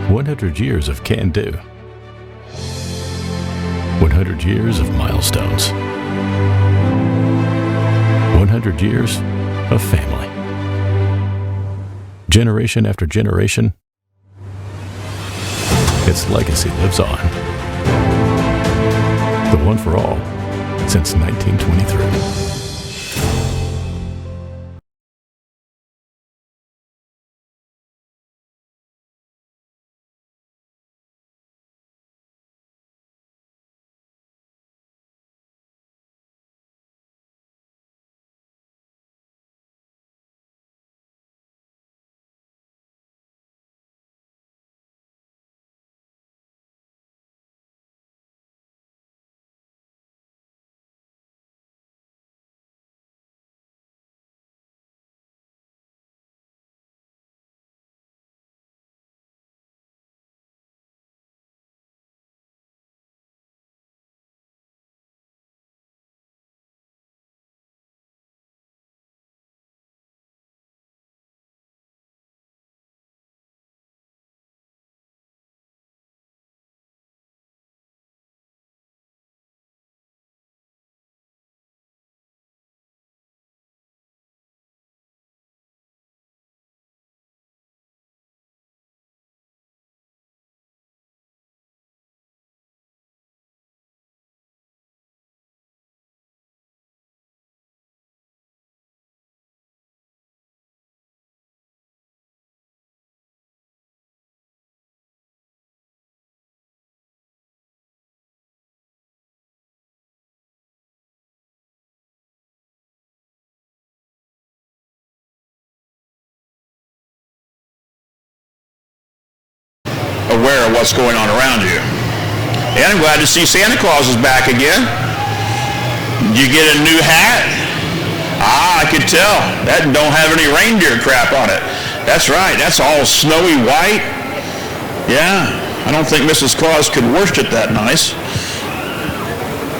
100 years of can-do. 100 years of milestones. 100 years of family. Generation after generation, its legacy lives on. The one for all since 1923. Aware of what's going on around you. And I'm glad to see Santa Claus is back again. Did you get a new hat? I could tell. That don't have any reindeer crap on it. That's right. That's all snowy white. Yeah. I don't think Mrs. Claus could wash it that nice.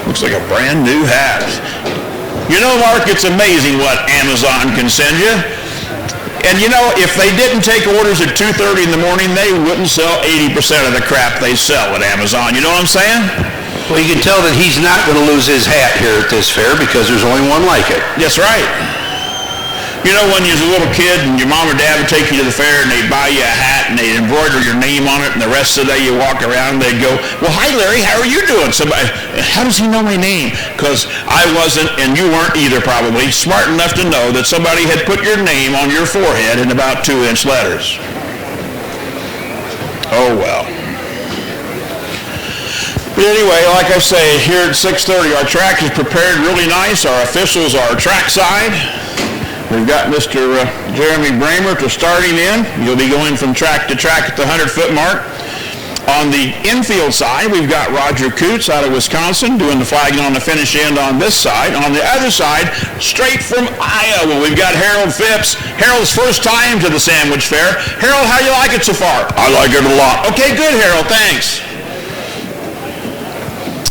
Looks like a brand new hat. You know, Mark, it's amazing what Amazon can send you. And you know, if they didn't take orders at 2:30 in the morning, they wouldn't sell 80% of the crap they sell at Amazon. You know what I'm saying? Well, you can tell that he's not going to lose his hat here at this fair because there's only one like it. That's right. You know, when you was a little kid and your mom or dad would take you to the fair and they'd buy you a hat and they'd embroider your name on it, and the rest of the day you walk around and they'd go, well, hi, Larry, how are you doing? Somebody, how does he know my name? Because I wasn't, and you weren't either probably, smart enough to know that somebody had put your name on your forehead in about 2-inch letters. Oh, well. But anyway, like I say, here at 6:30, our track is prepared really nice. Our officials are trackside. We've got Mr. Jeremy Bramer to starting in. You'll be going from track to track at the 100-foot mark. On the infield side, we've got Roger Coots out of Wisconsin doing the flagging on the finish end on this side. On the other side, straight from Iowa, we've got Harold Phipps. Harold's first time to the Sandwich Fair. Harold, how you like it so far? I like it a lot. Okay, good, Harold. Thanks.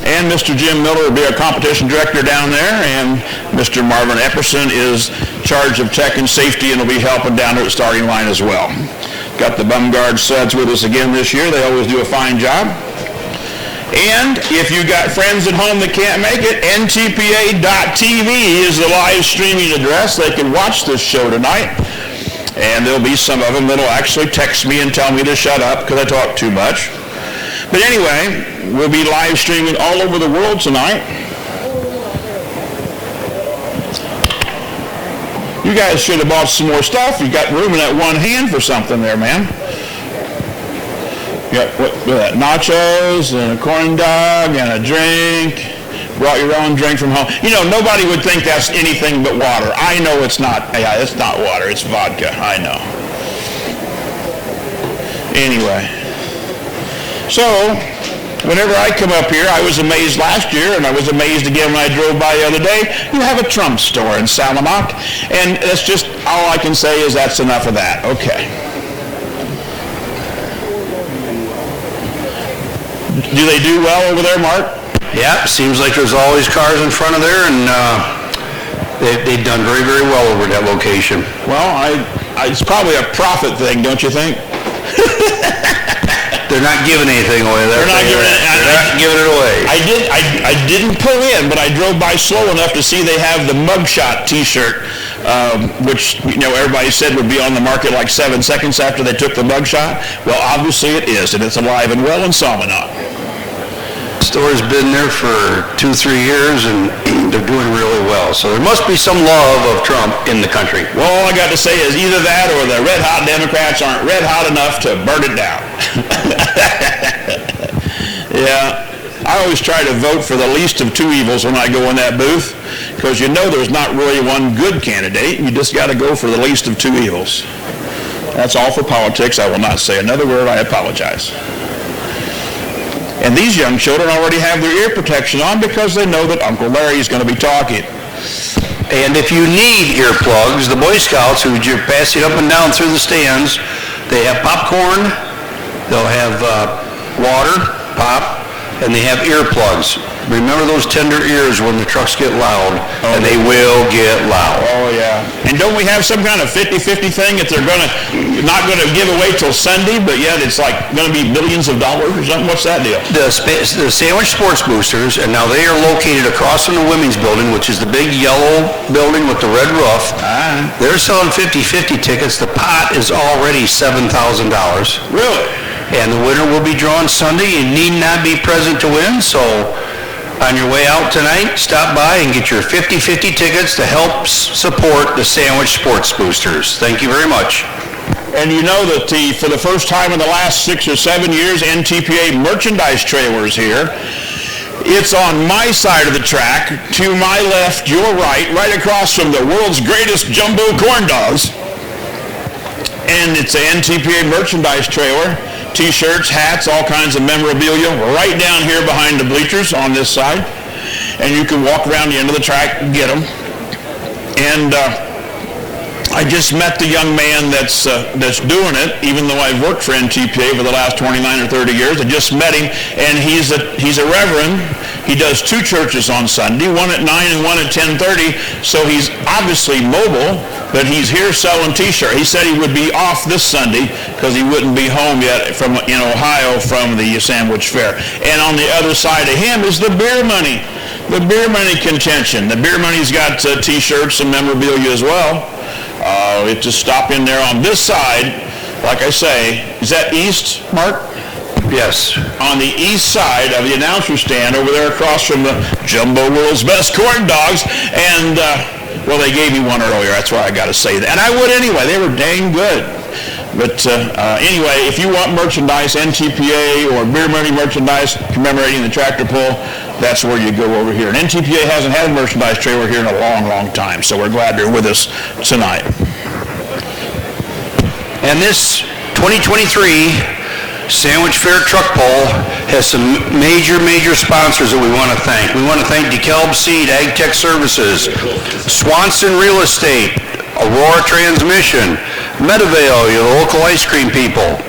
And Mr. Jim Miller will be our competition director down there, and Mr. Marvin Epperson is charge of tech and safety and will be helping down there at the starting line as well. Got the Bum Guard sleds with us again this year. They always do a fine job. And if you got friends at home that can't make it, NTPA.TV is the live streaming address. They can watch this show tonight. And there'll be some of them that'll actually text me and tell me to shut up because I talk too much. But anyway, we'll be live streaming all over the world tonight. You guys should have bought some more stuff. You got room in that one hand for something there, man. You got nachos and a corn dog and a drink. Brought your own drink from home. You know, nobody would think that's anything but water. I know it's not. Yeah, it's not water. It's vodka. I know. Anyway. So, whenever I come up here, I was amazed last year, and I was amazed again when I drove by the other day. You have a Trump store in Salamock, and that's just all I can say is that's enough of that. Okay. Do they do well over there, Mark? Yeah, seems like there's always cars in front of there, and they've done very, very well over that location. Well, it's probably a profit thing, don't you think? They're not giving anything away. They're not giving it away. I didn't pull in, but I drove by slow enough to see they have the mugshot T-shirt, which everybody said would be on the market like 7 seconds after they took the mugshot. Well, obviously it is, and it's alive and well in Salmonock. The store's been there for 2-3 years, and they're doing really well. So there must be some love of Trump in the country. Well, all I got to say is either that or the red-hot Democrats aren't red-hot enough to burn it down. Yeah, I always try to vote for the least of two evils when I go in that booth, because there's not really one good candidate. You just got to go for the least of two evils. That's all for politics. I will not say another word. I apologize. And these young children already have their ear protection on because they know that Uncle Larry is going to be talking. And if you need earplugs, the Boy Scouts, who you're passing up and down through the stands, they have popcorn, they'll have water, pop, and they have earplugs. Remember those tender ears when the trucks get loud, and they will get loud. Oh, yeah. And don't we have some kind of 50-50 thing that they're not going to give away till Sunday, but yet it's like going to be millions of dollars or something? What's that deal? The Sandwich Sports Boosters, and now they are located across from the women's building, which is the big yellow building with the red roof. They're selling 50-50 tickets. The pot is already $7,000. Really? And the winner will be drawn Sunday. You need not be present to win, so on your way out tonight, stop by and get your 50-50 tickets to help support the Sandwich Sports Boosters. Thank you very much. And you know that for the first time in the last 6 or 7 years, NTPA merchandise trailer is here. It's on my side of the track, to my left, your right across from the world's greatest jumbo corn dogs. And it's an NTPA merchandise trailer. T-shirts, hats, all kinds of memorabilia right down here behind the bleachers on this side. And you can walk around the end of the track and get them. And I just met the young man that's doing it, even though I've worked for NTPA for the last 29 or 30 years. I just met him, and he's a reverend. He does 2 churches on Sunday, one at 9 and one at 10:30, so he's obviously mobile, but he's here selling T-shirts. He said he would be off this Sunday because he wouldn't be home yet in Ohio from the Sandwich Fair. And on the other side of him is the beer money contention. The beer money's got T-shirts and memorabilia as well. Just stop in there on this side. Like I say, is that east, Mark? Yes. On the east side of the announcer stand over there across from the Jumbo World's Best Corn Dogs. And, well, they gave me one earlier. That's why I got to say that. And I would anyway. They were dang good. But anyway, if you want merchandise, NTPA or beer money merchandise commemorating the tractor pull, that's where you go over here. And NTPA hasn't had a merchandise trailer here in a long, long time. So we're glad you're with us tonight. And this 2023 Sandwich Fair Truck Pull has some major sponsors that we want to thank. We want to thank DeKalb Seed, Ag Tech Services, Swanson Real Estate, Aurora Transmission, Medivale, your local ice cream people,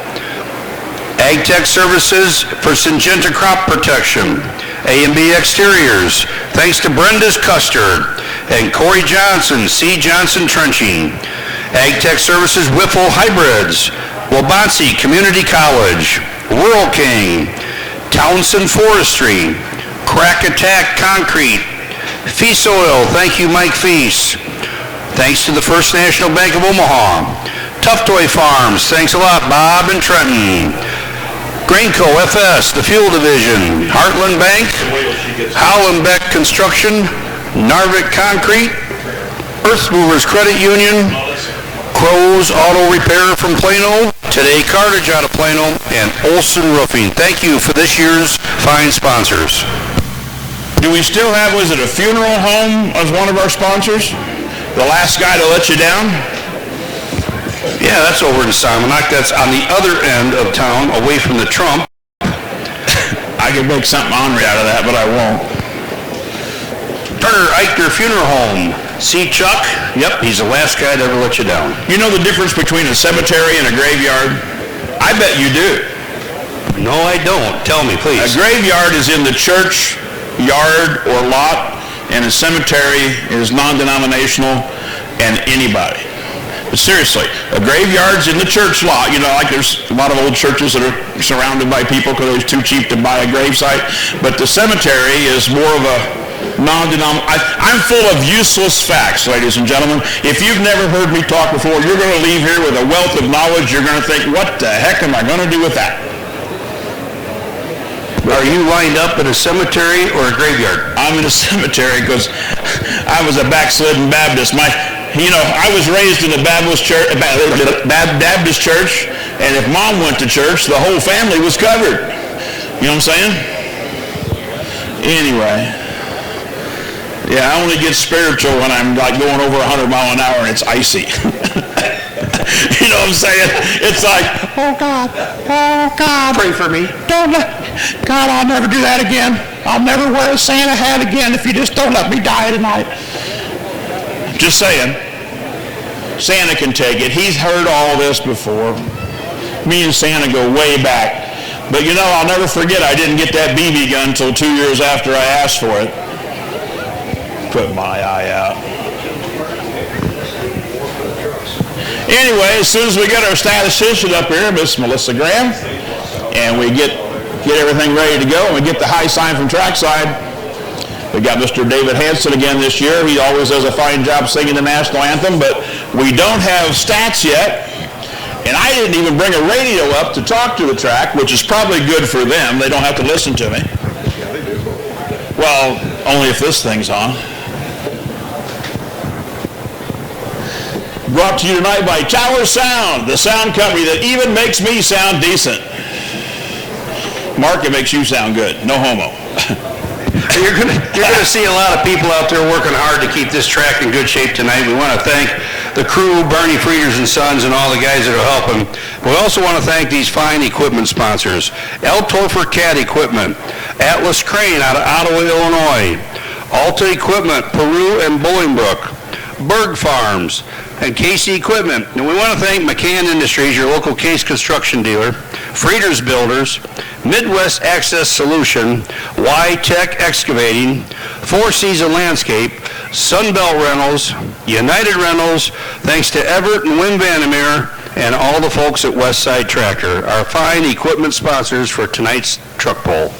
Ag Tech Services for Syngenta Crop Protection, A&B Exteriors, thanks to Brenda's Custard, and Corey Johnson, C. Johnson Trenching, Ag Tech Services Whiffle Hybrids, Wabansi Community College, Whirl King, Townsend Forestry, Crack Attack Concrete, Feast Oil, thank you Mike Feast, thanks to the First National Bank of Omaha, Tough Toy Farms, thanks a lot Bob and Trenton, Grainco FS, the Fuel Division, Heartland Bank, Hollenbeck Construction, Narvik Concrete, Earth Movers Credit Union, Crow's Auto Repair from Plano, Today Cartage out of Plano, and Olson Roofing. Thank you for this year's fine sponsors. Do we still have, was it a funeral home as one of our sponsors? The last guy to let you down? Yeah, that's over in Salmonock. That's on the other end of town, away from the Trump. I could make something ornery out of that, but I won't. Turner Eichner Funeral Home. See Chuck? Yep, he's the last guy to ever let you down. You know the difference between a cemetery and a graveyard? I bet you do. No, I don't. Tell me, please. A graveyard is in the church, yard, or lot, and a cemetery is non-denominational and anybody. But seriously, a graveyard's in the church lot. You know, like there's a lot of old churches that are surrounded by people because it's too cheap to buy a gravesite. But the cemetery is more of a I'm full of useless facts, ladies and gentlemen. If you've never heard me talk before, you're going to leave here with a wealth of knowledge. You're going to think, what the heck am I going to do with that? Are you lined up in a cemetery or a graveyard? I'm in a cemetery because I was a backslidden Baptist. I was raised in a Baptist church, and if Mom went to church, the whole family was covered. You know what I'm saying? Anyway. Yeah, I only get spiritual when I'm like going over 100 miles an hour and it's icy. You know what I'm saying? It's like, oh God, pray for me. God, I'll never do that again. I'll never wear a Santa hat again if you just don't let me die tonight. Just saying. Santa can take it. He's heard all this before. Me and Santa go way back. But you know, I'll never forget I didn't get that BB gun until 2 years after I asked for it. Put my eye out. Anyway, as soon as we get our statistician up here, Miss Melissa Graham, and we get everything ready to go, and we get the high sign from trackside, we got Mr. David Hanson again this year. He always does a fine job singing the national anthem, but we don't have stats yet, and I didn't even bring a radio up to talk to the track, which is probably good for them. They don't have to listen to me. Well, only if this thing's on. Brought to you tonight by Tower Sound, the sound company that even makes me sound decent. Mark, it makes you sound good. No homo. You're going to see a lot of people out there working hard to keep this track in good shape tonight. We want to thank the crew, Barney Frieders and Sons, and all the guys that are helping. We also want to thank these fine equipment sponsors: L. Topher Cat Equipment, Atlas Crane out of Ottawa, Illinois, Alta Equipment, Peru and Bolingbrook, Berg Farms, and Casey Equipment. And we want to thank McCann Industries, your local case construction dealer, Frieders Builders, Midwest Access Solution, Y-Tech Excavating, Four Season Landscape, Sunbelt Rentals, United Rentals, thanks to Everett and Wim Vandermeer, and all the folks at Westside Tractor, our fine equipment sponsors for tonight's truck pull.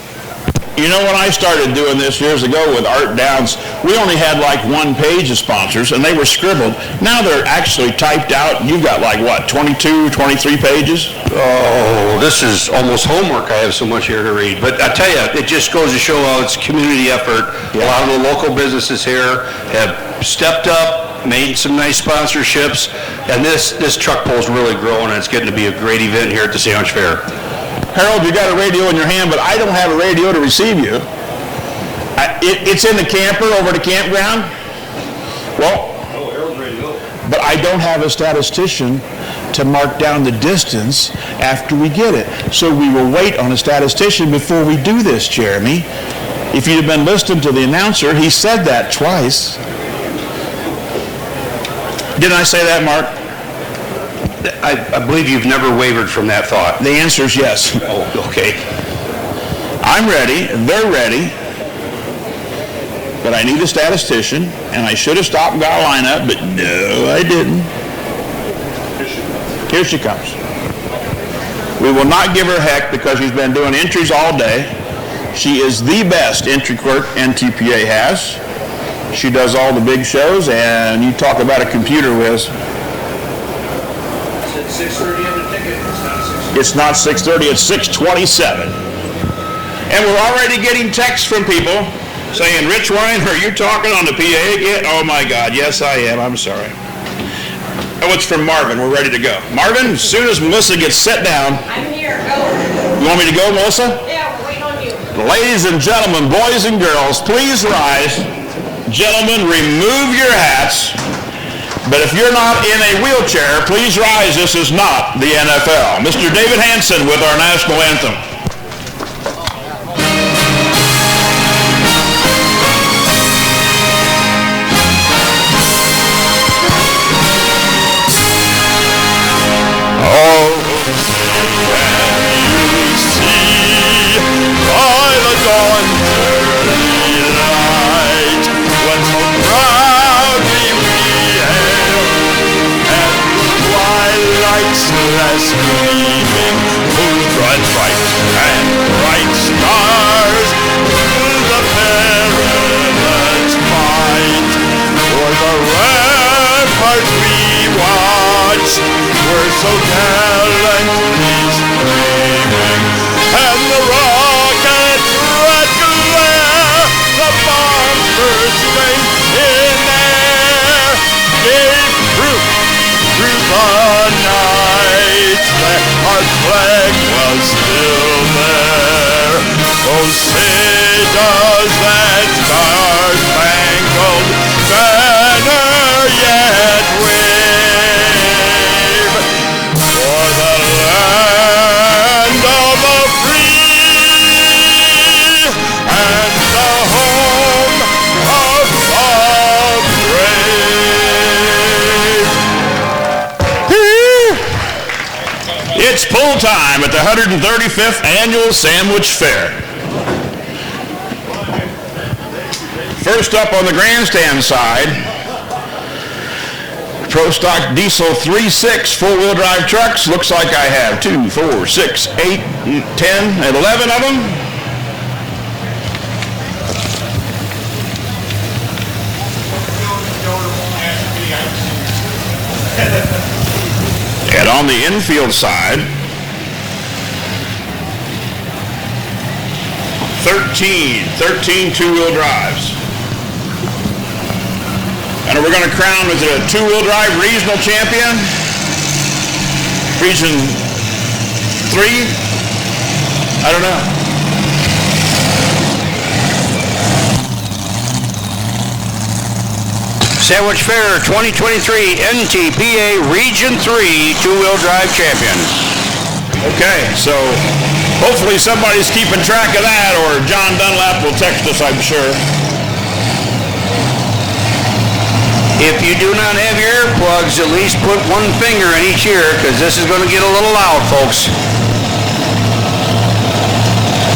You know, when I started doing this years ago with Art Downs, we only had like one page of sponsors, and they were scribbled. Now they're actually typed out. You've got like, what, 22, 23 pages? Oh, this is almost homework. I have so much here to read. But I tell you, it just goes to show how it's community effort. Yeah. A lot of the local businesses here have stepped up, made some nice sponsorships, and this truck pull is really growing, and it's getting to be a great event here at the Sandwich Fair. Harold, you got a radio in your hand, but I don't have a radio to receive you. It's in the camper over the campground. Well, Harold's ready to go. But I don't have a statistician to mark down the distance after we get it. So we will wait on a statistician before we do this, Jeremy. If you'd have been listening to the announcer, he said that twice. Didn't I say that, Mark? I believe you've never wavered from that thought. The answer is yes. Oh, okay. I'm ready, they're ready, but I need a statistician, and I should have stopped and got a lineup, but no, I didn't. Here she comes. We will not give her heck because she's been doing entries all day. She is the best entry clerk NTPA has. She does all the big shows, and you talk about a computer whiz. 6:30 on the ticket. It's not 6:30, it's 6:27. And we're already getting texts from people saying, Rich Ryan, are you talking on the PA again? Oh my God, yes I am, I'm sorry. Oh, it's from Marvin, we're ready to go. Marvin, as soon as Melissa gets set down. I'm here, go. You want me to go, Melissa? Yeah, we're waiting on you. Ladies and gentlemen, boys and girls, please rise. Gentlemen, remove your hats. But if you're not in a wheelchair, please rise. This is not the NFL. Mr. David Hanson with our national anthem. Oh, can you see by the dawn's early light when so proudly we hailed and does that star-spangled banner yet wave? For the land of the free and the home of the brave. It's pull time at the 135th Annual Sandwich Fair. First up on the grandstand side, Pro Stock Diesel 3.6 four-wheel drive trucks. Looks like I have 2, 4, 6, 8, 10, and 11 of them. And on the infield side, 13 two-wheel drives. And we're going to crown, is it a two-wheel drive regional champion? Region 3? I don't know. Sandwich Fair 2023 NTPA Region 3 two-wheel drive champion. Okay, so hopefully somebody's keeping track of that, or John Dunlap will text us, I'm sure. If you do not have your earplugs, at least put one finger in each ear, because this is going to get a little loud, folks.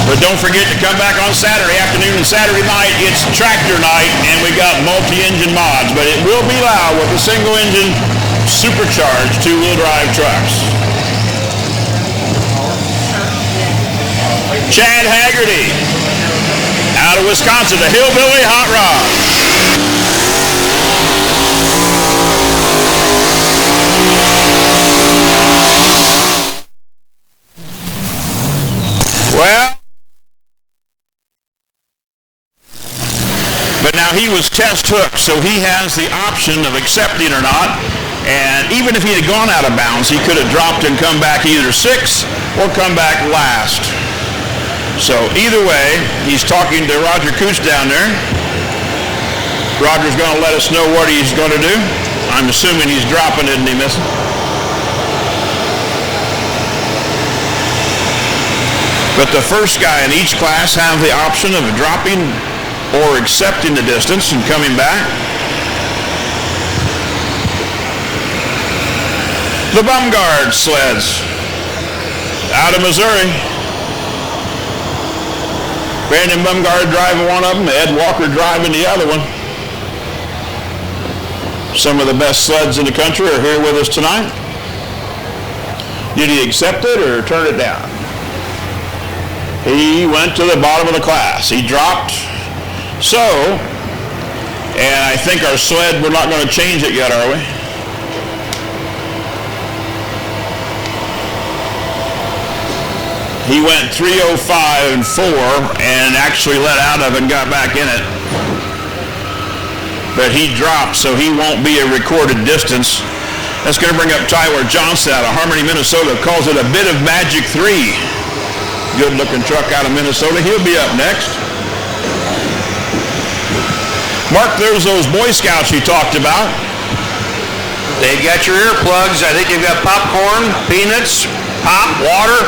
But don't forget to come back on Saturday afternoon and Saturday night. It's tractor night, and we got multi-engine mods, but it will be loud with the single-engine supercharged two-wheel drive trucks. Chad Haggerty, out of Wisconsin, the Hillbilly Hot Rod. Well, but now he was test hooked, so he has the option of accepting or not. And even if he had gone out of bounds, he could have dropped and come back either 6th or come back last. So either way, he's talking to Roger Coots down there. Roger's going to let us know what he's going to do. I'm assuming he's dropping, isn't he, Missy? But the first guy in each class have the option of dropping or accepting the distance and coming back. The Bumgard sleds out of Missouri. Brandon Bumgard driving one of them, Ed Walker driving the other one. Some of the best sleds in the country are here with us tonight. Did he accept it or turn it down? He went to the bottom of the class. He dropped. So, and I think our sled, we're not going to change it yet, are we? He went 3:05 and 4 and actually let out of it and got back in it. But he dropped, so he won't be a recorded distance. That's going to bring up Tyler Johnson out of Harmony, Minnesota. Calls it a bit of Magic 3. Good-looking truck out of Minnesota. He'll be up next. Mark, there's those Boy Scouts you talked about. They've got your earplugs. I think they've got popcorn, peanuts, pop, water.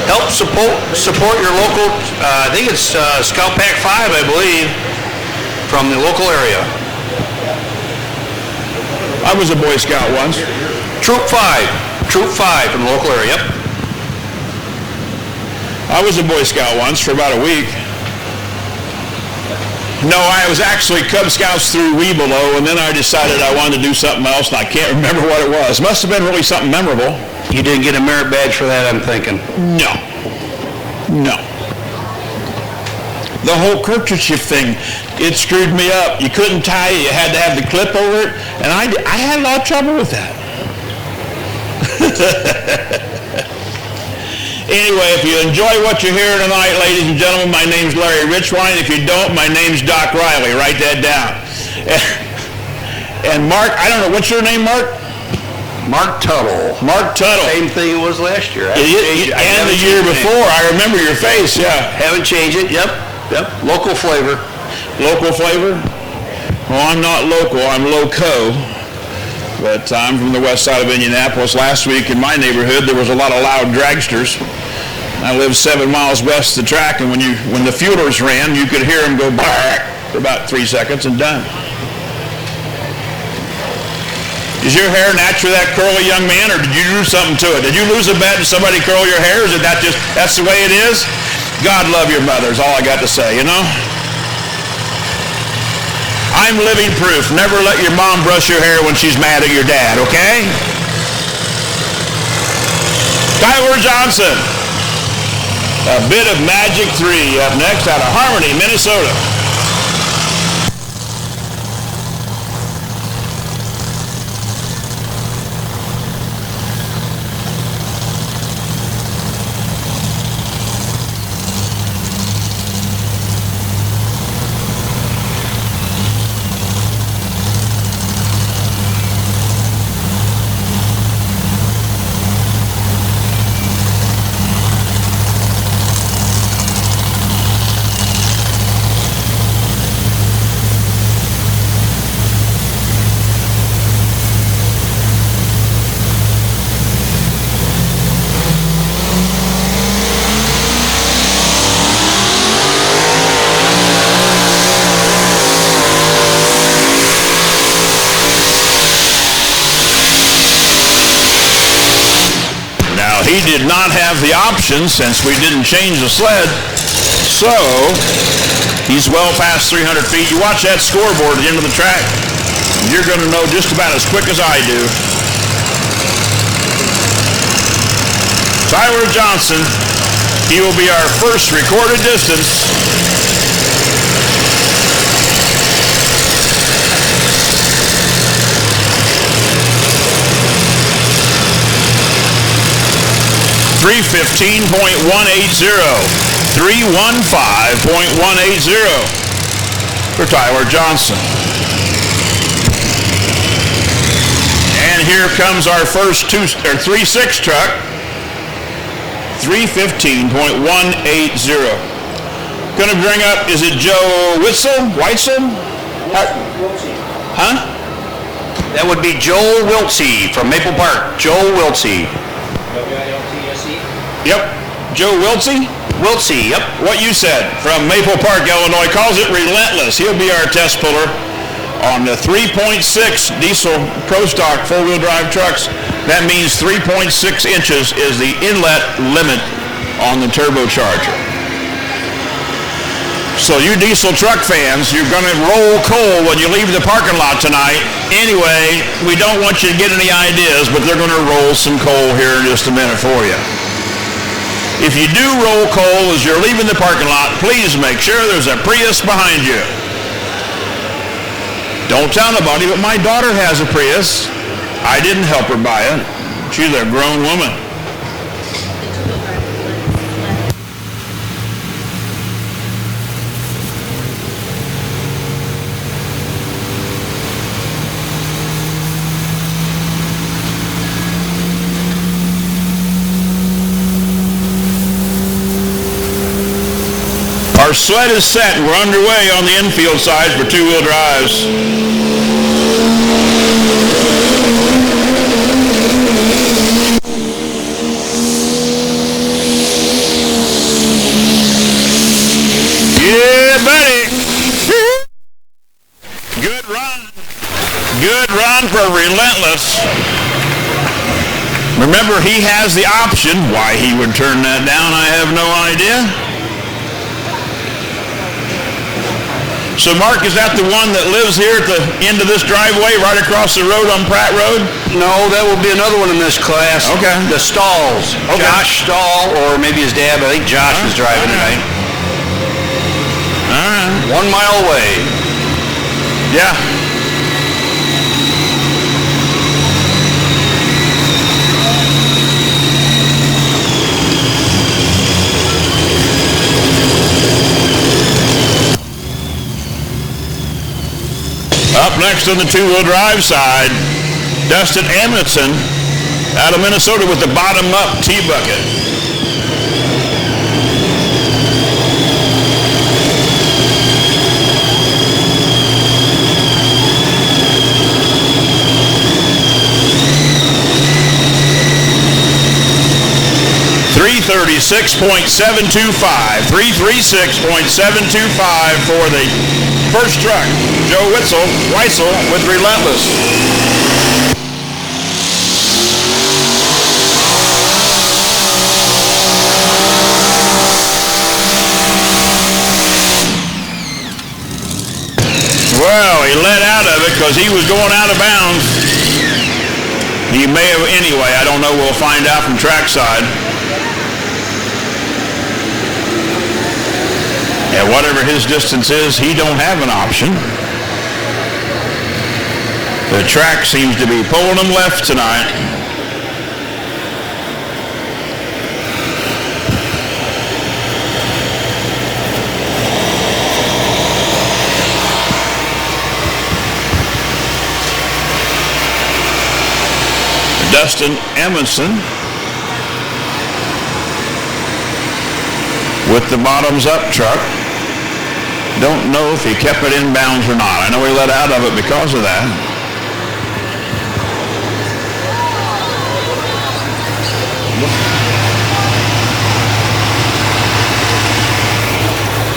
Help support your local, I think it's Scout Pack 5, I believe, from the local area. I was a Boy Scout once. Troop 5 from the local area, yep. I was a Boy Scout once for about a week. No, I was actually Cub Scouts through Webelow, and then I decided I wanted to do something else, and I can't remember what it was. Must have been really something memorable. You didn't get a merit badge for that, I'm thinking. No. The whole kerchief thing, it screwed me up. You couldn't tie it. You had to have the clip over it, and I had a lot of trouble with that. Anyway, if you enjoy what you hear tonight, ladies and gentlemen, my name's Larry Richwine. If you don't, my name's Doc Riley. Write that down. And Mark, I don't know, what's your name, Mark? Mark Tuttle. Mark Tuttle. Same thing it was last year. And the year before. I remember your face, yeah. Haven't changed it, yep. Yep, local flavor. Local flavor? Well, I'm not local, I'm loco. But I'm from the west side of Indianapolis. Last week in my neighborhood, there was a lot of loud dragsters. I live 7 miles west of the track, and when the fuelers ran, you could hear them go bark for about 3 seconds and done. Is your hair naturally that curly, young man, or did you do something to it? Did you lose a bet and somebody curl your hair? Is it that's the way it is? God love your mother is all I got to say, you know? I'm living proof. Never let your mom brush your hair when she's mad at your dad, okay? Tyler Johnson. A bit of Magic 3 up next out of Harmony, Minnesota. He did not have the option since we didn't change the sled, so he's well past 300 feet. You watch that scoreboard at the end of the track, you're going to know just about as quick as I do. Tyler Johnson, he will be our first recorded distance. .315.180, 315.180 for Tyler Johnson. And here comes our first 3.6 truck, 315.180. Going to bring up, is it Joe Weitzel? Huh? That would be Joel Wiltsey from Maple Park. Joel Wiltsey. W-I-L-T-S-E? Yep. Joe Wiltsey? Wiltsey, yep. What you said from Maple Park, Illinois, calls it relentless. He'll be our test puller on the 3.6 diesel Pro Stock four-wheel drive trucks. That means 3.6 inches is the inlet limit on the turbocharger. So you diesel truck fans, you're going to roll coal when you leave the parking lot tonight. Anyway, we don't want you to get any ideas, but they're going to roll some coal here in just a minute for you. If you do roll coal as you're leaving the parking lot, please make sure there's a Prius behind you. Don't tell nobody, but my daughter has a Prius. I didn't help her buy it. She's a grown woman. Our sled is set. We're underway on the infield side for two-wheel drives. Yeah, buddy. Good run. Good run for Relentless. Remember, he has the option. Why he would turn that down, I have no idea. So Mark, is that the one that lives here at the end of this driveway right across the road on Pratt Road? No, that will be another one in this class. Okay. The Stalls. Okay. Josh Stahl, or maybe his dad, but I think Josh was driving tonight. All right. 1 mile away. Yeah. Up next on the two-wheel drive side, Dustin Amundsen out of Minnesota with the bottom-up T-bucket. 336.725. 336.725 for the first truck. Joe Weitzel with Relentless. Well, he let out of it because he was going out of bounds. He may have, anyway, I don't know. We'll find out from trackside. And whatever his distance is, he don't have an option. The track seems to be pulling him left tonight. Dustin Emerson with the bottoms up truck. Don't know if he kept it in bounds or not. I know he let out of it because of that.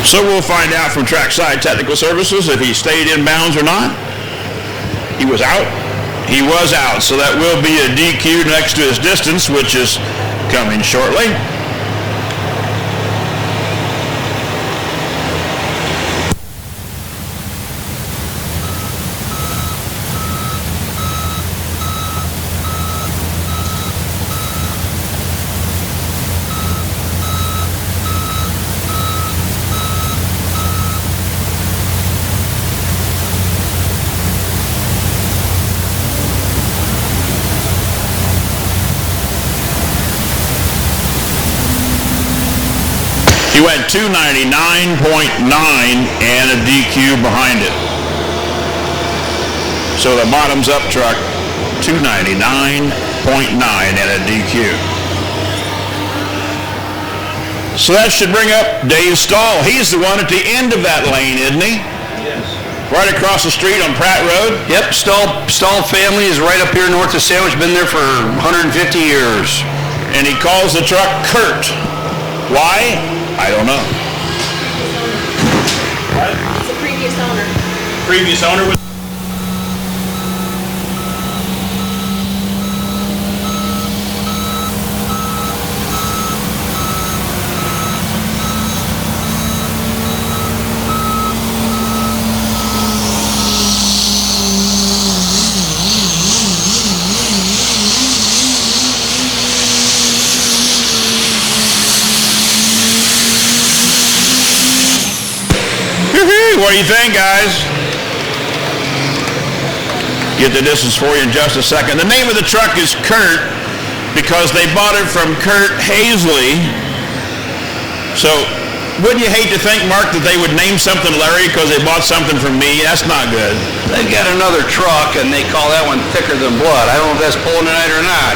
So we'll find out from Trackside Technical Services if he stayed in bounds or not. He was out. He was out, so that will be a DQ next to his distance, which is coming shortly. He went 299.9 and a DQ behind it. So the bottoms up truck, 299.9 and a DQ. So that should bring up Dave Stahl. He's the one at the end of that lane, isn't he? Yes. Right across the street on Pratt Road? Yep, Stahl family is right up here north of Sandwich, been there for 150 years. And he calls the truck Kurt. Why? I don't know. It's the previous owner. Previous owner was... What do you think, guys? Get the distance for you in just a second. The name of the truck is Kurt because they bought it from Kurt Hazley. So wouldn't you hate to think, Mark, that they would name something Larry because they bought something from me? That's not good. They've got another truck, and they call that one Thicker Than Blood. I don't know if that's pulling tonight or not.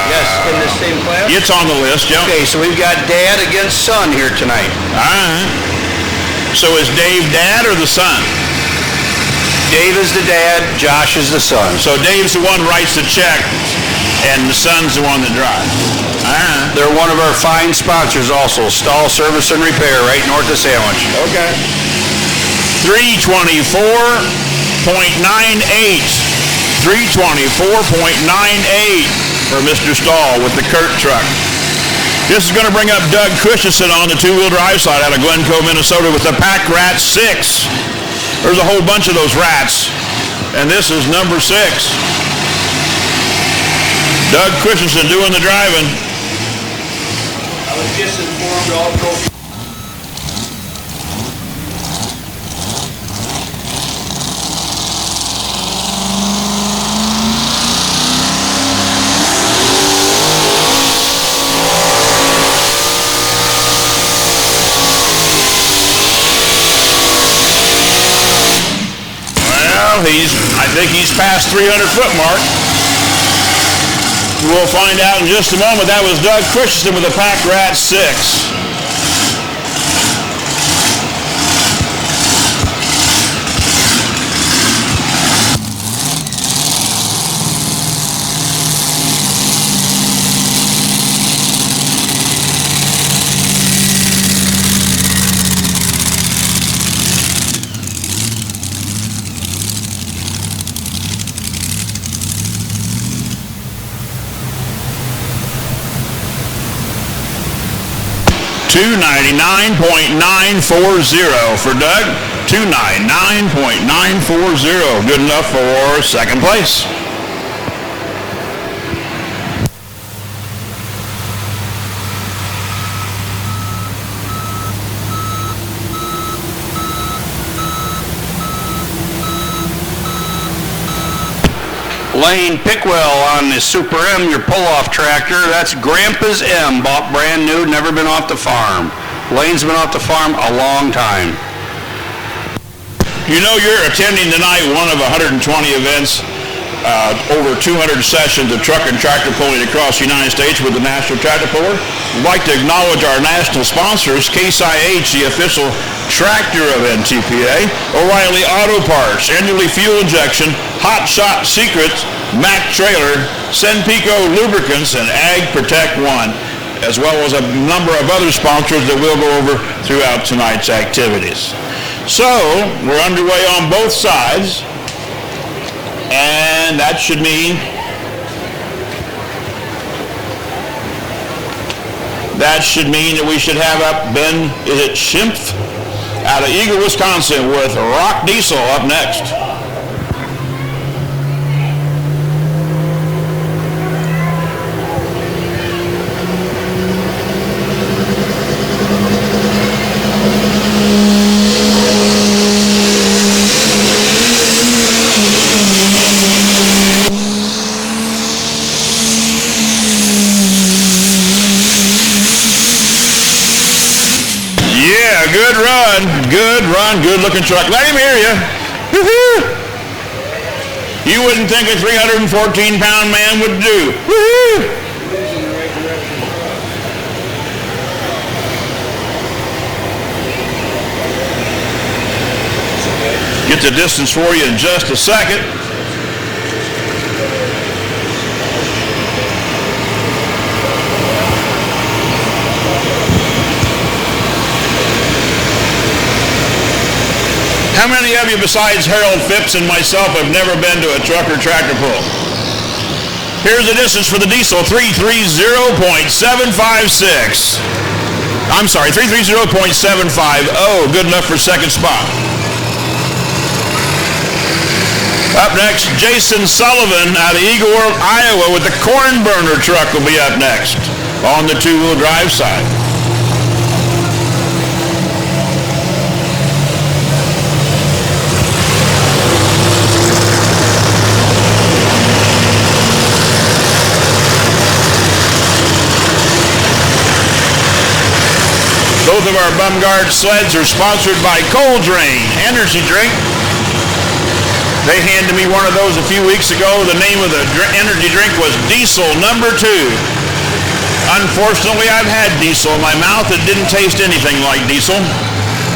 Yes, in this same class? It's on the list, yeah. Okay, so we've got dad against son here tonight. All right. So is Dave dad or the son? Dave is the dad, Josh is the son. So Dave's the one who writes the check, and the son's the one that drives. They're one of our fine sponsors also, Stahl Service and Repair, right north of Sandwich. Okay. 324.98. 324.98 for Mr. Stahl with the Kurt truck. This is going to bring up Doug Christensen on the two-wheel drive side out of Glencoe, Minnesota with the Pack Rat 6. There's a whole bunch of those rats, and this is number 6. Doug Christensen doing the driving. I was just informed all trophy. I think he's past 300-foot mark. We'll find out in just a moment. That was Doug Christensen with a Pack Rat 6. 299.940 for Doug. 299.940. Good enough for second place. Lane Pickwell on the Super M, your pull-off tractor. That's Grandpa's M, bought brand new, never been off the farm. Lane's been off the farm a long time. You know you're attending tonight one of 120 events, over 200 sessions of truck and tractor pulling across the United States with the National Tractor Puller. We'd like to acknowledge our national sponsors, Case IH, the official tractor of NTPA, O'Reilly Auto Parts, Annually Fuel Injection, Hot Shot Secrets, Mac Trailer, Senpico Lubricants, and Ag Protect One, as well as a number of other sponsors that we'll go over throughout tonight's activities. So, we're underway on both sides, and that should mean that we should have up Ben, is it Schimpf? Out of Eagle, Wisconsin with Rock Diesel up next. Good looking truck. Let him hear you. Woo-hoo. You wouldn't think a 314-pound man would do. Woo-hoo. Get the distance for you in just a second. How many of you besides Harold Phipps and myself have never been to a truck or tractor pull? Here's the distance for the diesel, 330.756. I'm sorry, 330.750. Good enough for second spot. Up next, Jason Sullivan out of Eagle World, Iowa with the corn burner truck will be up next on the two-wheel drive side. Both of our bum guard sleds are sponsored by Cold Drain Energy Drink. They handed me one of those a few weeks ago. The name of the energy drink was Diesel number 2. Unfortunately, I've had diesel in my mouth. It didn't taste anything like diesel,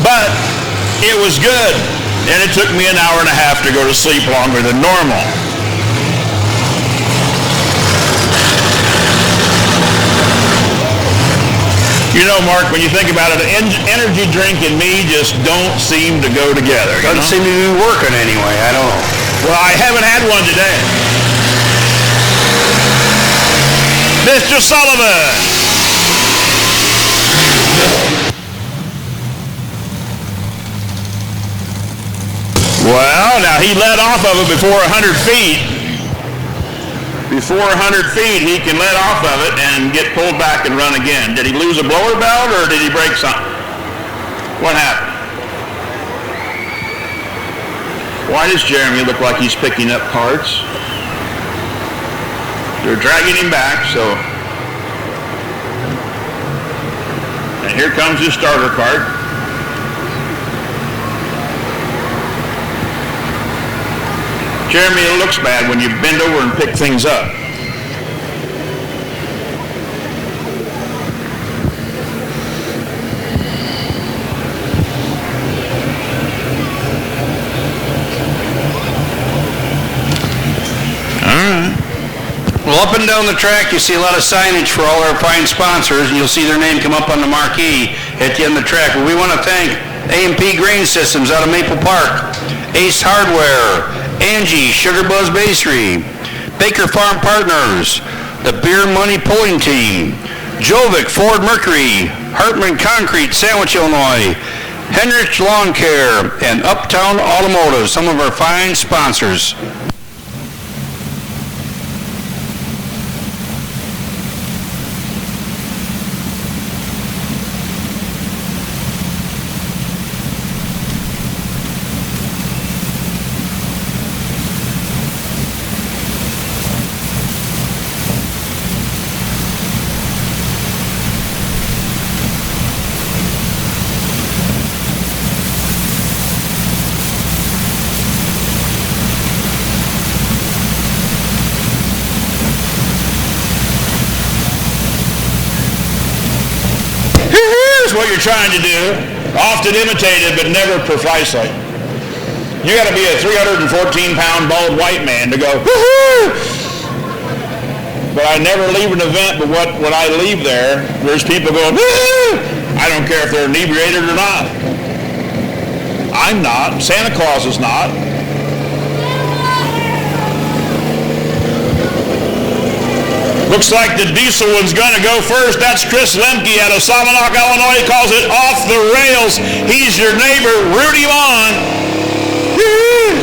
but it was good. And it took me an hour and a half to go to sleep longer than normal. You know, Mark, when you think about it, energy drink and me just don't seem to go together. Doesn't seem to be working anyway. I don't know. Well, I haven't had one today. Mr. Sullivan. Well, now he let off of it before 100 feet. Before 100 feet, he can let off of it and get pulled back and run again. Did he lose a blower belt or did he break something? What happened? Why does Jeremy look like he's picking up parts? They're dragging him back, so. And here comes his starter cart. Jeremy, it looks bad when you bend over and pick things up. Well, up and down the track, you see a lot of signage for all our fine sponsors, and you'll see their name come up on the marquee at the end of the track. But we want to thank A&P Grain Systems out of Maple Park, Ace Hardware, Angie, Sugar Buzz Bakery, Baker Farm Partners, the Beer Money Pulling Team, Jovic Ford Mercury, Hartman Concrete, Sandwich, Illinois, Henrich Lawn Care, and Uptown Automotive, some of our fine sponsors. What you're trying to do, often imitated but never precisely. You got to be a 314-pound bald white man to go, woohoo! But I never leave an event, but when I leave there, there's people going, woohoo! I don't care if they're inebriated or not. I'm not. Santa Claus is not. Looks like the diesel one's going to go first. That's Chris Lemke out of Salmonock, Illinois. He calls it off the rails. He's your neighbor. Root him on. Woo!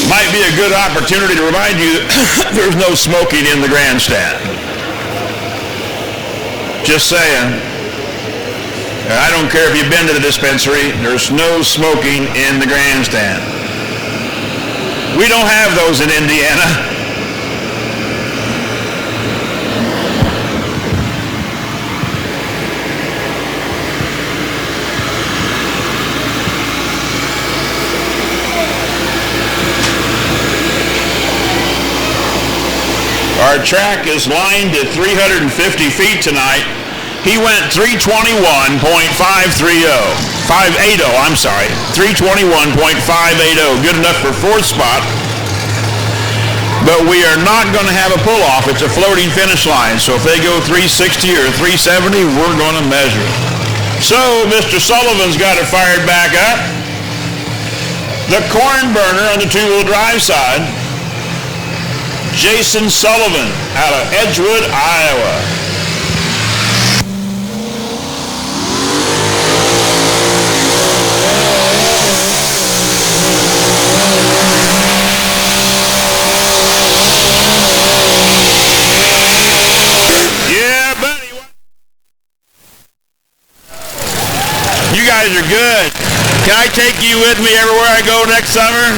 Might be a good opportunity to remind you that there's no smoking in the grandstand. Just saying. I don't care if you've been to the dispensary, there's no smoking in the grandstand. We don't have those in Indiana. Our track is lined at 350 feet tonight. He went 321.580. 321.580. Good enough for fourth spot. But we are not going to have a pull-off. It's a floating finish line. So if they go 360 or 370, we're going to measure it. So Mr. Sullivan's got it fired back up. The corn burner on the two-wheel drive side. Jason Sullivan out of Edgewood, Iowa. Yeah, buddy. You guys are good. Can I take you with me everywhere I go next summer?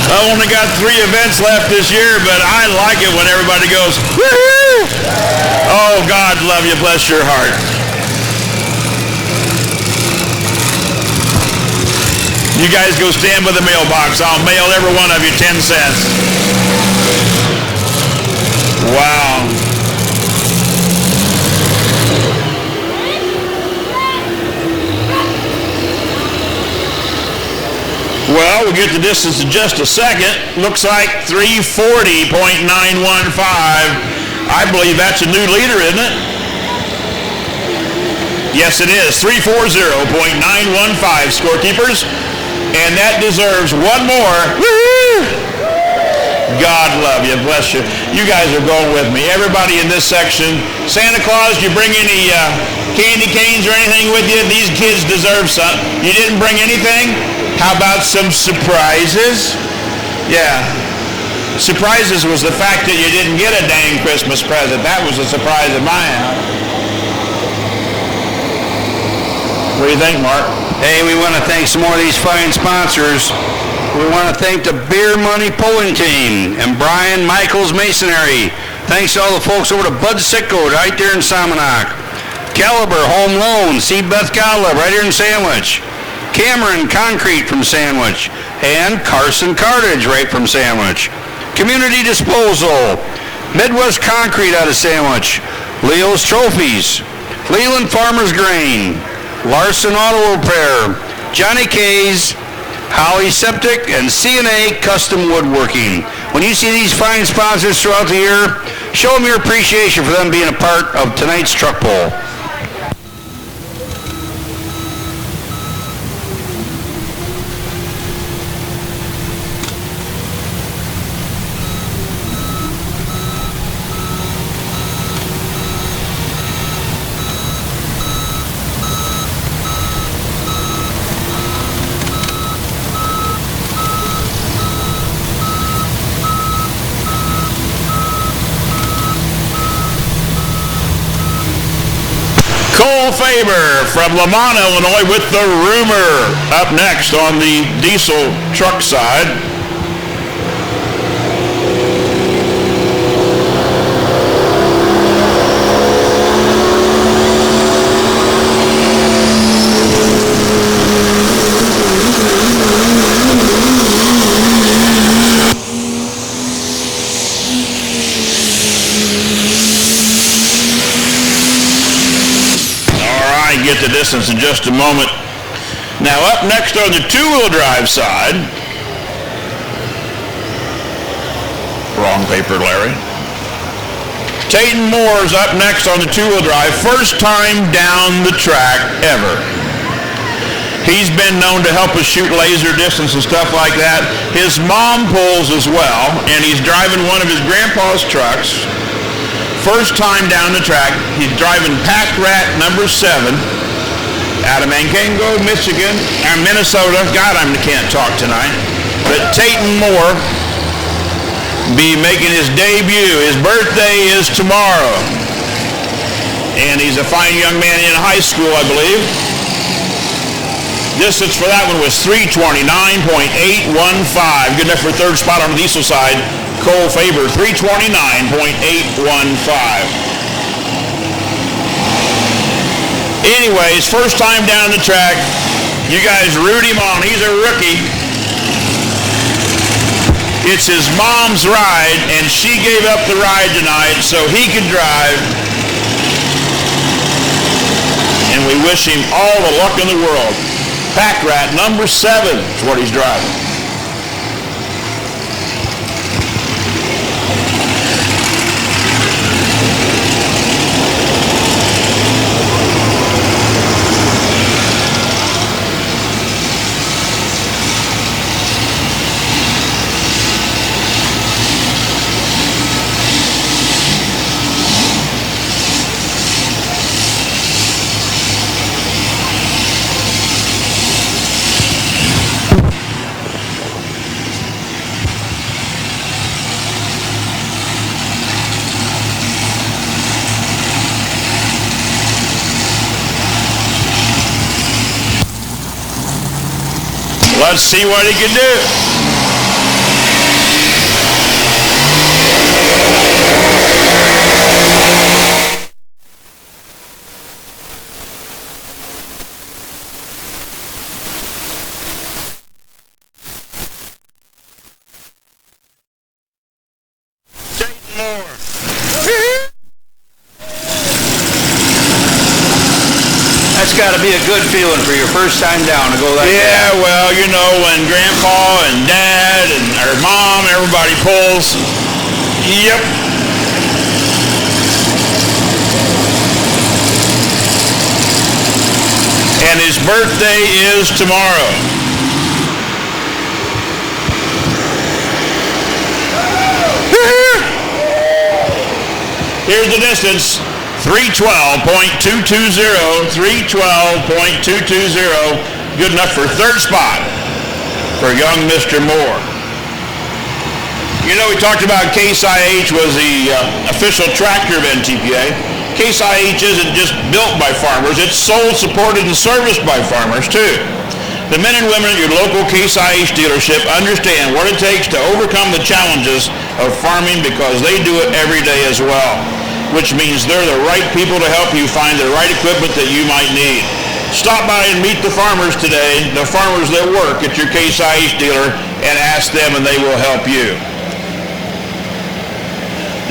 I only got 3 events left this year, but I like it when everybody goes, woo-hoo! Oh, God love you, bless your heart. You guys go stand by the mailbox. I'll mail every one of you 10 cents. Wow. Well, we'll get the distance in just a second. Looks like 340.915. I believe that's a new leader, isn't it? Yes, it is. 340.915 scorekeepers. And that deserves one more. Woo-hoo! God love you. Bless you. You guys are going with me. Everybody in this section. Santa Claus, you bring any candy canes or anything with you? These kids deserve something. You didn't bring anything? How about some surprises? Yeah. Surprises was the fact that you didn't get a dang Christmas present. That was a surprise at my house. What do you think, Mark? Hey, we want to thank some more of these fine sponsors. We want to thank the Beer Money Pulling Team and Brian Michaels Masonry. Thanks to all the folks over to Bud Sitco right there in Salmonock. Caliber Home Loan, see Beth Godlove right here in Sandwich. Cameron Concrete from Sandwich, and Carson Cartage right from Sandwich. Community Disposal, Midwest Concrete out of Sandwich, Leo's Trophies, Leland Farmers Grain, Larson Auto Repair, Johnny K's, Holly Septic, and C&A Custom Woodworking. When you see these fine sponsors throughout the year, show them your appreciation for them being a part of tonight's truck pull. Cole Faber from Lamont, Illinois with the Rumor up next on the diesel truck side. Get the distance in just a moment. Now up next on the two-wheel drive side, wrong paper, Larry. Tayton Moore's up next on the two-wheel drive, first time down the track ever. He's been known to help us shoot laser distance and stuff like that. His mom pulls as well, and he's driving one of his grandpa's trucks. First time down the track. He's driving Pack Rat number 7 out of Mankato, Michigan, or Minnesota. God, I can't talk tonight. But Tayton Moore be making his debut. His birthday is tomorrow. And he's a fine young man in high school, I believe. Distance for that one was 329.815. Good enough for third spot on the diesel side. Cole Faber, 329.815. Anyways, first time down the track. You guys root him on. He's a rookie. It's his mom's ride, and she gave up the ride tonight so he could drive. And we wish him all the luck in the world. Pack Rat number 7 is what he's driving. Let's see what he can do. Tayton Moore. That's got to be a good feeling for your first time down to go like that. Yeah, well, you know, when Grandpa and Dad and our Mom, everybody pulls. Yep. And his birthday is tomorrow. Here's the distance. 312.220, 312.220, good enough for third spot for young Mr. Moore. You know, we talked about Case IH was the official tractor of NTPA. Case IH isn't just built by farmers, it's sold, supported, and serviced by farmers too. The men and women at your local Case IH dealership understand what it takes to overcome the challenges of farming because they do it every day as well, which means they're the right people to help you find the right equipment that you might need. Stop by and meet the farmers today, the farmers that work at your Case IH dealer, and ask them and they will help you.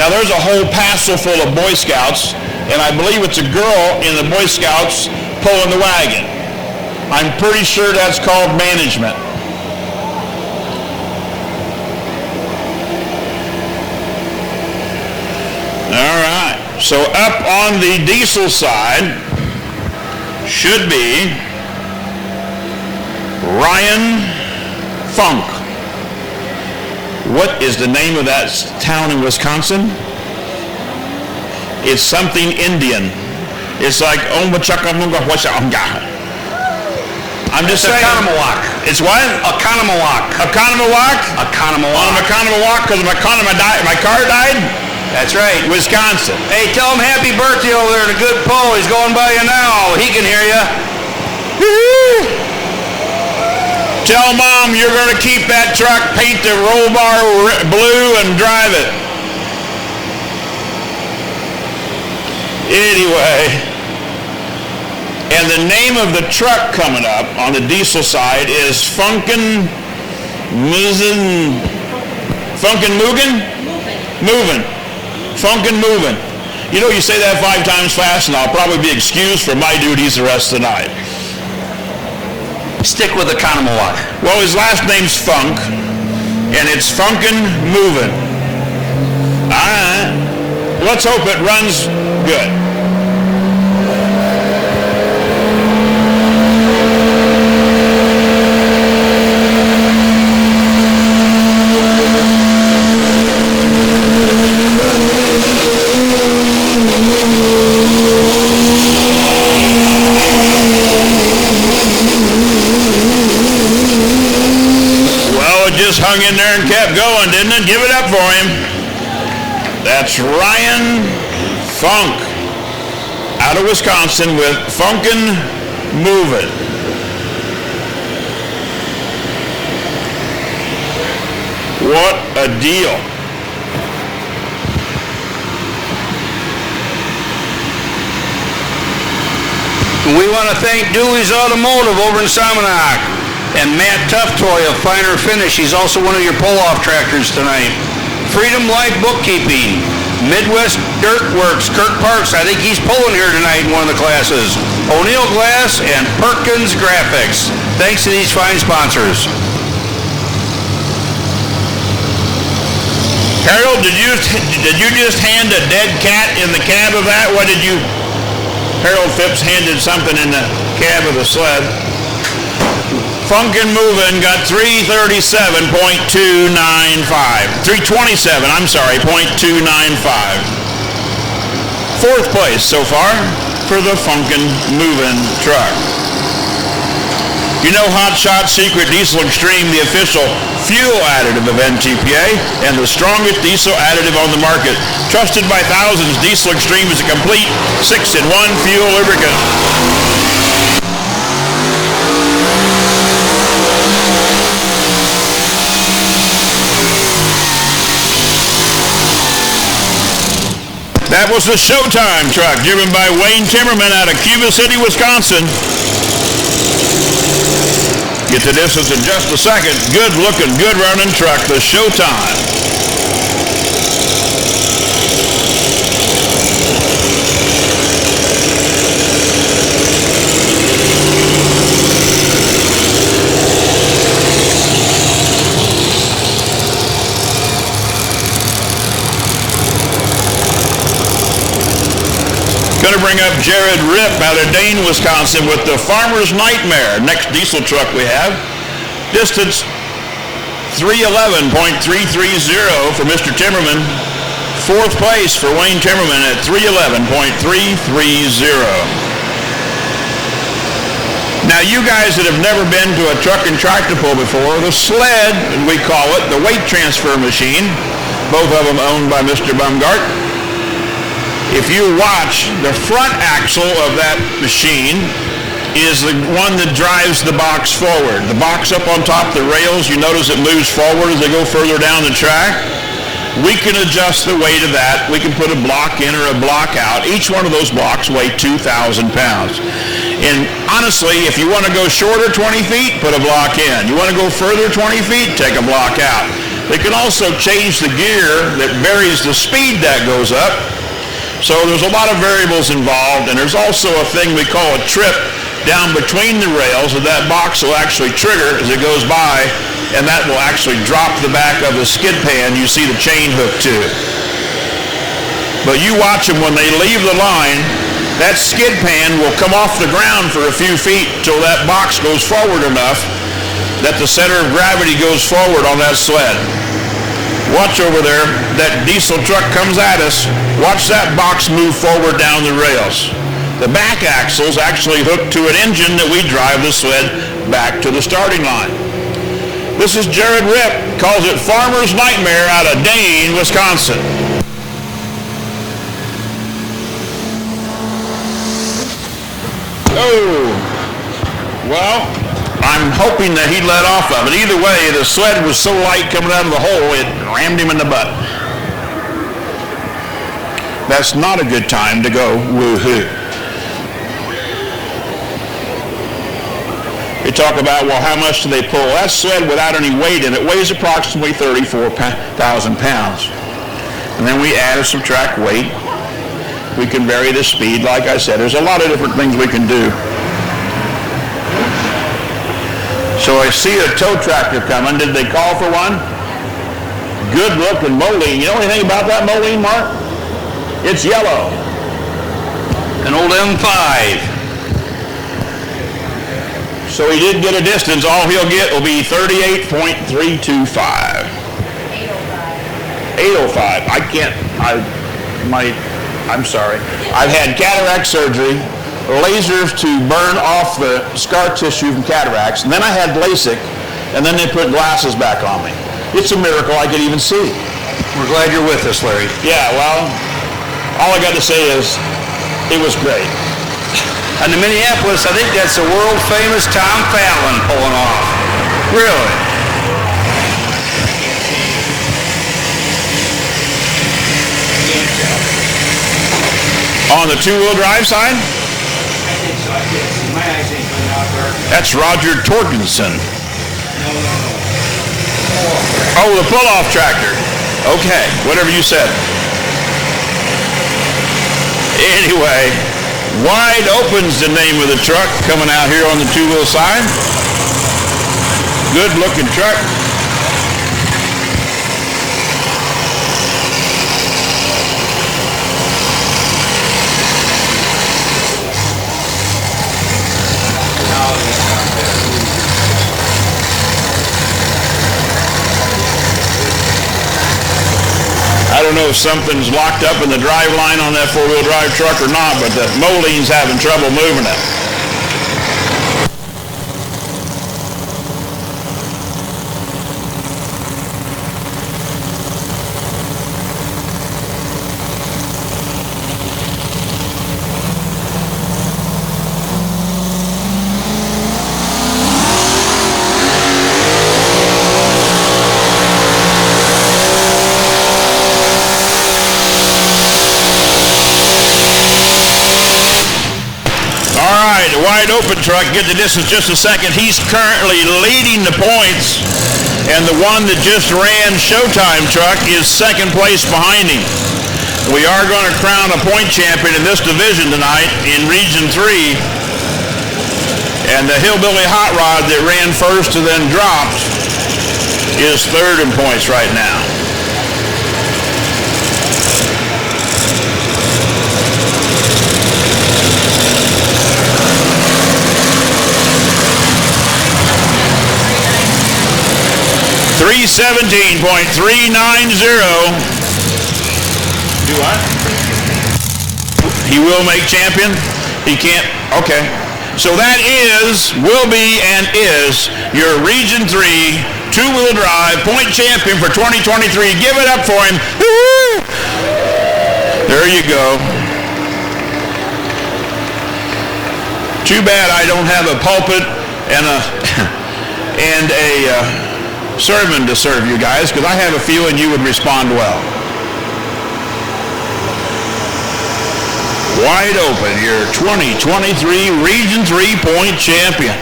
Now there's a whole passel full of Boy Scouts, and I believe it's a girl in the Boy Scouts pulling the wagon. I'm pretty sure that's called management. All right, so up on the diesel side should be Ryan Funk. What is the name of that town in Wisconsin? It's something Indian. It's like I'm just saying. Economawalk. It's what? Economawalk. Economawalk? Economawalk. On Economawalk because my car died? That's right. Wisconsin. Hey, tell him happy birthday over there to Good Poe. He's going by you now. He can hear you. Tell Mom you're going to keep that truck, paint the roll bar blue, and drive it. Anyway, and the name of the truck coming up on the diesel side is Funkin' Movin'. Funkin' Movin'. You know, you say that 5 times fast, and I'll probably be excused for my duties the rest of the night. Stick with the Kanamawak. Well, his last name's Funk, and it's Funkin' Movin'. All right. Let's hope it runs good. Just hung in there and kept going, didn't it? Give it up for him. That's Ryan Funk out of Wisconsin with Funkin' Movin'. What a deal. We want to thank Dewey's Automotive over in Salmonac. And Matt Tuftoy of Finer Finish. He's also one of your pull-off tractors tonight. Freedom Life Bookkeeping. Midwest Dirt Works. Kirk Parks, I think he's pulling here tonight in one of the classes. O'Neill Glass and Perkins Graphics. Thanks to these fine sponsors. Harold, did you just hand a dead cat in the cab of that? What did you... Harold Phipps handed something in the cab of the sled. Funkin' Movin' got 337.295. 327, I'm sorry, .295. 4th place so far for the Funkin' Movin' truck. You know Hot Shot Secret Diesel Extreme, the official fuel additive of NTPA, and the strongest diesel additive on the market. Trusted by thousands, Diesel Extreme is a complete 6-in-1 fuel lubricant. That was the Showtime truck driven by Wayne Timmerman out of Cuba City, Wisconsin. Get to this in just a second. Good looking, good running truck, the Showtime. Going to bring up Jared Ripp out of Dane, Wisconsin with the Farmer's Nightmare. Next diesel truck we have. Distance 311.330 for Mr. Timmerman. 4th place for Wayne Timmerman at 311.330. Now you guys that have never been to a truck and tractor pull before, the sled, we call it, the weight transfer machine, both of them owned by Mr. Bumgart. If you watch, the front axle of that machine is the one that drives the box forward. The box up on top of the rails, you notice it moves forward as they go further down the track. We can adjust the weight of that. We can put a block in or a block out. Each one of those blocks weigh 2,000 pounds. And honestly, if you want to go shorter 20 feet, put a block in. You want to go further 20 feet, take a block out. They can also change the gear that varies the speed that goes up. So there's a lot of variables involved, and there's also a thing we call a trip down between the rails, and that box will actually trigger as it goes by, and that will actually drop the back of the skid pan you see the chain hooked to. But you watch them when they leave the line, that skid pan will come off the ground for a few feet till that box goes forward enough that the center of gravity goes forward on that sled. Watch over there, that diesel truck comes at us. Watch that box move forward down the rails. The back axle's actually hooked to an engine that we drive the sled back to the starting line. This is Jared Ripp, calls it Farmer's Nightmare out of Dane, Wisconsin. Hey, Jared, tell him happy birthday over there to Good Poe. He's going by you now. He can hear you. Anyway, Oh, well, I'm hoping that he let off of it. Either way, the sled was so light coming out of the hole, it rammed him in the butt. That's not a good time to go woo-hoo. You talk about, well, how much do they pull? That sled without any weight in it weighs approximately 34,000 pounds. And then we add or subtract weight. We can vary the speed. Like I said, there's a lot of different things we can do. So I see a tow tractor coming. Did they call for one? Good looking Moline. You know anything about that Moline, Mark? It's yellow. An old M5. So he did get a distance. All he'll get will be 38.325. 805. I'm sorry. I've had cataract surgery, lasers to burn off the scar tissue from cataracts, and then I had LASIK, and then they put glasses back on me. It's a miracle I could even see. We're glad you're with us, Larry. Yeah, well, all I got to say is it was great. And in Minneapolis, I think that's the world-famous Tom Fallon pulling off. Really? On the two-wheel drive side? That's Roger Torgensen. Oh, the pull-off tractor. Okay, whatever you said. Anyway, Wide Open's the name of the truck coming out here on the two-wheel side. Good looking truck. I don't know if something's locked up in the drive line on that four-wheel drive truck or not, but the Moline's having trouble moving it. Wide Open truck, get the distance just a second. He's currently leading the points, and the one that just ran Showtime truck is second place behind him. We are going to crown a point champion in this division tonight in Region 3, and the Hillbilly Hot Rod that ran first and then dropped is third in points right now. $317.390. Do what? He will make champion? He can't? Okay. So that will be and is your Region 3 two-wheel drive point champion for 2023. Give it up for him. Woo-hoo! There you go. Too bad I don't have a pulpit and a sermon to serve you guys, because I have a feeling you would respond well. Wide Open, your 2023 Region 3 point champion.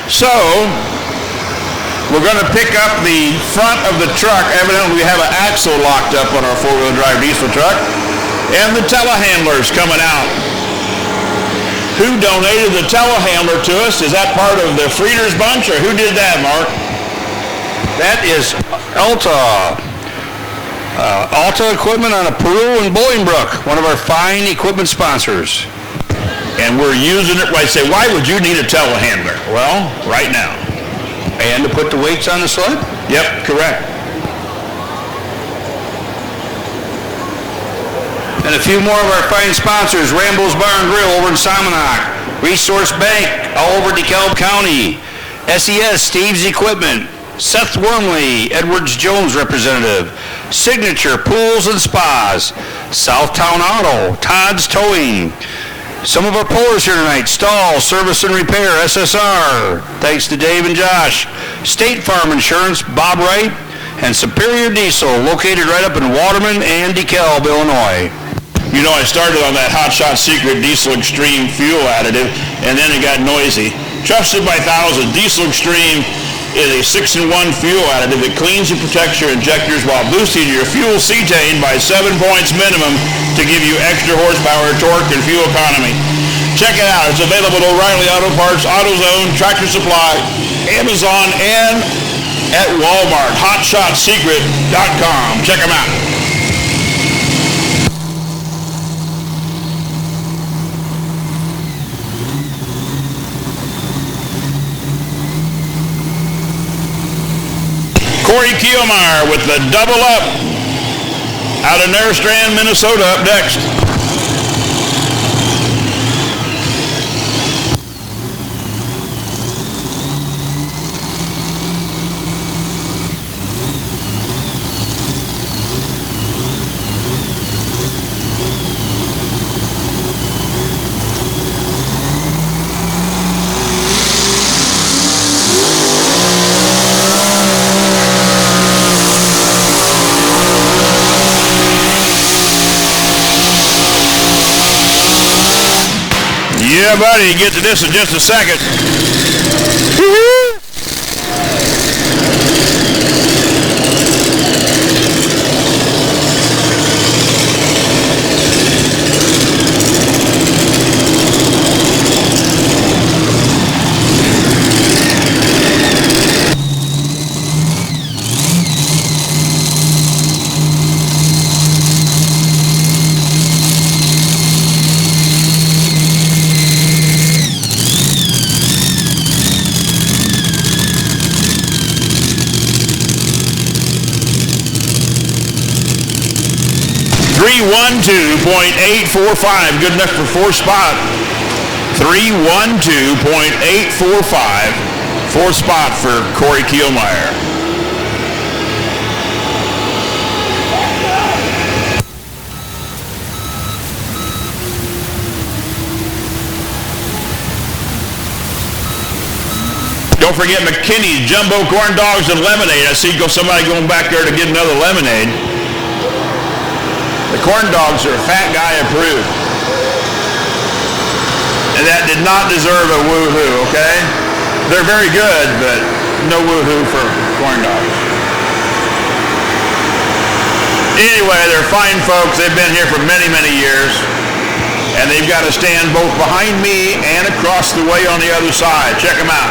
So, we're going to pick up the front of the truck. Evidently, we have an axle locked up on our four-wheel drive diesel truck, and the telehandler's coming out. Who donated the telehandler to us? Is that part of the Frieders bunch, or who did that, Mark? That is Alta. Alta Equipment on a Peru and Bolingbrook, one of our fine equipment sponsors. And we're using it. I say, why would you need a telehandler? Well, right now. And to put the weights on the sled? Yep, correct. And a few more of our fine sponsors: Rambo's Bar and Grill over in Somonauk, Resource Bank all over DeKalb County, SES Steve's Equipment, Seth Wormley, Edwards Jones representative, Signature Pools and Spas, Southtown Auto, Todd's Towing, Some of our pullers here tonight: Stall, Service and Repair, SSR, thanks to Dave and Josh. State Farm Insurance, Bob Wright, and Superior Diesel, located right up in Waterman and DeKalb, Illinois. You know, I started on that Hot Shot Secret Diesel Extreme fuel additive, and then it got noisy. Trusted by thousands, Diesel Extreme is a 6-in-1 fuel additive that cleans and protects your injectors while boosting your fuel cetane by 7 points minimum to give you extra horsepower, torque, and fuel economy. Check it out. It's available at O'Reilly Auto Parts, AutoZone, Tractor Supply, Amazon, and at Walmart. HotShotSecret.com. Check them out. Corey Kielmeyer with the double up out of Nerstrand, Minnesota, up next. Yeah, buddy, get to this in just a second. .845, good enough for 4-spot. 312.845, 4-spot for Corey Kielmeyer. Don't forget McKinney's Jumbo Corn Dogs and Lemonade. I see somebody going back there to get another lemonade. The corn dogs are fat guy approved. And that did not deserve a woo-hoo, okay? They're very good, but no woo-hoo for corn dogs. Anyway, they're fine folks. They've been here for many, many years. And they've got a stand both behind me and across the way on the other side. Check them out.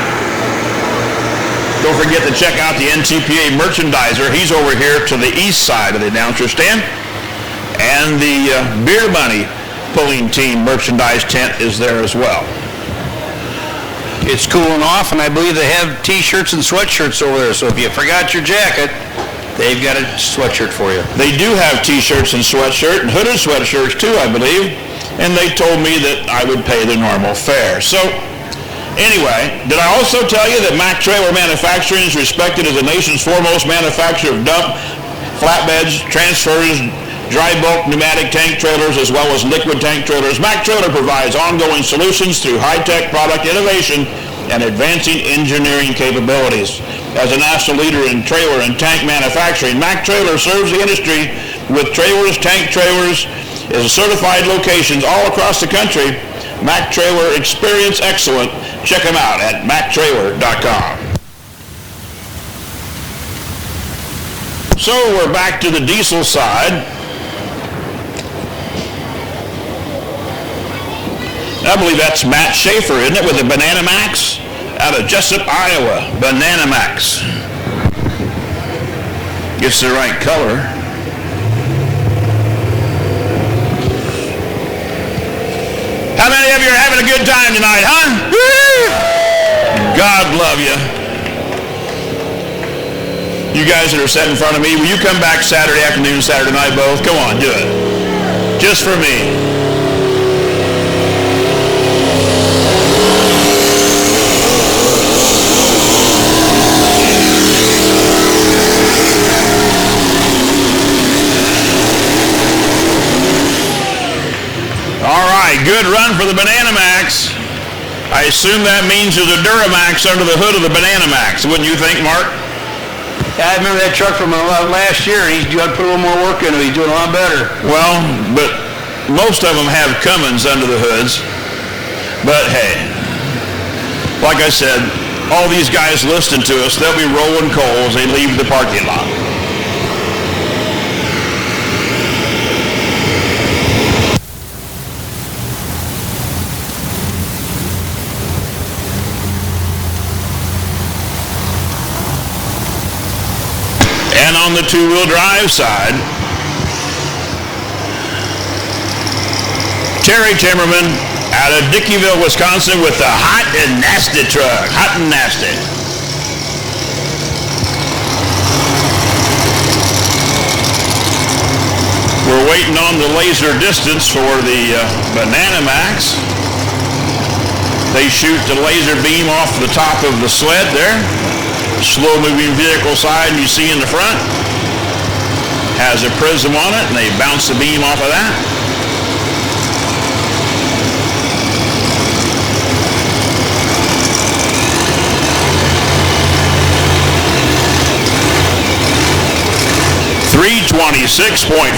Don't forget to check out the NTPA merchandiser. He's over here to the east side of the announcer stand. And the Beer Money pulling team merchandise tent is there as well. It's cooling off, and I believe they have T-shirts and sweatshirts over there. So if you forgot your jacket, they've got a sweatshirt for you. They do have T-shirts and sweatshirt, and hooded sweatshirts too, I believe. And they told me that I would pay the normal fare. So anyway, did I also tell you that Mack Trailer Manufacturing is respected as the nation's foremost manufacturer of dump, flatbeds, transfers, dry bulk pneumatic tank trailers, as well as liquid tank trailers? Mack Trailer provides ongoing solutions through high-tech product innovation and advancing engineering capabilities. As a national leader in trailer and tank manufacturing, Mack Trailer serves the industry with trailers, tank trailers, is certified locations all across the country. Mack Trailer, experience excellent. Check them out at MackTrailer.com. So we're back to the diesel side. I believe that's Matt Schaefer, isn't it, with the Banana Max out of Jessup, Iowa. Banana Max. Gets the right color. How many of you are having a good time tonight, huh? Woo! God love you. You guys that are sitting in front of me, will you come back Saturday afternoon, Saturday night both? Come on, do it. Just for me. Good run for the Banana I assume that means there's a Duramax under the hood of the Banana Max, wouldn't you think, Mark? I remember that truck from last year. He's got to put a little more work into it. He's doing a lot better. Well, but most of them have Cummins under the hoods. But hey, like I said, all these guys listening to us, they'll be rolling coal as they leave the parking lot. And on the two-wheel drive side, Terry Timmerman out of Dickeyville, Wisconsin with the hot and nasty truck. Hot and nasty. We're waiting on the laser distance for the Banana Max. They shoot the laser beam off the top of the sled there. Slow-moving vehicle side you see in the front has a prism on it, and they bounce the beam off of that.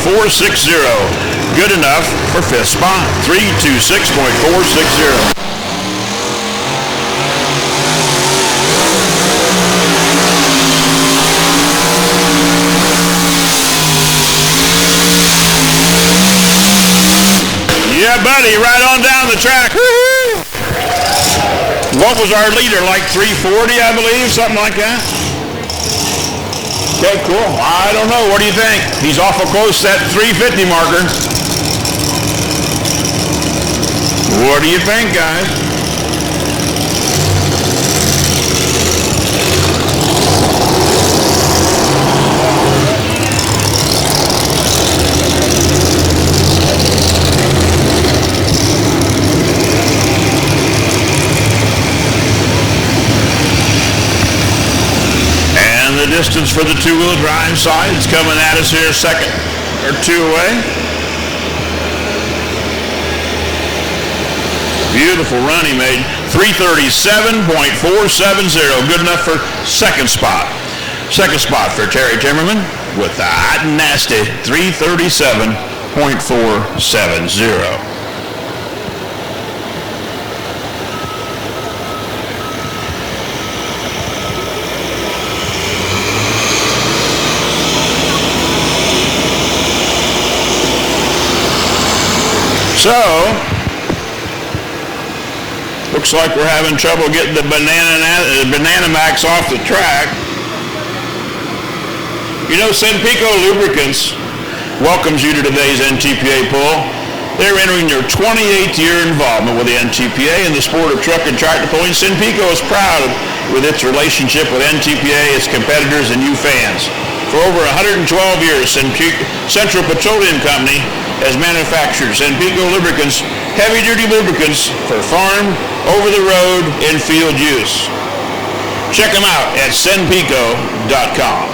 .460, good enough for fifth spot. 326.460. Yeah, buddy, right on down the track. Woo-hoo. What was our leader, like 340, I believe, something like that? Okay, cool. I don't know. What do you think? He's awful close to that 350 marker. What do you think, guys? The distance for the two-wheel drive side is coming at us here a second or two away. Beautiful run he made. 337.470. Good enough for second spot. Second spot for Terry Timmerman with the hot and nasty 337.470. So, looks like we're having trouble getting the Banana Max off the track. You know, Senpico Lubricants welcomes you to today's NTPA poll. They're entering their 28th year involvement with the NTPA in the sport of truck and tractor pulling. Senpico is proud with its relationship with NTPA, its competitors, and you fans. For over 112 years, Central Petroleum Company has manufactured Senpico lubricants, heavy-duty lubricants for farm, over-the-road, and field use. Check them out at senpico.com.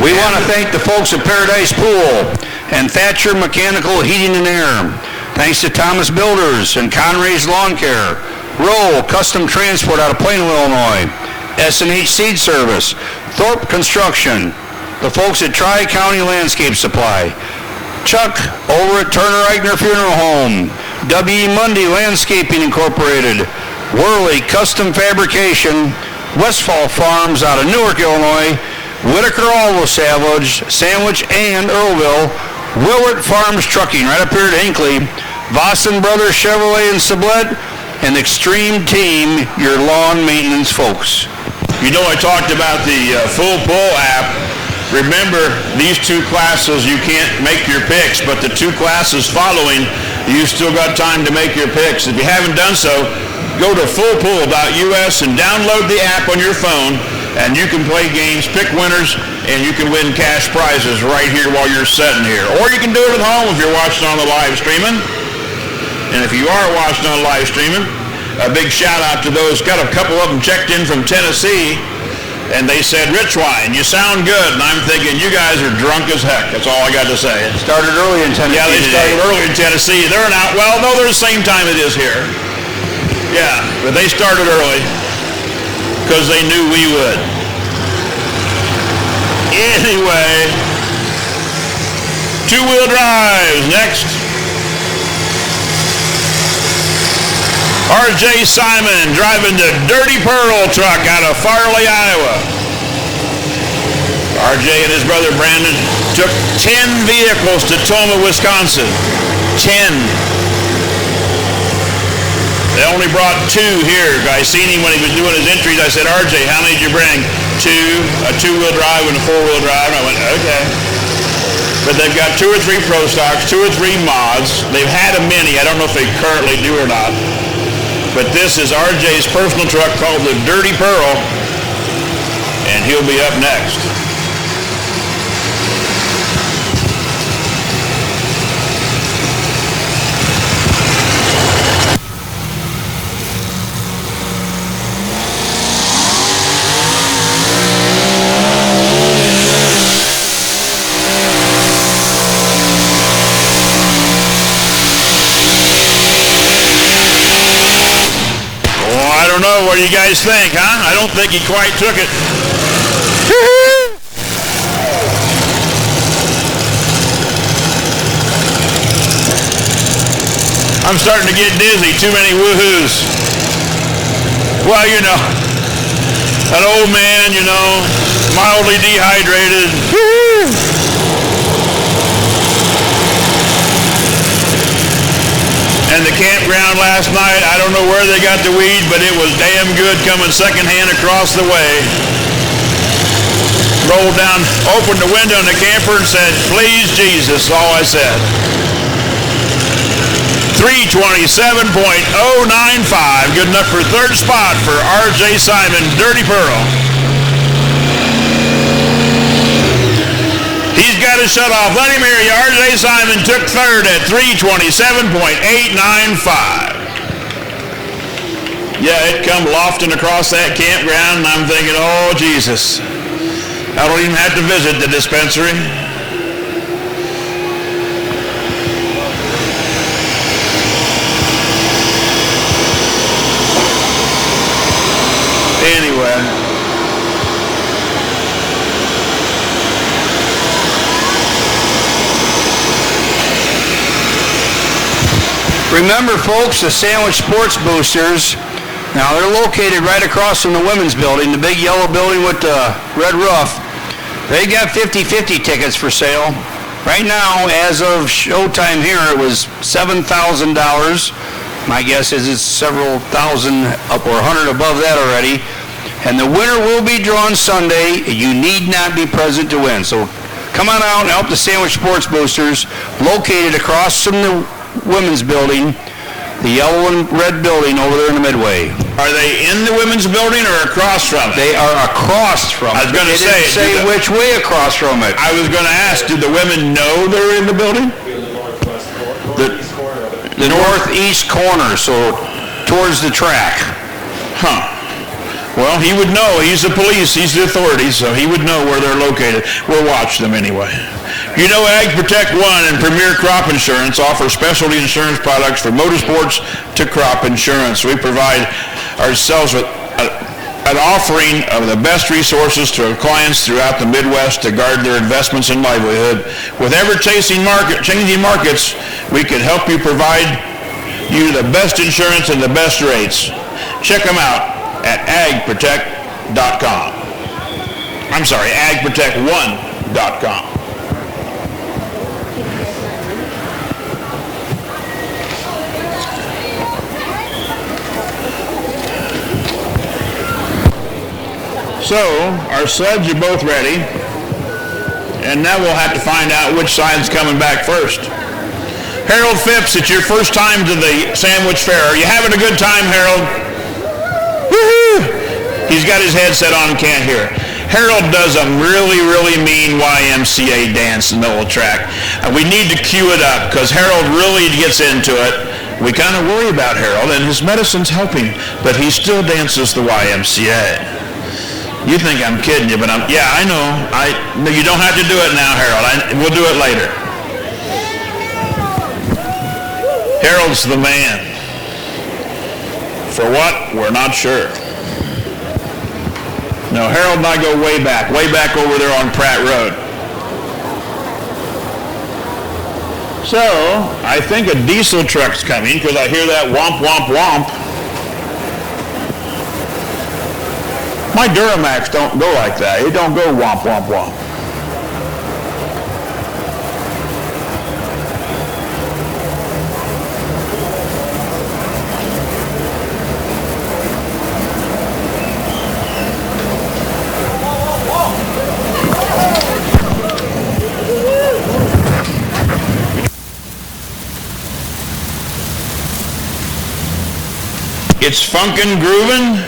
We want to thank the folks at Paradise Pool and Thatcher Mechanical Heating and Air. Thanks to Thomas Builders and Conray's Lawn Care, Roll Custom Transport out of Plainville, Illinois, S&H Seed Service, Thorpe Construction, the folks at Tri-County Landscape Supply, Chuck over at Turner Eichner Funeral Home, W.E. Mundy Landscaping Incorporated, Worley Custom Fabrication, Westfall Farms out of Newark, Illinois, Whitaker Alvo Sandwich and Earlville, Willett Farms Trucking right up here at Hinckley, Vossen Brothers Chevrolet and Sublette, and Extreme Team, your lawn maintenance folks. You know, I talked about the Full Pull app. Remember, these two classes, you can't make your picks, but the two classes following, you still got time to make your picks. If you haven't done so, go to fullpull.us and download the app on your phone, and you can play games, pick winners, and you can win cash prizes right here while you're sitting here. Or you can do it at home if you're watching on the live streaming. And if you are watching on live streaming, a big shout out to those, got a couple of them checked in from Tennessee. And they said, Rich Wine, you sound good. And I'm thinking, you guys are drunk as heck. That's all I got to say. Started early in Tennessee. Yeah, they started early in Tennessee. They're not, well, no, they're the same time it is here. Yeah, but they started early because they knew we would. Anyway, two-wheel drives next. R.J. Simon driving the Dirty Pearl truck out of Farley, Iowa. R.J. and his brother Brandon took 10 vehicles to Toma, Wisconsin. 10. They only brought 2 here. I seen him when he was doing his entries. I said, R.J., how many did you bring? 2, a two-wheel drive and a four-wheel drive. And I went, okay. But they've got 2 or 3 Pro Stocks, 2 or 3 mods. They've had a Mini. I don't know if they currently do or not. But this is RJ's personal truck called the Dirty Pearl, and he'll be up next. What do you guys think, huh? I don't think he quite took it. I'm starting to get dizzy. Too many woohoos. Well, you know, an old man, you know, mildly dehydrated. And the campground last night, I don't know where they got the weed, but it was damn good coming secondhand across the way. Rolled down, opened the window in the camper and said, please Jesus, all I said. 327.095, good enough for third spot for R.J. Simon, Dirty Pearl. He's got his shut off. Let him hear you. R.J. Simon took third at 327.895. Yeah, it come lofting across that campground, and I'm thinking, oh, Jesus. I don't even have to visit the dispensary. Anyway. Remember, folks, the Sandwich Sports Boosters, now they're located right across from the women's building, the big yellow building with the red roof. They got 50-50 tickets for sale. Right now, as of showtime here, it was $7,000. My guess is it's several thousand up or 100 above that already. And the winner will be drawn Sunday. You need not be present to win. So come on out and help the Sandwich Sports Boosters, located across from the women's building, the yellow and red building over there in the Midway. Are they in the women's building or across from it? They are across from it. I was going to say which way across from it. I was going to ask, do the women know they're in the building? The northeast corner, so towards the track. Huh. Well, he would know. He's the police. He's the authorities, so he would know where they're located. We'll watch them anyway. You know, Ag Protect One and Premier Crop Insurance offer specialty insurance products for motorsports to crop insurance. We provide ourselves with an offering of the best resources to our clients throughout the Midwest to guard their investments and livelihood. With ever-changing markets, we can help you provide you the best insurance and the best rates. Check them out at agprotect.com. I'm sorry, agprotect1.com. So, our sleds are both ready, and now we'll have to find out which side's coming back first. Harold Phipps, it's your first time to the Sandwich Fair. Are you having a good time, Harold? Woo-hoo! He's got his headset on and can't hear. Harold does a really, really mean YMCA dance in the old track. We need to cue it up because Harold really gets into it. We kind of worry about Harold, and his medicine's helping, but he still dances the YMCA. You think I'm kidding you, but yeah, I know. No, you don't have to do it now, Harold. We'll do it later. Harold's the man. For what? We're not sure. No, Harold and I go way back over there on Pratt Road. So, I think a diesel truck's coming because I hear that womp, womp, womp. My Duramax don't go like that. It don't go womp, womp, womp. It's funkin' groovin'.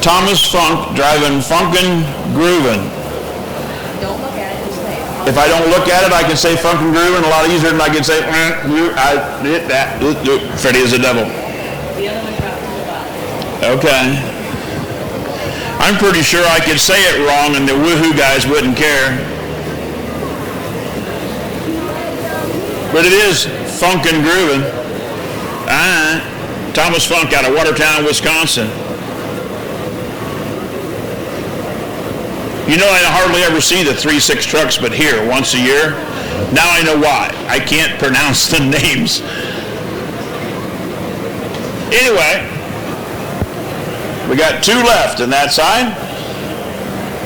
Thomas Funk driving funkin' groovin'. Don't look at it, just say it. If I don't look at it, I can say funkin' groovin' a lot easier than I can say Freddie is a devil. The other one dropped to the bottom. Okay. I'm pretty sure I could say it wrong and the woohoo guys wouldn't care. But it is funkin' groovin'. Thomas Funk out of Watertown, Wisconsin. You know, I hardly ever see the 3-6 trucks but here once a year. Now I know why. I can't pronounce the names. Anyway, we got 2 left on that side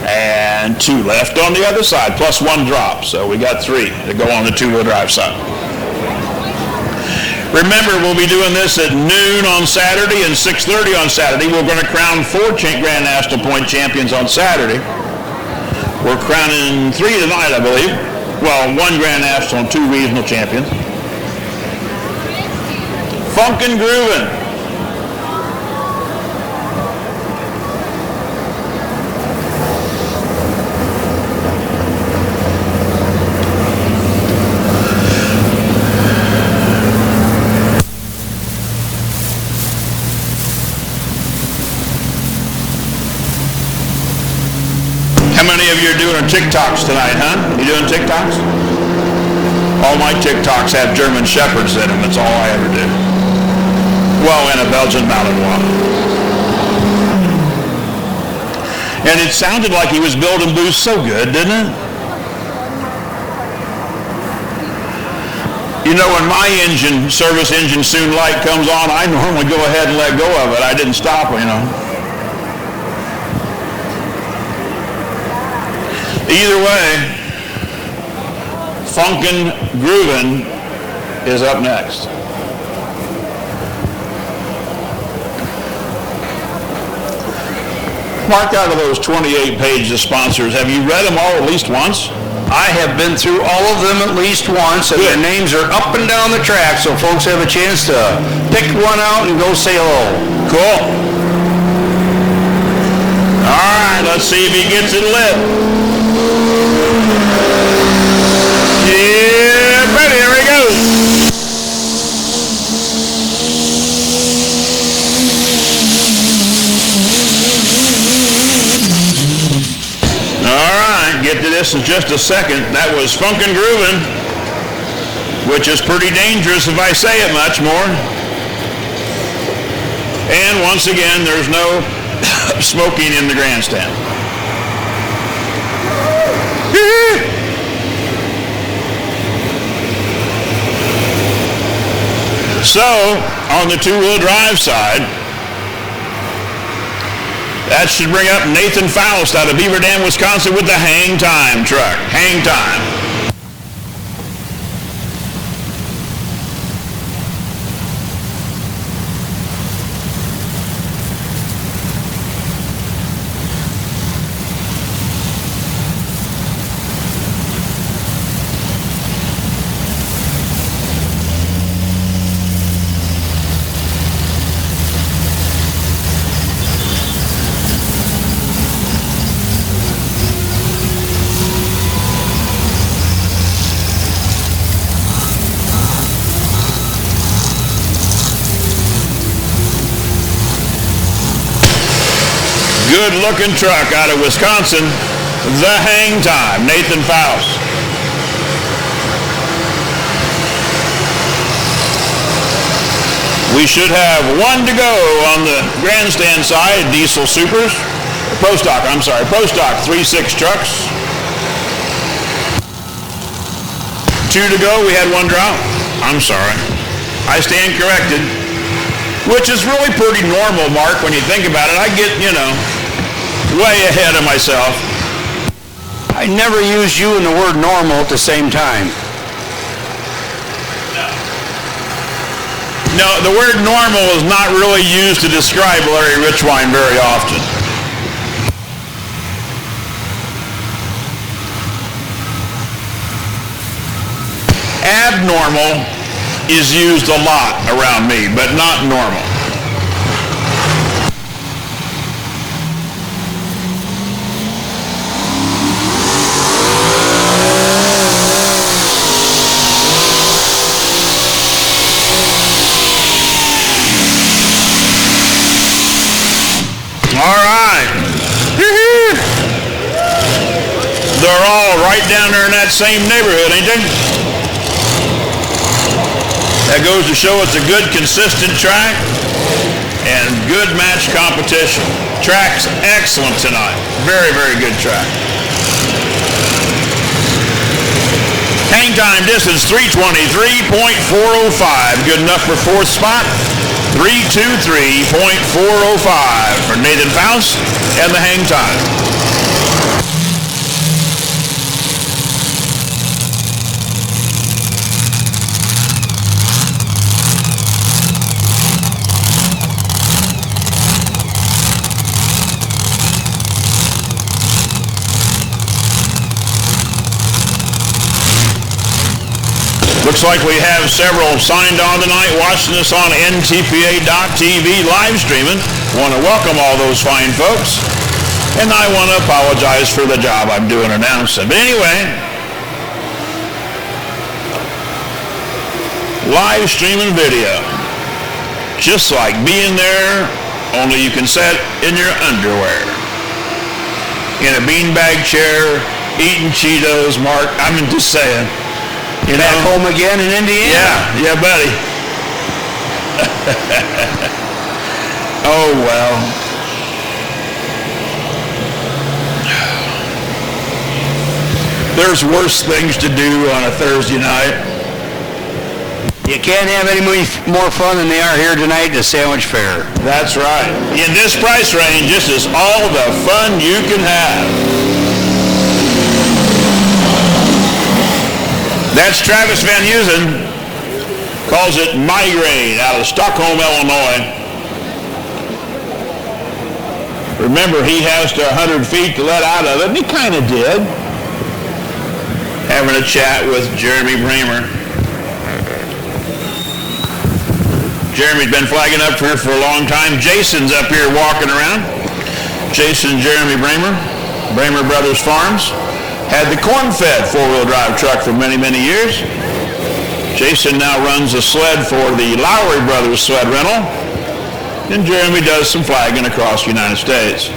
and 2 left on the other side, plus 1 drop. So we got 3 to go on the 2-wheel drive side. Remember, we'll be doing this at noon on Saturday and 6:30 on Saturday. We're going to crown 4 Grand National Point champions on Saturday. We're crowning 3 tonight, I believe. Well, 1 Grand National and 2 regional champions. Funkin' groovin'. How many of you are doing TikToks tonight, huh? You doing TikToks? All my TikToks have German Shepherds in them. That's all I ever do. Well, and a Belgian Malinois. And it sounded like he was building booths so good, didn't it? You know, when my service engine soon light comes on, I normally go ahead and let go of it. I didn't stop, you know. Either way, funkin' groovin' is up next. Mark out of those 28 pages of sponsors. Have you read them all at least once? I have been through all of them at least once, and their names are up and down the track, so folks have a chance to pick one out and go say hello. Cool. All right, let's see if he gets it lit. Yeah, buddy, here we go. All right, get to this in just a second. That was Funkin' Groovin', which is pretty dangerous if I say it much more. And once again, there's no smoking in the grandstand. So, on the 2-wheel drive side, that should bring up Nathan Faust out of Beaver Dam, Wisconsin with the Hang Time truck. Hang Time. good-looking truck out of Wisconsin, the Hang Time, Nathan Faust. We should have one to go on the grandstand side, Diesel Supers. Pro Stock 3.6 trucks. 2 to go, we had 1 drop. I'm sorry. I stand corrected. Which is really pretty normal, Mark, when you think about it. I get, way ahead of myself. I never use you and the word normal at the same time. No, the word normal is not really used to describe Larry Richwine very often. Abnormal is used a lot around me, but not normal. All right. They're all right down there in that same neighborhood, ain't they? That goes to show it's a good, consistent track and good match competition. Track's excellent tonight. Very, very good track. Hang time distance 323.405. Good enough for 4th spot. 323.405 for Nathan Faust and the Hang Time. Looks like we have several signed on tonight watching us on NTPA.TV live streaming. Want to welcome all those fine folks. And I want to apologize for the job I'm doing announcing. But anyway, live streaming video. Just like being there, only you can sit in your underwear. In a beanbag chair, eating Cheetos, Mark. I'm just saying. Back home again in Indiana? Yeah, buddy. Oh, well. There's worse things to do on a Thursday night. You can't have any more fun than they are here tonight at the Sandwich Fair. That's right. In this price range, this is all the fun you can have. That's Travis Van Heusen, calls it Migraine, out of Stockholm, Illinois. Remember, he has to 100 feet to let out of it, and he kind of did. Having a chat with Jeremy Bramer. Jeremy's been flagging up here for a long time. Jason's up here walking around. Jason and Jeremy Bramer, Bramer Brothers Farms. Had the corn-fed four-wheel drive truck for many, many years. Jason now runs a sled for the Lowry Brothers sled rental. And Jeremy does some flagging across the United States.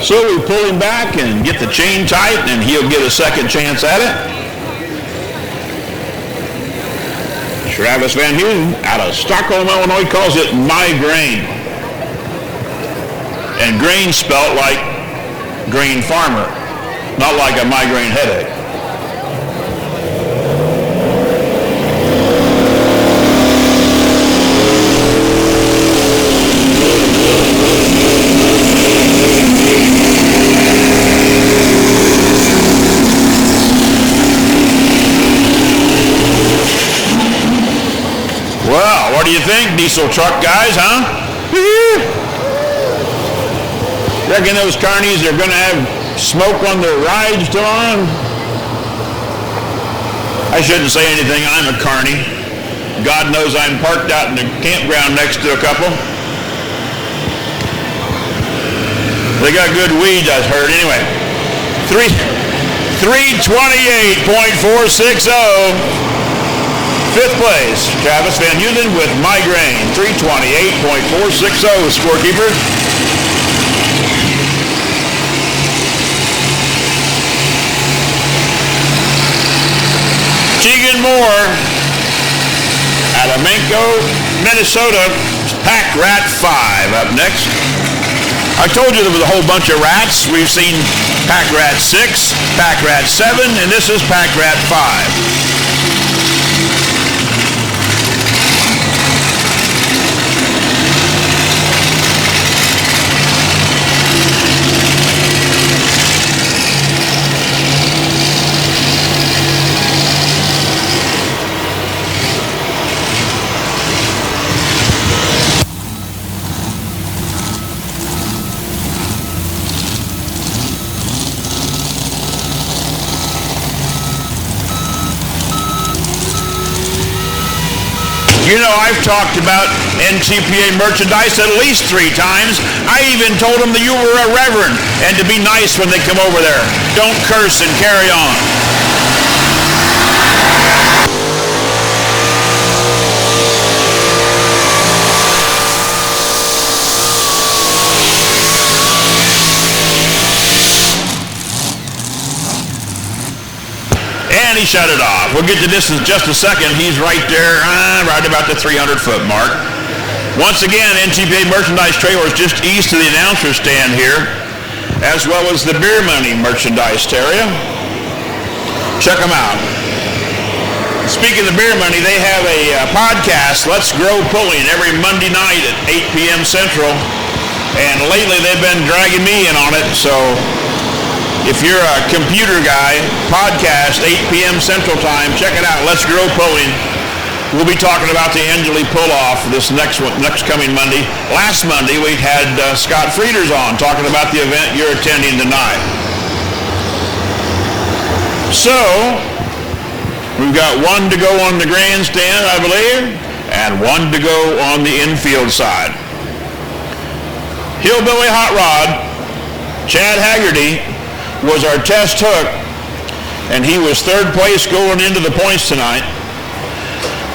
So we pull him back and get the chain tight, and he'll get a second chance at it. Travis Van Heusen out of Stockholm, Illinois, calls it Migraine. And grain spelt like grain farmer, not like a migraine headache. Well, what do you think, diesel truck guys, huh? Reckon those carnies are going to have smoke on their rides tomorrow? I shouldn't say anything. I'm a carny. God knows I'm parked out in the campground next to a couple. They got good weeds, I've heard. Anyway, 328.460 Fifth place, Travis Van Heusen with Migraine, 328.460 scorekeeper. Tegan Moore out of Manco, Minnesota, Pack Rat 5 up next. I told you there was a whole bunch of rats. We've seen Pack Rat 6, Pack Rat 7, and this is Pack Rat 5. You know, I've talked about NTPA merchandise at least 3 times. I even told them that you were a reverend and to be nice when they come over there. Don't curse and carry on. And he shut it off. We'll get to this in just a second. He's right there, right about the 300-foot mark. Once again, NTPA merchandise trailer is just east of the announcer stand here, as well as the beer money merchandise area. Check them out. Speaking of beer money, they have a podcast, Let's Grow Pulling, every Monday night at 8 p.m. Central. And lately they've been dragging me in on it, so if you're a computer guy, podcast, 8 p.m. Central Time, check it out, Let's Grow Pulling. We'll be talking about the Angeli pull-off this next coming Monday. Last Monday, we had Scott Frieders on talking about the event you're attending tonight. So, we've got 1 to go on the grandstand, I believe, and 1 to go on the infield side. Hillbilly Hot Rod, Chad Haggerty, was our test hook, and he was 3rd place going into the points tonight.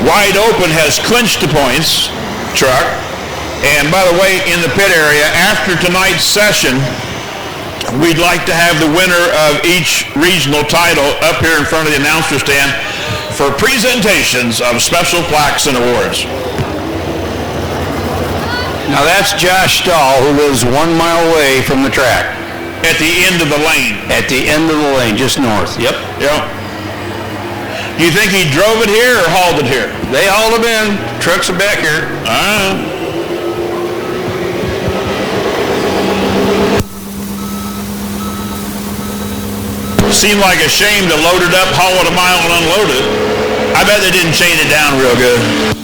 Wide Open has clinched the points truck, and by the way, in the pit area, after tonight's session, we'd like to have the winner of each regional title up here in front of the announcer stand for presentations of special plaques and awards. Now that's Josh Stahl, who lives 1 mile away from the track. At the end of the lane. At the end of the lane, just north. Yep. Yep. Do you think he drove it here or hauled it here? They hauled them in. Trucks are back here. Seemed like a shame to load it up, haul it a mile, and unload it. I bet they didn't chain it down real good.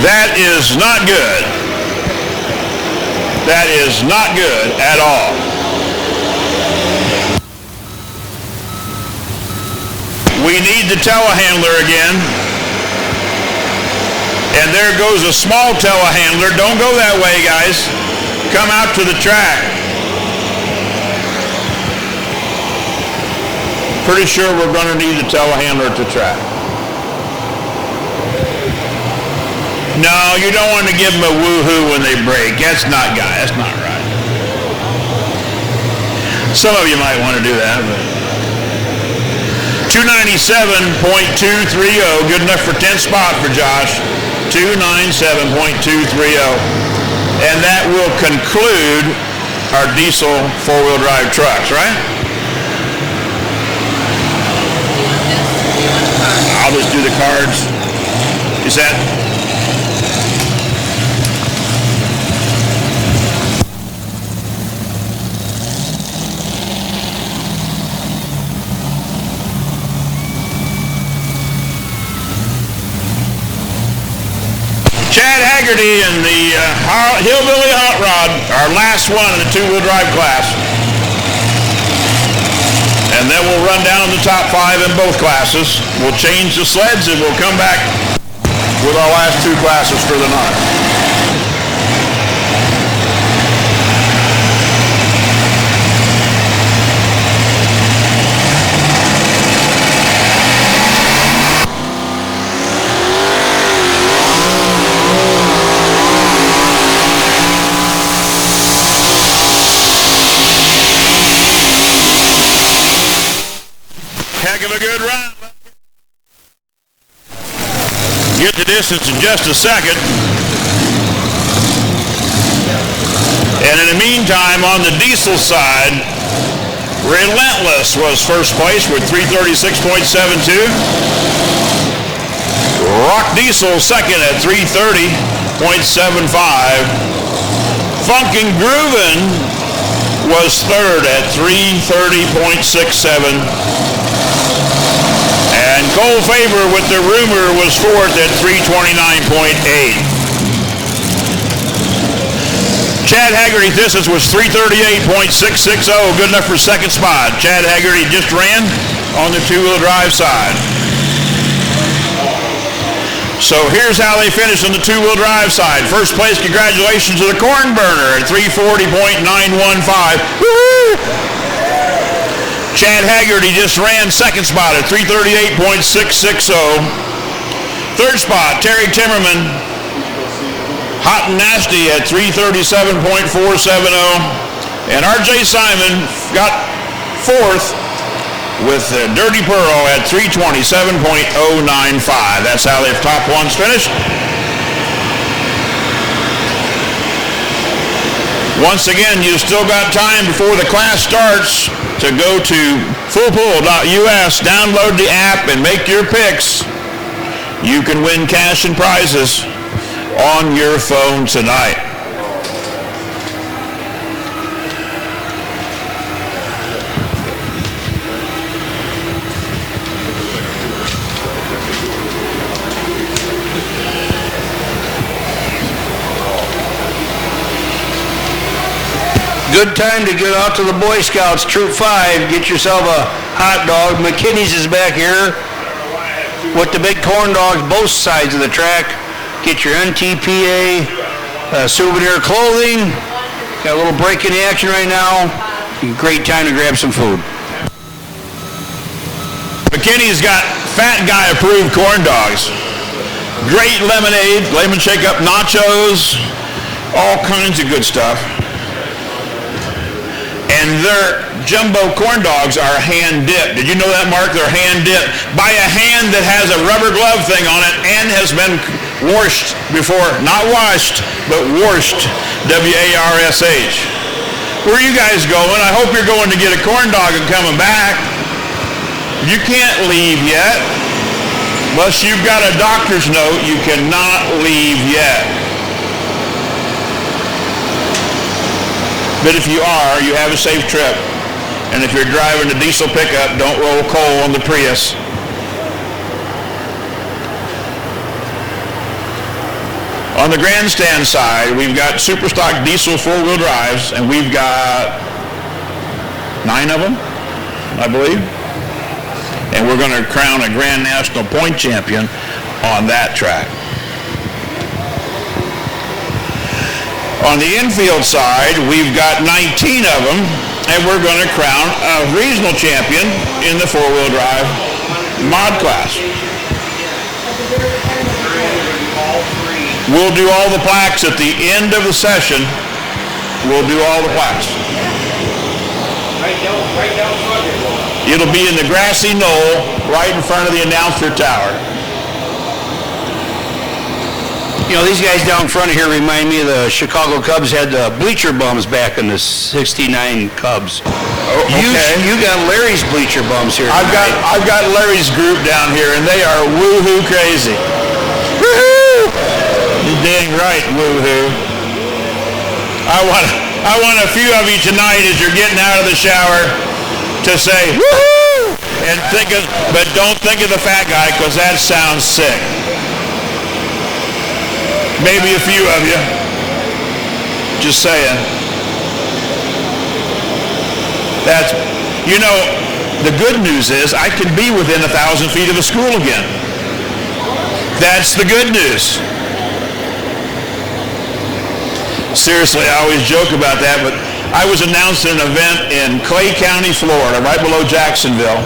That is not good. That is not good at all. We need the telehandler again. And there goes a small telehandler. Don't go that way, guys. Come out to the track. Pretty sure we're going to need the telehandler at the track. No, you don't want to give them a woo-hoo when they break. That's not right. Some of you might want to do that, but 297.230, good enough for 10th spot for Josh. 297.230. And that will conclude our diesel four-wheel drive trucks, right? I'll just do the cards. Is that... Chad Haggerty and the Hillbilly Hot Rod, our last one in the two-wheel drive class. And then we'll run down the top 5 in both classes. We'll change the sleds and we'll come back with our last 2 classes for the night. distance in just a second. And in the meantime, on the diesel side, Relentless was first place with 336.72. Rock Diesel second at 330.75. Funkin' Groovin' was third at 330.67. And Cole Faber with the Rumor was fourth at 329.8. Chad Haggerty's distance was 338.660, good enough for second spot. Chad Haggerty just ran on the two-wheel drive side. So here's how they finished on the two-wheel drive side. First place, congratulations to the Corn Burner at 340.915. Woo-hoo! Chad Haggerty just ran second spot at 338.660. Third spot, Terry Timmerman, hot and nasty at 337.470. And R.J. Simon got fourth with Dirty Pearl at 327.095. That's how their top ones finished. Once again, you've still got time before the class starts to go to fullpool.us, download the app, and make your picks. You can win cash and prizes on your phone tonight. Good time to get out to the Boy Scouts, Troop 5. Get yourself a hot dog. McKinney's is back here with the big corn dogs, both sides of the track. Get your NTPA souvenir clothing. Got a little break in the action right now. Great time to grab some food. McKinney's got fat guy approved corn dogs. Great lemonade, lemon shake up nachos, all kinds of good stuff. And their jumbo corn dogs are hand dipped. Did you know that, Mark? They're hand dipped by a hand that has a rubber glove thing on it and has been washed before. Not washed, but washed. W-A-R-S-H. Where are you guys going? I hope you're going to get a corn dog and coming back. You can't leave yet. Unless you've got a doctor's note, you cannot leave yet. But if you are, you have a safe trip. And if you're driving a diesel pickup, don't roll coal on the Prius. On the grandstand side, we've got super stock diesel four-wheel drives, and we've got 9 of them, I believe. And we're going to crown a Grand National Point Champion on that track. On the infield side, we've got 19 of them, and we're going to crown a regional champion in the four-wheel drive mod class. We'll do all the plaques at the end of the session. We'll do all the plaques. It'll be in the grassy knoll right in front of the announcer tower. You know, these guys down front here remind me of the Chicago Cubs had the bleacher bums back in the '69 Cubs. Oh, okay. You got Larry's bleacher bums here. I've got Larry's group down here, and they are woohoo crazy. Woohoo! You're dang right, woohoo. I want a few of you tonight as you're getting out of the shower to say woohoo, and but don't think of the fat guy because that sounds sick. Maybe a few of you. Just saying. That's, you know, the good news is I could be within 1,000 feet of a school again. That's the good news. Seriously, I always joke about that, but I was announcing an event in Clay County, Florida, right below Jacksonville.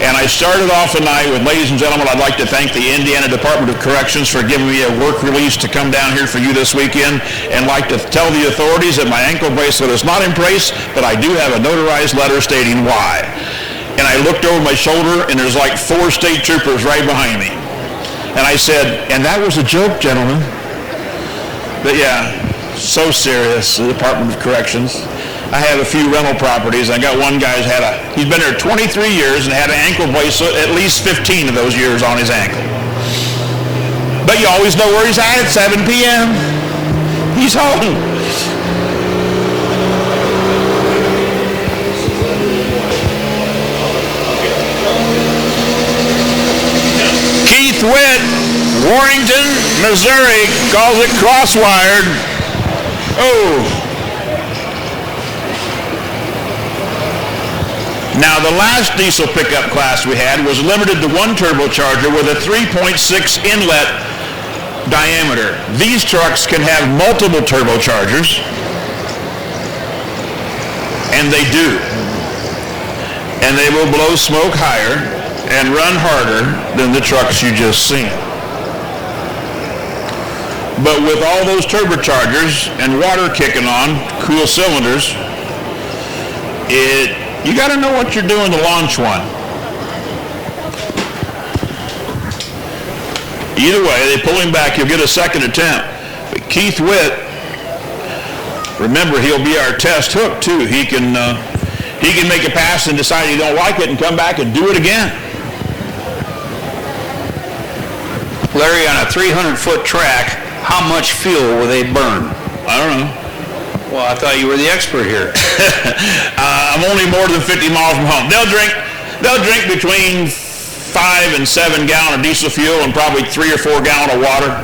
And I started off the night with, ladies and gentlemen, I'd like to thank the Indiana Department of Corrections for giving me a work release to come down here for you this weekend, and like to tell the authorities that my ankle bracelet is not in place, but I do have a notarized letter stating why. And I looked over my shoulder, and there's like 4 state troopers right behind me. And I said, and that was a joke, gentlemen. But yeah, so serious, the Department of Corrections. I have a few rental properties. I got one guy's he's been there 23 years and had an ankle bracelet at least 15 of those years on his ankle. But you always know where he's at 7 p.m. He's home. Keith Witt, Warrington, Missouri, calls it crosswired. Oh. Now, the last diesel pickup class we had was limited to one turbocharger with a 3.6 inlet diameter. These trucks can have multiple turbochargers, and they do. And they will blow smoke higher and run harder than the trucks you just seen. But with all those turbochargers and water kicking on, cool cylinders, you got to know what you're doing to launch one. Either way, they pull him back, you'll get a second attempt. But Keith Witt, remember, he'll be our test hook too. He can make a pass and decide he don't like it and come back and do it again. Larry, on a 300-foot track, how much fuel will they burn? I don't know. Well, I thought you were the expert here. I'm only more than 50 miles from home. They'll drink between 5 and 7 gallon of diesel fuel and probably 3 or 4 gallon of water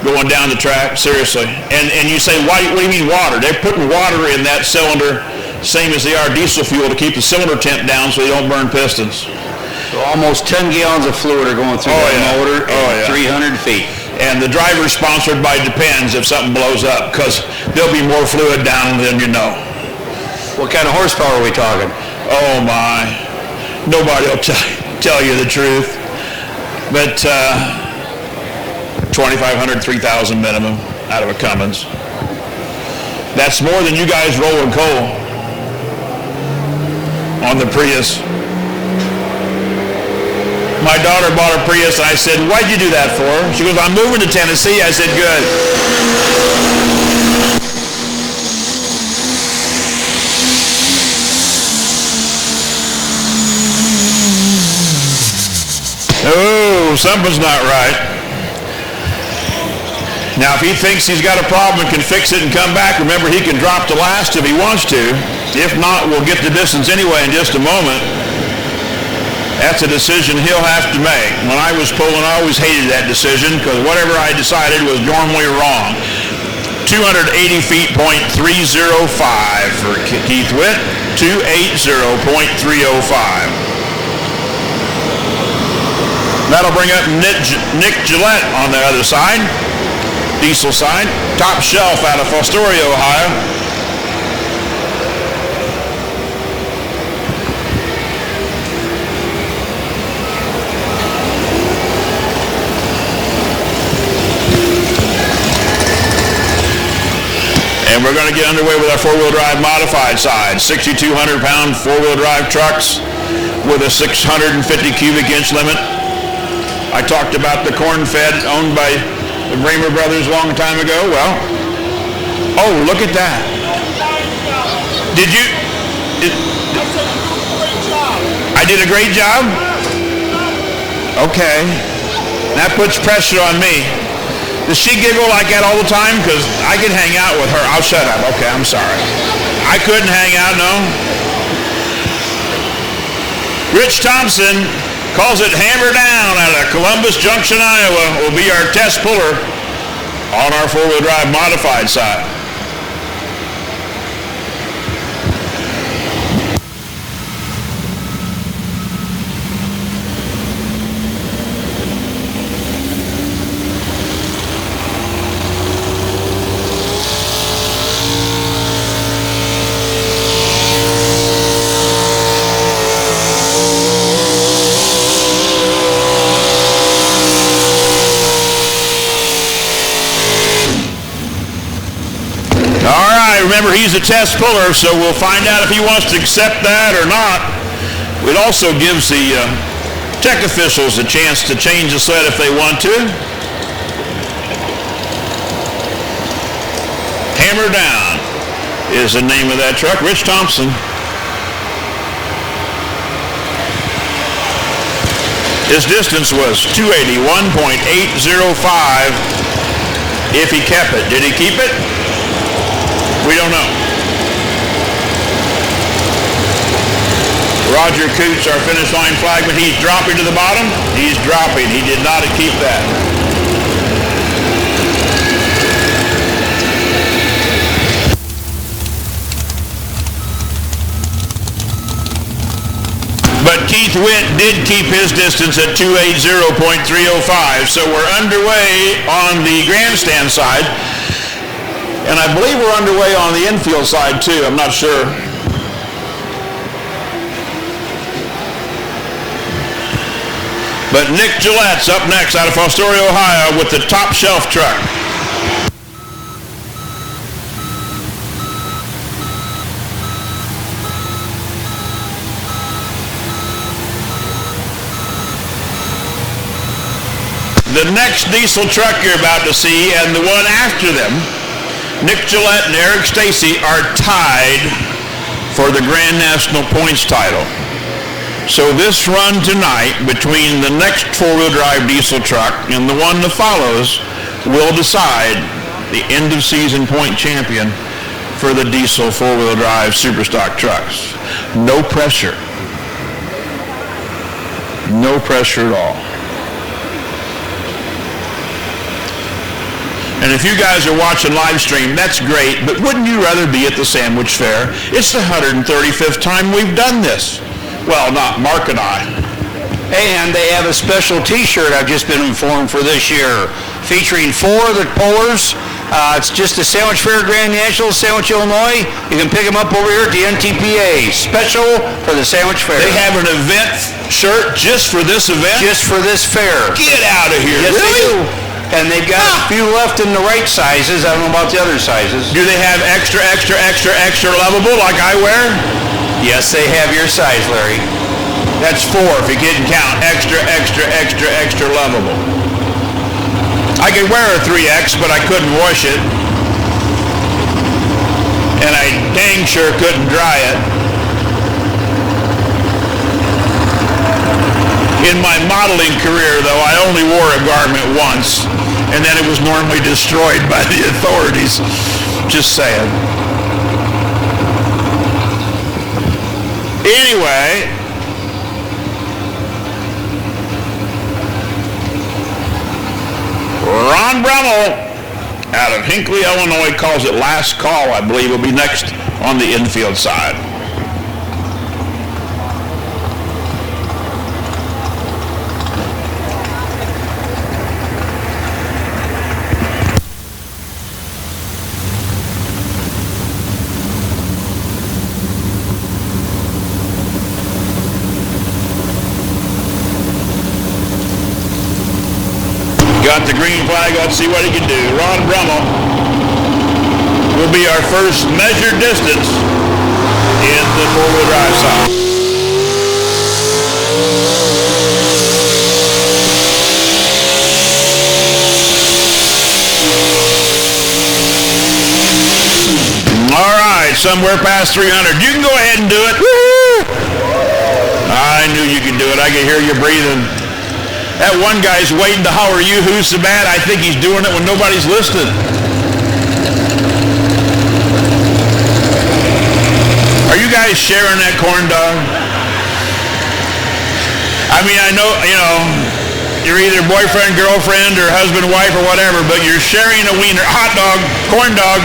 going down the track. Seriously. And you say, what do you mean water? They're putting water in that cylinder, same as they are diesel fuel, to keep the cylinder temp down so they don't burn pistons. So almost 10 gallons of fluid are going through that motor at 300 feet. And the driver's sponsored by Depends if something blows up, because there'll be more fluid down than you know. What kind of horsepower are we talking? Oh my, nobody will tell you the truth. But 2,500, 3,000 minimum out of a Cummins. That's more than you guys rolling coal on the Prius. My daughter bought a Prius, and I said, why'd you do that for? She goes, I'm moving to Tennessee. I said, good. Oh, something's not right. Now, if he thinks he's got a problem and can fix it and come back, remember, he can drop to last if he wants to. If not, we'll get the distance anyway in just a moment. That's a decision he'll have to make. When I was pulling, I always hated that decision because whatever I decided was normally wrong. 280 feet, .305 for Keith Witt, 280.305. That'll bring up Nick Gillette on the other side, diesel side, top shelf out of Fostoria, Ohio. And we're going to get underway with our four-wheel drive modified side. 6,200-pound four-wheel drive trucks with a 650 cubic inch limit. I talked about the corn-fed owned by the Bremer brothers a long time ago. Well, oh, look at that. I did a great job? Okay. That puts pressure on me. Does she giggle like that all the time? Because I could hang out with her. I'll shut up. Okay, I'm sorry. I couldn't hang out, no. Rich Thompson calls it Hammer Down out of Columbus Junction, Iowa. Will be our test puller on our four-wheel drive modified side. Remember, he's a test puller, so we'll find out if he wants to accept that or not. It also gives the Tech officials a chance to change the sled if they want to. Hammer Down is the name of that truck. Rich Thompson. His distance was 281.805 if he kept it. Did he keep it? We don't know. Roger Coots, our finish line flagman, he's dropping to the bottom. He's dropping. He did not keep that. But Keith Witt did keep his distance at 280.305. So we're underway on the grandstand side. And I believe we're underway on the infield side too. I'm not sure. But Nick Gillette's up next out of Fostoria, Ohio with the top shelf truck. The next diesel truck you're about to see and the one after them, Nick Gillette and Eric Stacy, are tied for the Grand National Points title. So this run tonight between the next four-wheel drive diesel truck and the one that follows will decide the end of season point champion for the diesel four-wheel drive superstock trucks. No pressure. No pressure at all. And if you guys are watching live stream, that's great, but wouldn't you rather be at the Sandwich Fair? It's the 135th time we've done this. Well, not Mark and I. And they have a special T-shirt I've just been informed for this year, featuring four of the pullers. It's just the Sandwich Fair Grand National, Sandwich, Illinois. You can pick them up over here at the NTPA. Special for the Sandwich Fair. They have an event shirt just for this event? Just for this fair. Get out of here. Yes, really? they do. And they've got a few left in the right sizes. I don't know about the other sizes. Do they have extra lovable like I wear? Yes, they have your size, Larry. That's 4 if you didn't count. Extra lovable. I could wear a 3X, but I couldn't wash it. And I dang sure couldn't dry it. In my modeling career, though, I only wore a garment once, and then it was normally destroyed by the authorities. Just saying. Anyway, Ron Brummel out of Hinckley, Illinois, calls it Last Call, I believe, will be next on the infield side. Got the green flag. Let's see what he can do. Ron Brummel will be our first measured distance in the four-wheel drive side. All right, somewhere past 300. You can go ahead and do it. Woo! I knew you could do it. I could hear you breathing. That one guy's waiting to holler, "You who's so bad?" I think he's doing it when nobody's listening. Are you guys sharing that corn dog? I mean, I know, you're either boyfriend, girlfriend, or husband, wife, or whatever, but you're sharing a wiener, hot dog, corn dog.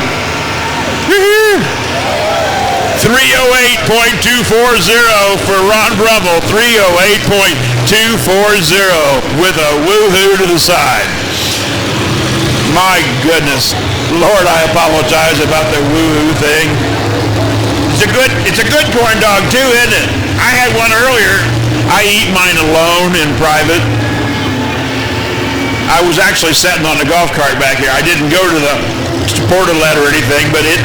308.240 for Ron Brummel, 308.240 with a woohoo to the side. My goodness. Lord, I apologize about the woohoo thing. It's a good corn dog too, isn't it? I had one earlier. I eat mine alone in private. I was actually sitting on the golf cart back here. I didn't go to the portalet or anything, but it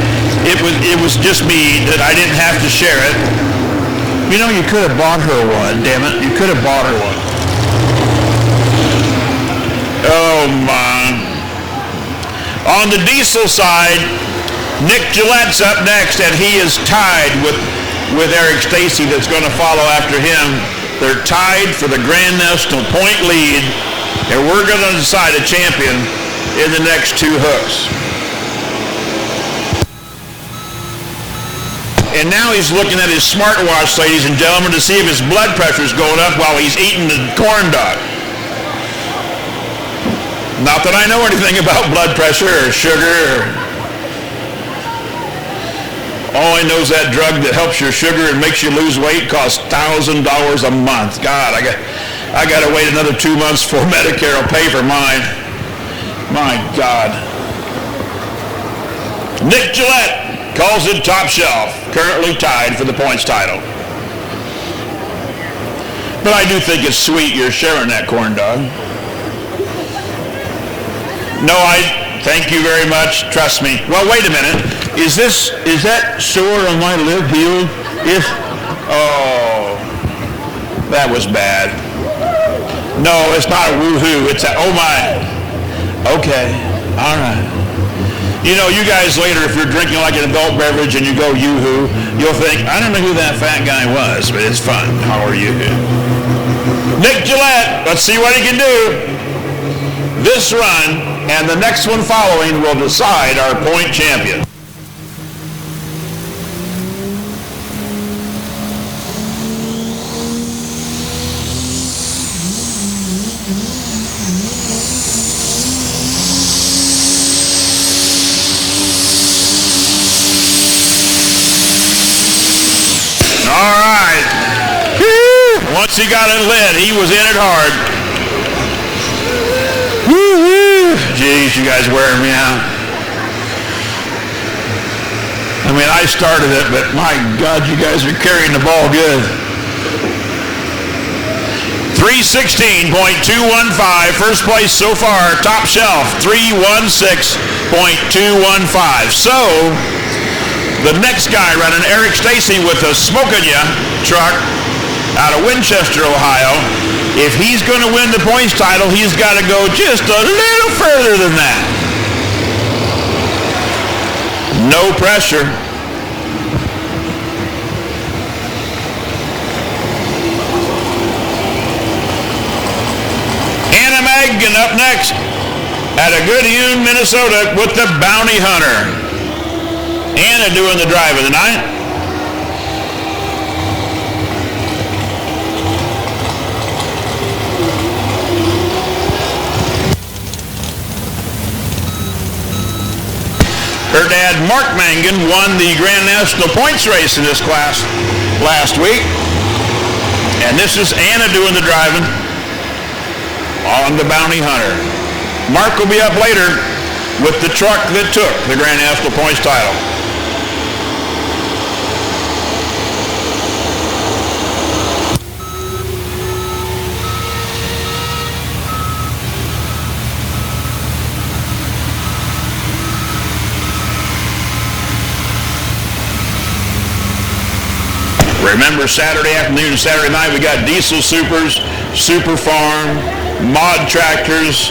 was just me that I didn't have to share it. You could have bought her one, damn it. You could have bought her one. Oh my. On the diesel side, Nick Gillette's up next, and he is tied with Eric Stacy that's going to follow after him. They're tied for the Grand National point lead, and we're going to decide a champion in the next two hooks. And now he's looking at his smartwatch, ladies and gentlemen, to see if his blood pressure is going up while he's eating the corn dog. Not that I know anything about blood pressure or sugar. All I know is that drug that helps your sugar and makes you lose weight costs $1,000 a month. God, I got to wait another 2 months before Medicare will pay for mine. My God. Nick Gillette calls it top shelf, currently tied for the points title. But I do think it's sweet you're sharing that corn dog. No, thank you very much. Trust me. Well, wait a minute. Is that sore on my lip healed? Oh, that was bad. No, it's not a woohoo. It's a, oh my. Okay, all right. You know, you guys later, if you're drinking like an adult beverage and you go yoo-hoo, you'll think, I don't know who that fat guy was, but it's fun. How are you? Nick Gillette, let's see what he can do. This run and the next one following will decide our point champion. All right. Once he got it lit, he was in it hard. Jeez, you guys wearing me out. I mean, I started it, but my God, you guys are carrying the ball good. 316.215, first place so far, top shelf, 316.215. So, the next guy running, Eric Stacy with a Smokin' Ya truck out of Winchester, Ohio. If he's going to win the points title, he's got to go just a little further than that. No pressure. Anna Maggan up next at a Goodhue, Minnesota with the Bounty Hunter. Anna doing the drive of the night. Her dad, Mark Mangan, won the Grand National Points race in this class last week. And this is Anna doing the driving on the Bounty Hunter. Mark will be up later with the truck that took the Grand National Points title. Remember Saturday afternoon and Saturday night we got diesel supers, super farm, mod tractors,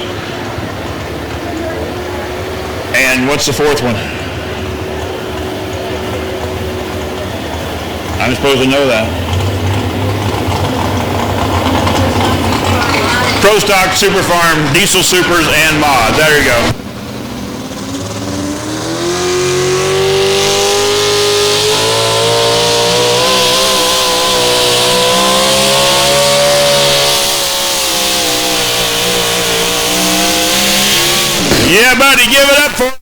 and what's the fourth one? I'm supposed to know that. Pro Stock, Super Farm, Diesel Supers, and mods. There you go. Yeah, buddy, give it up for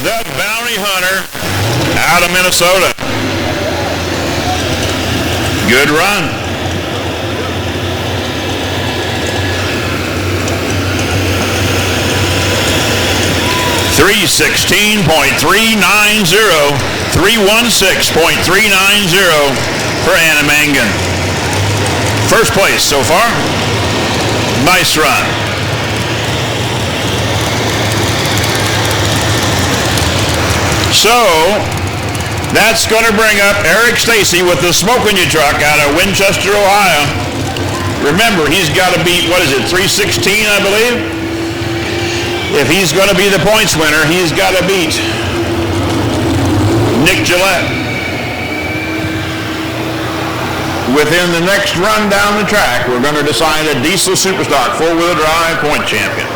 the Bounty Hunter out of Minnesota. Good run. $316.390, 316.390 for Anna Mangan. First place so far. Nice run. So, that's going to bring up Eric Stacy with the Smokin' Ya truck out of Winchester, Ohio. Remember, he's got to beat, 316, I believe? If he's going to be the points winner, he's got to beat Nick Gillette within the next run down the track. We're going to decide a diesel superstock four-wheel drive point champion.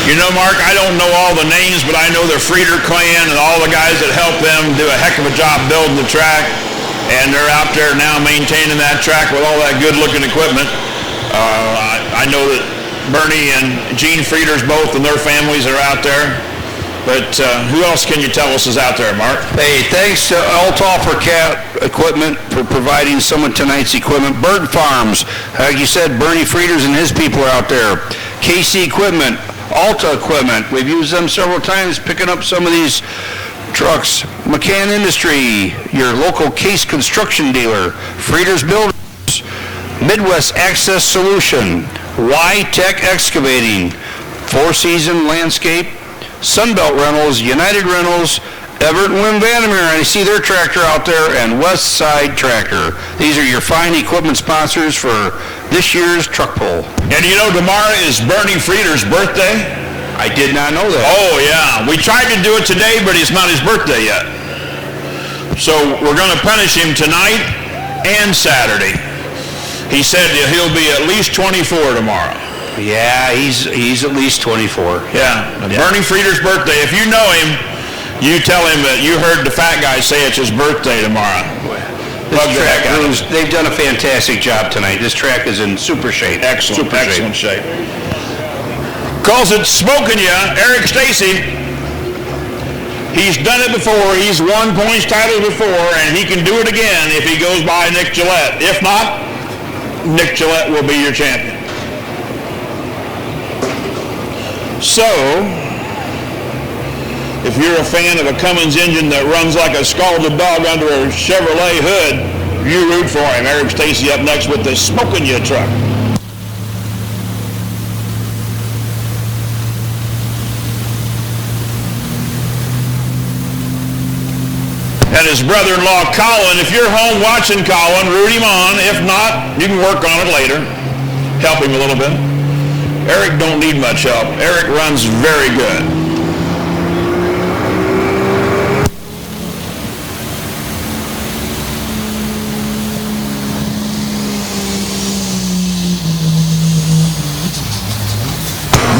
You know, Mark, I don't know all the names, but I know the Frieder clan and all the guys that help them do a heck of a job building the track. And they're out there now maintaining that track with all that good-looking equipment. I know that Bernie and Gene Frieders both and their families are out there. But who else can you tell us is out there, Mark? Hey, thanks to Altall for Cat Equipment for providing some of tonight's equipment. Bird Farms, like you said, Bernie Frieders and his people are out there. KC Equipment, Alta Equipment, we've used them several times picking up some of these trucks. McCann Industry, your local case construction dealer. Frieders Builders, Midwest Access Solution, Y-Tech Excavating, Four Season Landscape, Sunbelt Rentals, United Rentals, Everett and Wim Vandermeer, I see their tractor out there, and West Side Tractor. These are your fine equipment sponsors for this year's truck pull. And you know, tomorrow is Bernie Frieder's birthday? I did not know that. Oh, yeah. We tried to do it today, but it's not his birthday yet. So we're going to punish him tonight and Saturday. He said that he'll be at least 24 tomorrow. Yeah, he's at least 24. Yeah. Bernie Frieder's birthday. If you know him, you tell him that you heard the fat guy say it's his birthday tomorrow. Bug the heck out of him. They've done a fantastic job tonight. This track is in super shape. Excellent, excellent shape. Calls it Smoking Ya, Eric Stacy. He's done it before. He's won points titles before, and he can do it again if he goes by Nick Gillette. If not, Nick Gillette will be your champion. So, if you're a fan of a Cummins engine that runs like a scalded dog under a Chevrolet hood, you root for him. Eric Stacy up next with the Smoking Ya truck. And his brother-in-law, Colin. If you're home watching Colin, root him on. If not, you can work on it later. Help him a little bit. Eric don't need much help. Eric runs very good.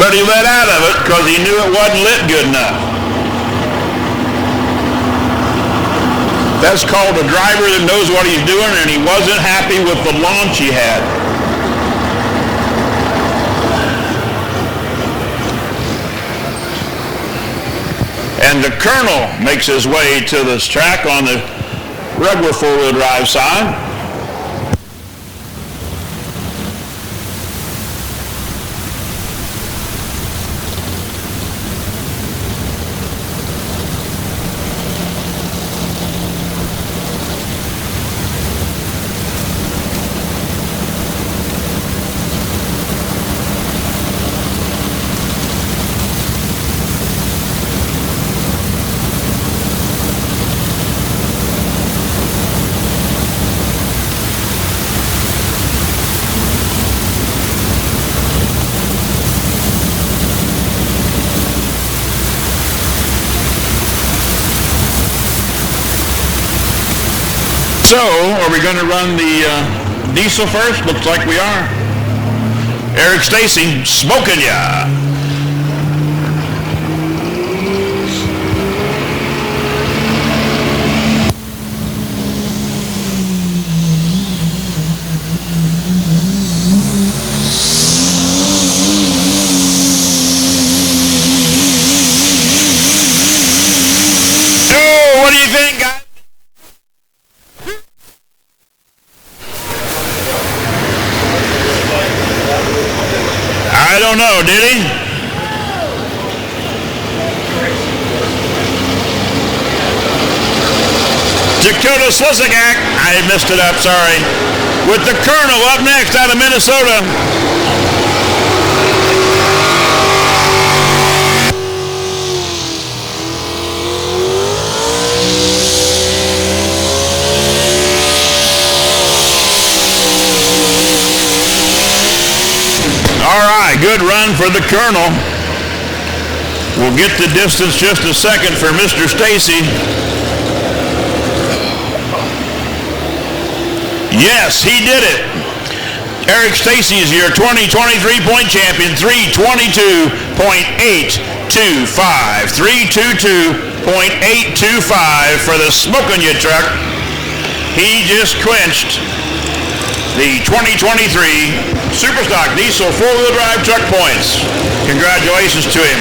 But he let out of it because he knew it wasn't lit good enough. That's called a driver that knows what he's doing, and he wasn't happy with the launch he had. And the Colonel makes his way to this track on the regular four-wheel drive side. So, are we going to run the diesel first? Looks like we are. Eric Stacy, Smoking Ya. Oh, what do you think, guys? I don't know, did he? Dakota Slissigak. I messed it up, sorry. with the Colonel up next out of Minnesota. All right, good run for the Colonel. We'll get the distance just a second for Mr. Stacy. Yes, he did it. Eric Stacy is your 2023 point champion, 322.825. 322.825 for the Smokin' Ya truck. He just quenched the 2023 Superstock Diesel four-wheel drive truck points. Congratulations to him.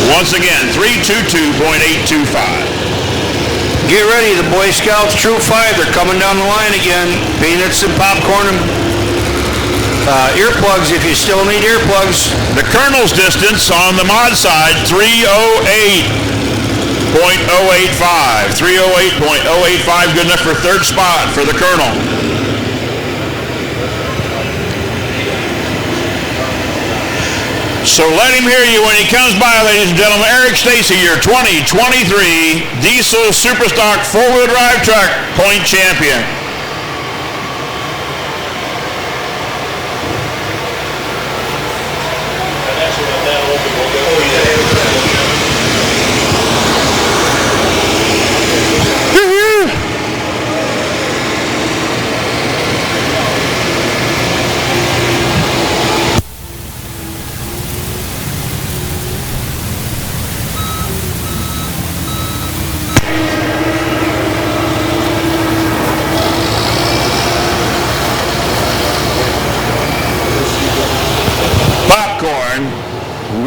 Once again, 322.825. Get ready, the Boy Scouts Troop 5, they're coming down the line again. Peanuts and popcorn and earplugs if you still need earplugs. The Colonel's distance on the mod side, 308.085. 308.085, good enough for third spot for the Colonel. So let him hear you when he comes by, ladies and gentlemen. Eric Stacy, your 2023 Diesel Superstock four-wheel drive truck point champion.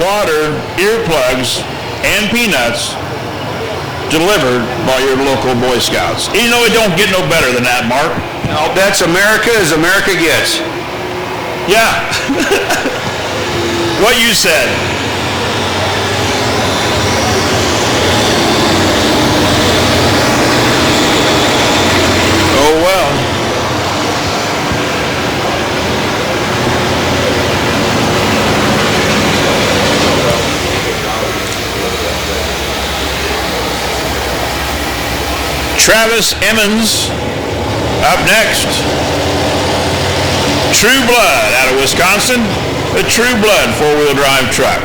Water, earplugs, and peanuts delivered by your local Boy Scouts. You know, it don't get no better than that, Mark. No, that's America as America gets. Yeah. What you said. Oh, well. Travis Emmons up next. True Blood out of Wisconsin, a True Blood four-wheel drive truck.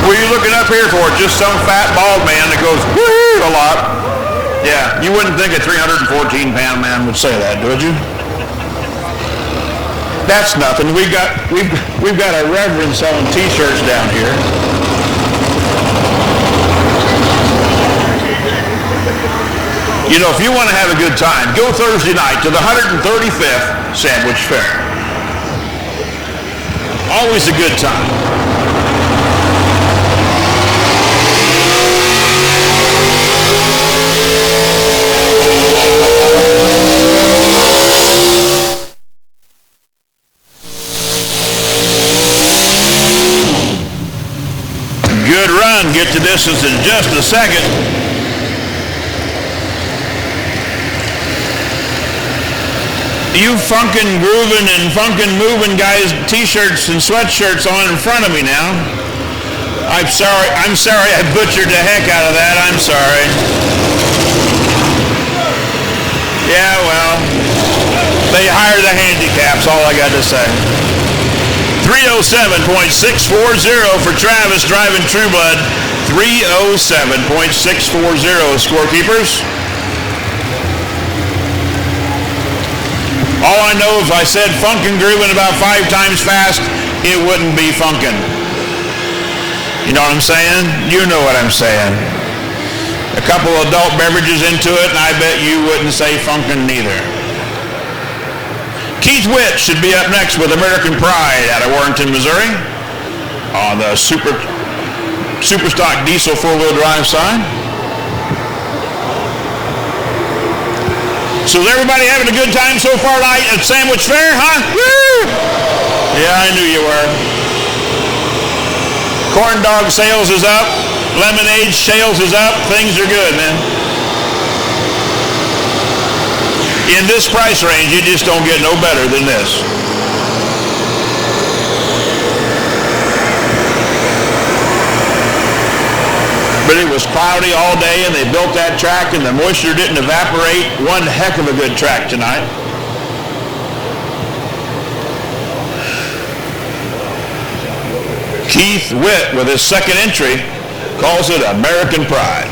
What are you looking up here for? Just some fat bald man that goes woo a lot. Yeah, you wouldn't think a 314-pound man would say that, would you? That's nothing. We've got a reverend selling T-shirts down here. You know, if you want to have a good time, go Thursday night to the 135th Sandwich Fair. Always a good time. Good run. Get to distance in just a second. You funkin' grooving and funkin' moving guys, t-shirts and sweatshirts on in front of me now. I'm sorry I butchered the heck out of that. I'm sorry. Yeah, well, they hire the handicaps, all I got to say. 307.640 for Travis driving True Blood. 307.640 scorekeepers. All I know is I said funkin' grooving about 5 times fast, it wouldn't be funkin'. You know what I'm saying? You know what I'm saying. A couple adult beverages into it, and I bet you wouldn't say funkin' neither. Keith Witt should be up next with American Pride out of Warrenton, Missouri on the Superstock Diesel four-wheel drive side. So is everybody having a good time so far tonight at Sandwich Fair, huh? Woo! Yeah, I knew you were. Corn dog sales is up. Lemonade sales is up. Things are good, man. In this price range, you just don't get no better than this. But it was cloudy all day, and they built that track, and the moisture didn't evaporate. One heck of a good track tonight. Keith Witt, with his second entry, calls it American Pride.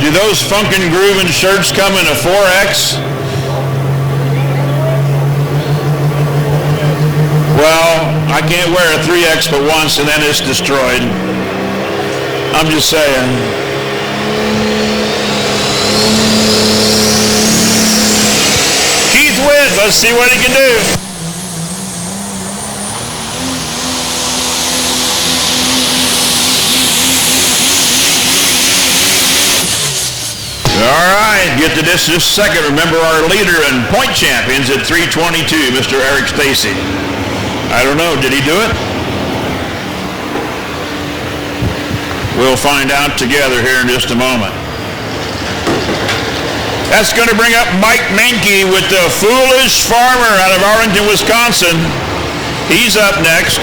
Do those funkin' groovin' shirts come in a 4X? Well, I can't wear a 3X but once and then it's destroyed. I'm just saying. Keith Witt, let's see what he can do. All right, get to this just a second. Remember our leader and point champions at 322, Mr. Eric Stacy. I don't know, did he do it? We'll find out together here in just a moment. That's going to bring up Mike Menke with the Foolish Farmer out of Arlington, Wisconsin. He's up next.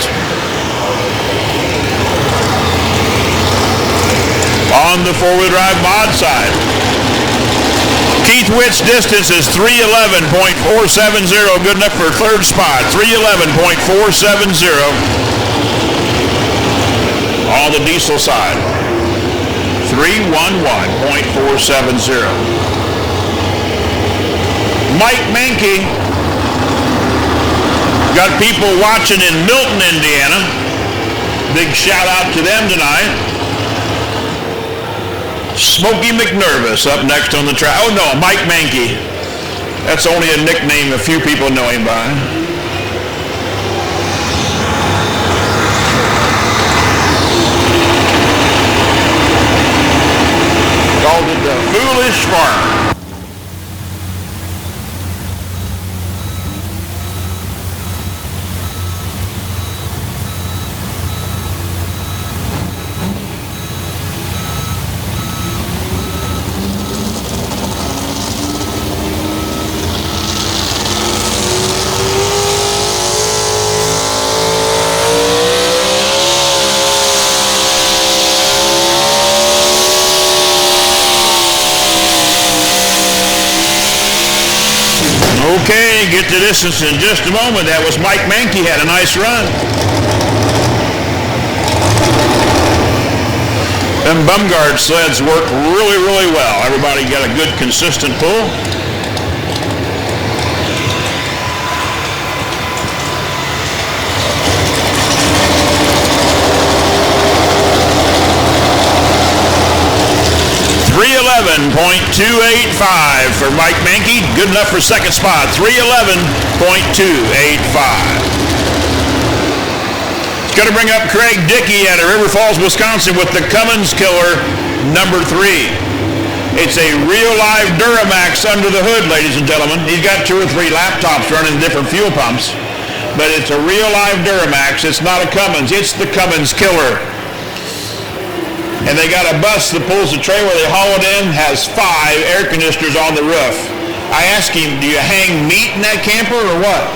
On the four-wheel drive mod side. Keith Witt's distance is 311.470, good enough for third spot. 311.470 on the diesel side. 311.470. Mike Menke, got people watching in Milton, Indiana. Big shout out to them tonight. Smokey McNervous up next on the track. Oh no, Mike Menke. That's only a nickname a few people know him by. Called it the Foolish Farmer. Okay, get to distance in just a moment. That was Mike Menke, had a nice run. Them Bumgard sleds work really, really well. Everybody got a good, consistent pull. .285 for Mike Menke. Good enough for second spot. 311.285. It's going to bring up Craig Dickey out of River Falls, Wisconsin with the Cummins Killer number 3. It's a real live Duramax under the hood, ladies and gentlemen. He's got 2 or 3 laptops running different fuel pumps, but it's a real live Duramax. It's not a Cummins. It's the Cummins Killer. And they got a bus that pulls the trailer they haul it in, has 5 air conditioners on the roof. I asked him, do you hang meat in that camper or what?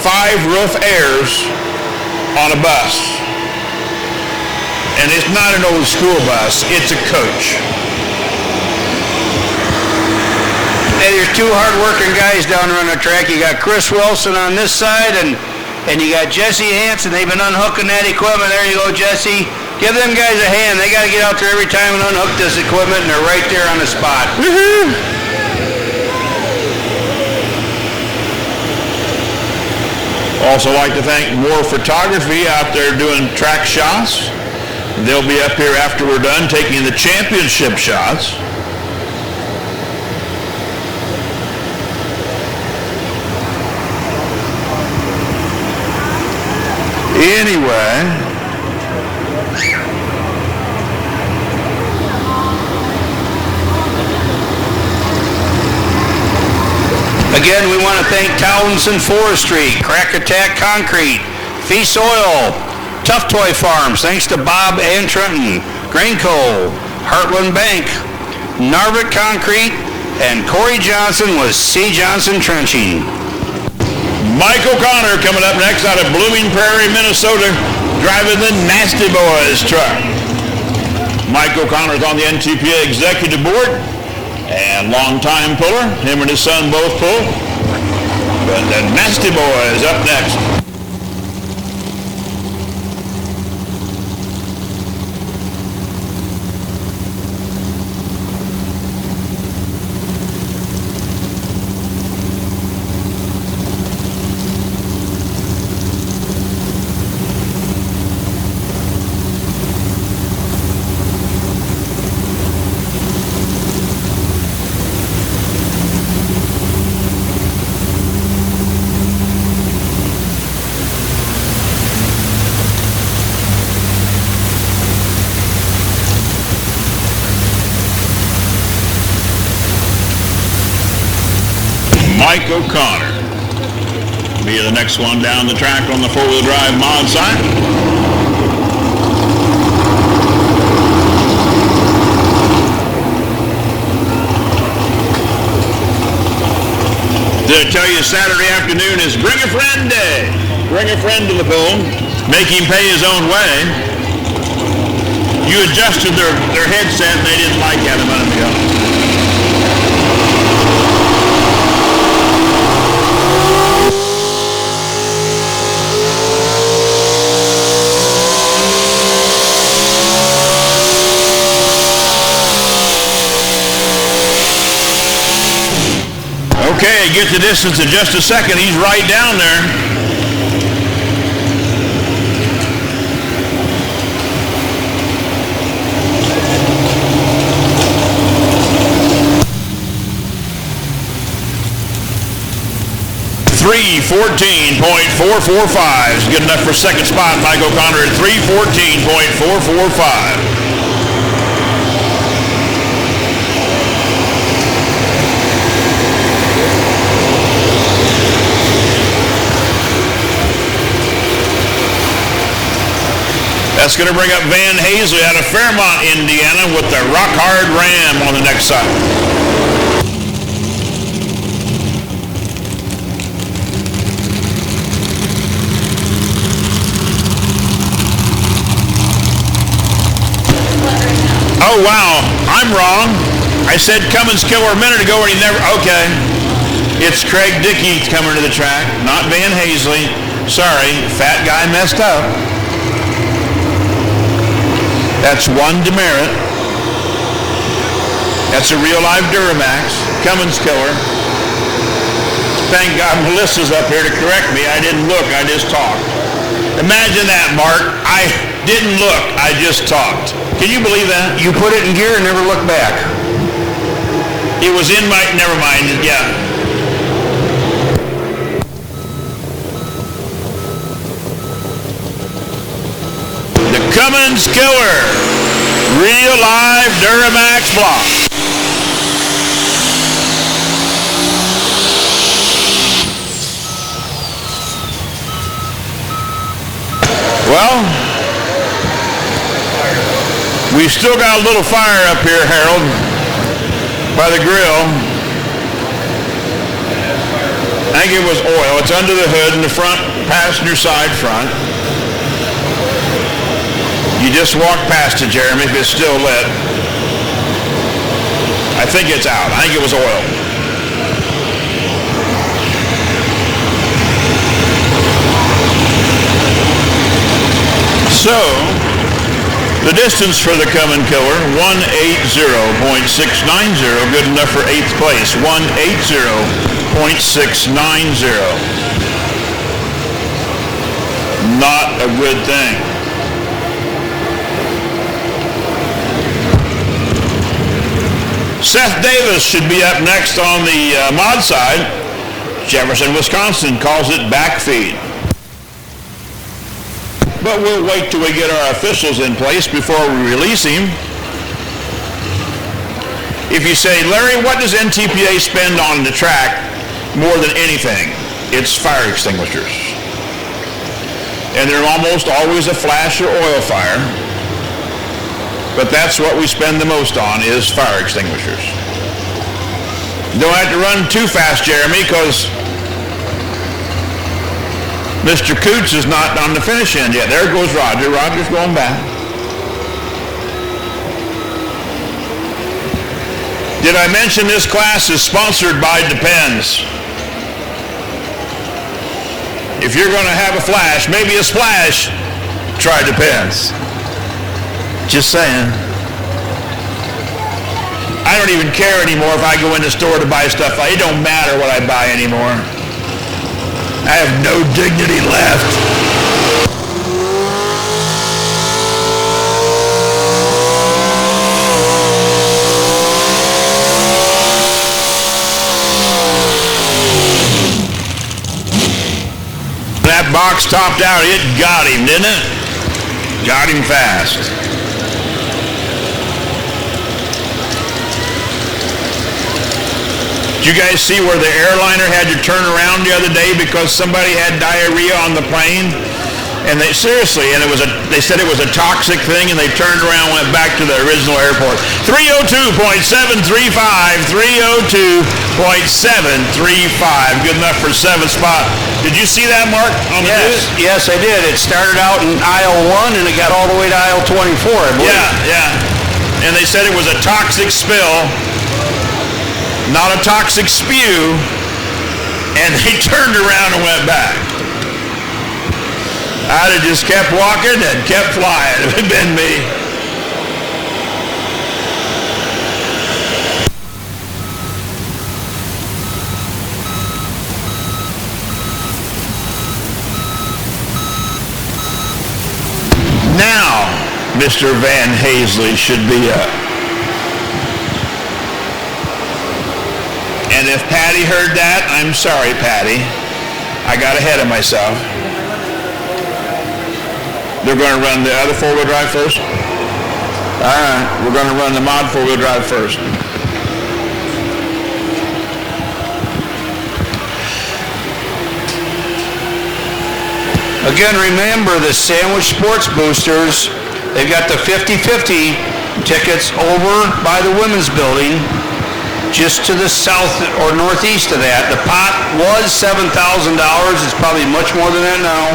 5 roof airs on a bus. And it's not an old school bus, it's a coach. Hey, there's 2 hard-working guys down there on the track. You got Chris Wilson on this side, and you got Jesse Hansen. They've been unhooking that equipment. There you go, Jesse. Give them guys a hand. They got to get out there every time and unhook this equipment, and they're right there on the spot. Woo-hoo. Also like to thank More Photography out there doing track shots. They'll be up here after we're done taking the championship shots. Anyway, Again, we want to thank Townsend Forestry, Crack Attack Concrete, Fee Soil, Tough Toy Farms, thanks to Bob and Trenton, Grainco, Heartland Bank, Narvik Concrete, and Corey Johnson with C. Johnson Trenching. Mike O'Connor coming up next out of Blooming Prairie, Minnesota, driving the Nasty Boys truck. Mike O'Connor's on the NTPA Executive Board and longtime puller. Him and his son both pull. But the Nasty Boys up next. Mike O'Connor be the next one down the track on the four-wheel drive mod side. Did I tell you Saturday afternoon is Bring a Friend Day? Bring a friend to the pool, make him pay his own way. You adjusted their headset and they didn't like that a minute ago. Okay, get the distance in just a second. He's right down there. .445 is good enough for second spot. Mike O'Connor at 3:14.445. That's going to bring up Van Hazley out of Fairmont, Indiana, with the Rock Hard Ram on the next side. Oh, wow. I'm wrong. I said Cummins Killer a minute ago and he never... Okay. It's Craig Dickey coming to the track, not Van Hazley. Sorry, fat guy messed up. That's one demerit. That's a real live Duramax. Cummins Killer. Thank God Melissa's up here to correct me. I didn't look, I just talked. Imagine that, Mark. I didn't look, I just talked. Can you believe that? You put it in gear and never looked back. It was in my, never mind, yeah. Cummins Killer, real live Duramax block. Well, we've still got a little fire up here, Harold, by the grill. I think it was oil. It's under the hood in the front passenger side front. You just walk past it, Jeremy, if it's still lit. I think it's out. I think it was oil. So, the distance for the Cummins Killer, 180.690, good enough for 8th place, 180.690. Not a good thing. Seth Davis should be up next on the mod side. Jefferson, Wisconsin calls it backfeed. But we'll wait till we get our officials in place before we release him. If you say, Larry, what does NTPA spend on the track? more than anything, it's fire extinguishers. And they're almost always a flash or oil fire, but that's what we spend the most on is fire extinguishers. Don't have to run too fast, Jeremy, because Mr. Coots is not on the finish end yet. There goes Roger. Roger's going back. Did I mention this class is sponsored by Depends? If you're going to have a flash, maybe a splash, try Depends. Just saying. I don't even care anymore if I go in the store to buy stuff. It don't matter what I buy anymore. I have no dignity left. That box topped out, it got him, didn't it? Got him fast. Did you guys see where the airliner had to turn around the other day because somebody had diarrhea on the plane? And they seriously, and they said it was a toxic thing, and they turned around and went back to the original airport. 302.735, 302.735. Good enough for 7th spot. Did you see that, Mark, on the news? Yes, I did. It started out in aisle 1 and it got all the way to aisle 24, I believe. Yeah. And they said it was a toxic spill, not a toxic spew, and they turned around and went back. I'd have just kept walking and kept flying if it had been me. Now, Mr. Van Hazley should be up. And if Patty heard that, I'm sorry, Patty. I got ahead of myself. They're going to run the other four-wheel drive first? All right, we're going to run the mod four-wheel drive first. Again, remember the Sandwich Sports Boosters, they've got the 50-50 tickets over by the women's building, just to the south or northeast of that. The pot was $7,000. It's probably much more than that now.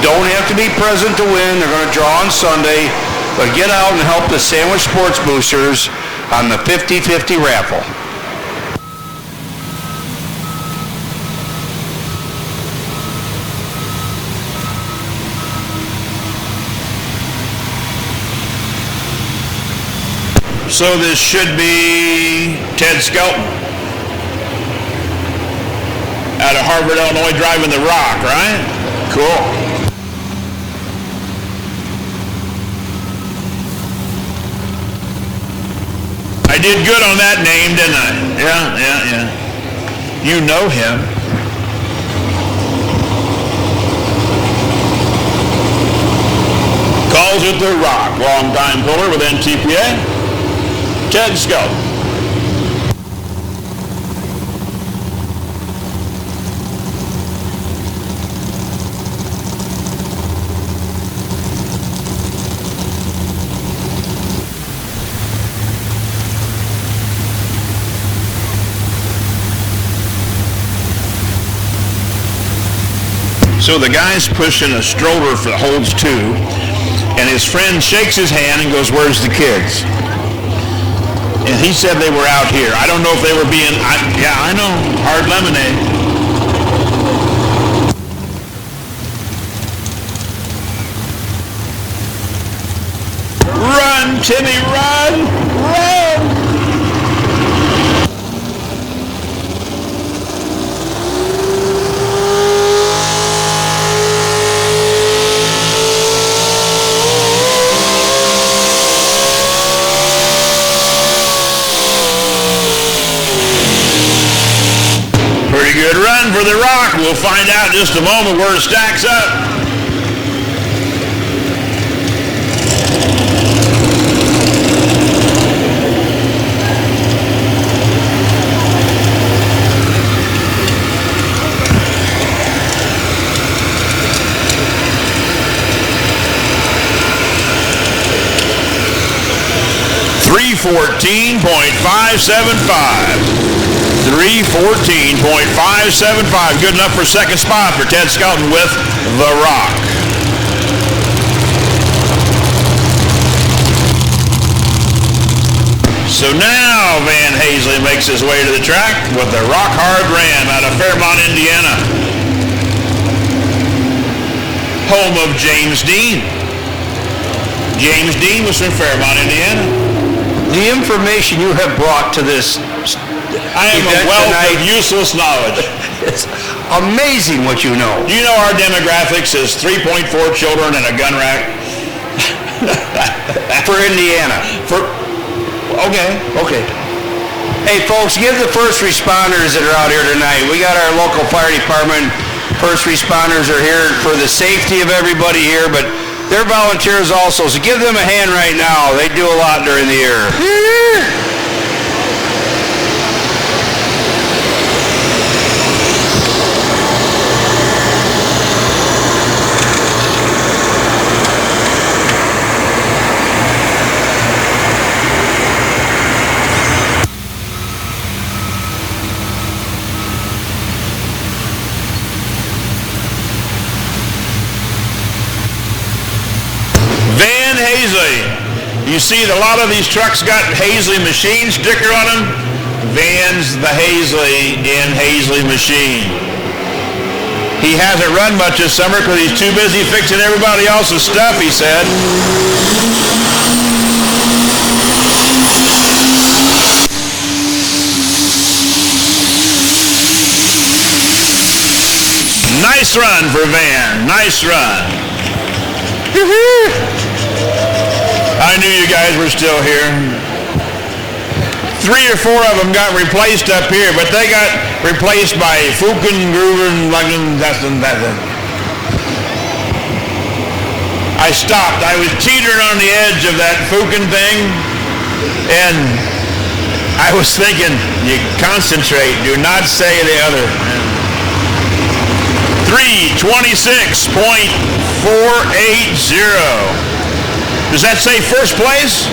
Don't have to be present to win. They're going to draw on Sunday. But get out and help the Sandwich Sports Boosters on the 50-50 raffle. So this should be Ted Skelton out of Harvard, Illinois, driving the Rock, right? Cool. I did good on that name, didn't I? Yeah. You know him. Calls it the Rock. Long-time puller with NTPA. Ted Skelton. So the guy's pushing a stroller that holds two, and his friend shakes his hand and goes, "Where's the kids?" And he said they were out here. I don't know if they were being, I know, hard lemonade. Run, Timmy, run! Run! Pretty good run for the Rock. We'll find out in just a moment where it stacks up. 314.575. 314.575. Good enough for second spot for Ted Skelton with The Rock. So now Van Hazley makes his way to the track with the Rock Hard Ram out of Fairmont, Indiana. Home of James Dean. James Dean was from Fairmont, Indiana. The information you have brought to this I am a event wealth tonight, of useless knowledge. it's amazing what you know. Do you know our demographics is 3.4 children and a gun rack? For Indiana. Okay. Hey folks, give the first responders that are out here tonight. We got our local fire department. First responders are here for the safety of everybody here, but they're volunteers also, so give them a hand right now. They do a lot during the year. Van Hazley. You see a lot of these trucks got Hazley machine sticker on them. Van's the Hazley in Hazley machine. He hasn't run much this summer because he's too busy fixing everybody else's stuff, he said. Nice run for Van. Nice run. I knew you guys were still here. 3 or 4 of them got replaced up here, but they got replaced by Fuken, Grooven, Luggen, that. I stopped. I was teetering on the edge of that Fuken thing, and I was thinking, you concentrate, do not say the other. 3:26.480. Does that say first place?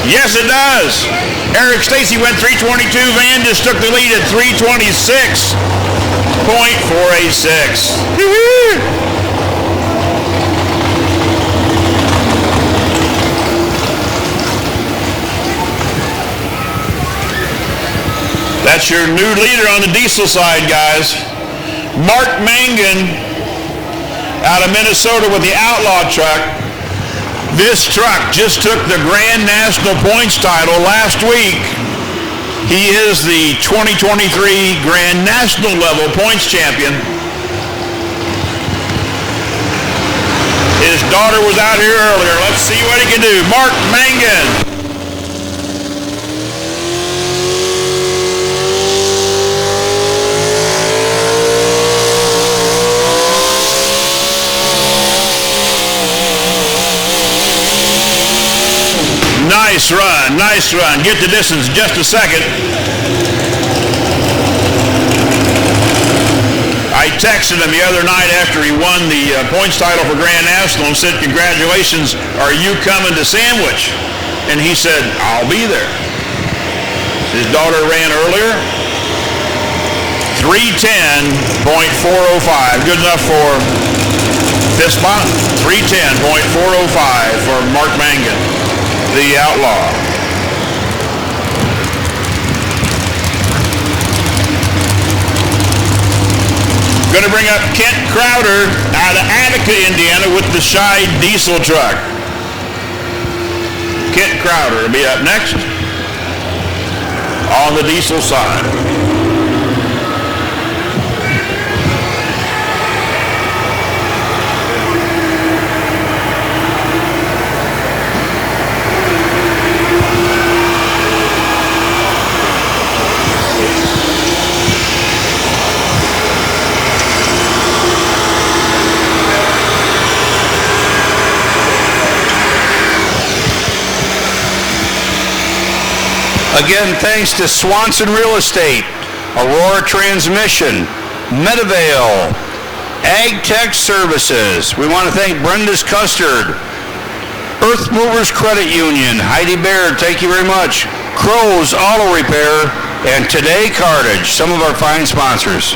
Yes, it does. Eric Stacy went 3:22. Van just took the lead at 3:26.486. That's your new leader on the diesel side, guys. Mark Mangan out of Minnesota with the Outlaw truck. This truck just took the Grand National Points title last week. He is the 2023 Grand National level points champion. His daughter was out here earlier. Let's see what he can do. Mark Mangan. Nice run. Get the distance in just a second. I texted him the other night after he won the points title for Grand National and said, congratulations, are you coming to Sandwich? And he said, I'll be there. His daughter ran earlier. 3:10.405. Good enough for fifth spot. 3:10.405 for Mark Mangan, the Outlaw. Going to bring up Kent Crowder out of Attica, Indiana with the Scheid diesel truck. Kent Crowder will be up next on the diesel side. Again, thanks to Swanson Real Estate, Aurora Transmission, Medivale, Ag Tech Services. We want to thank Brenda's Custard, Earth Movers Credit Union, Heidi Baird, thank you very much. Crow's Auto Repair, and Today Cartage, some of our fine sponsors.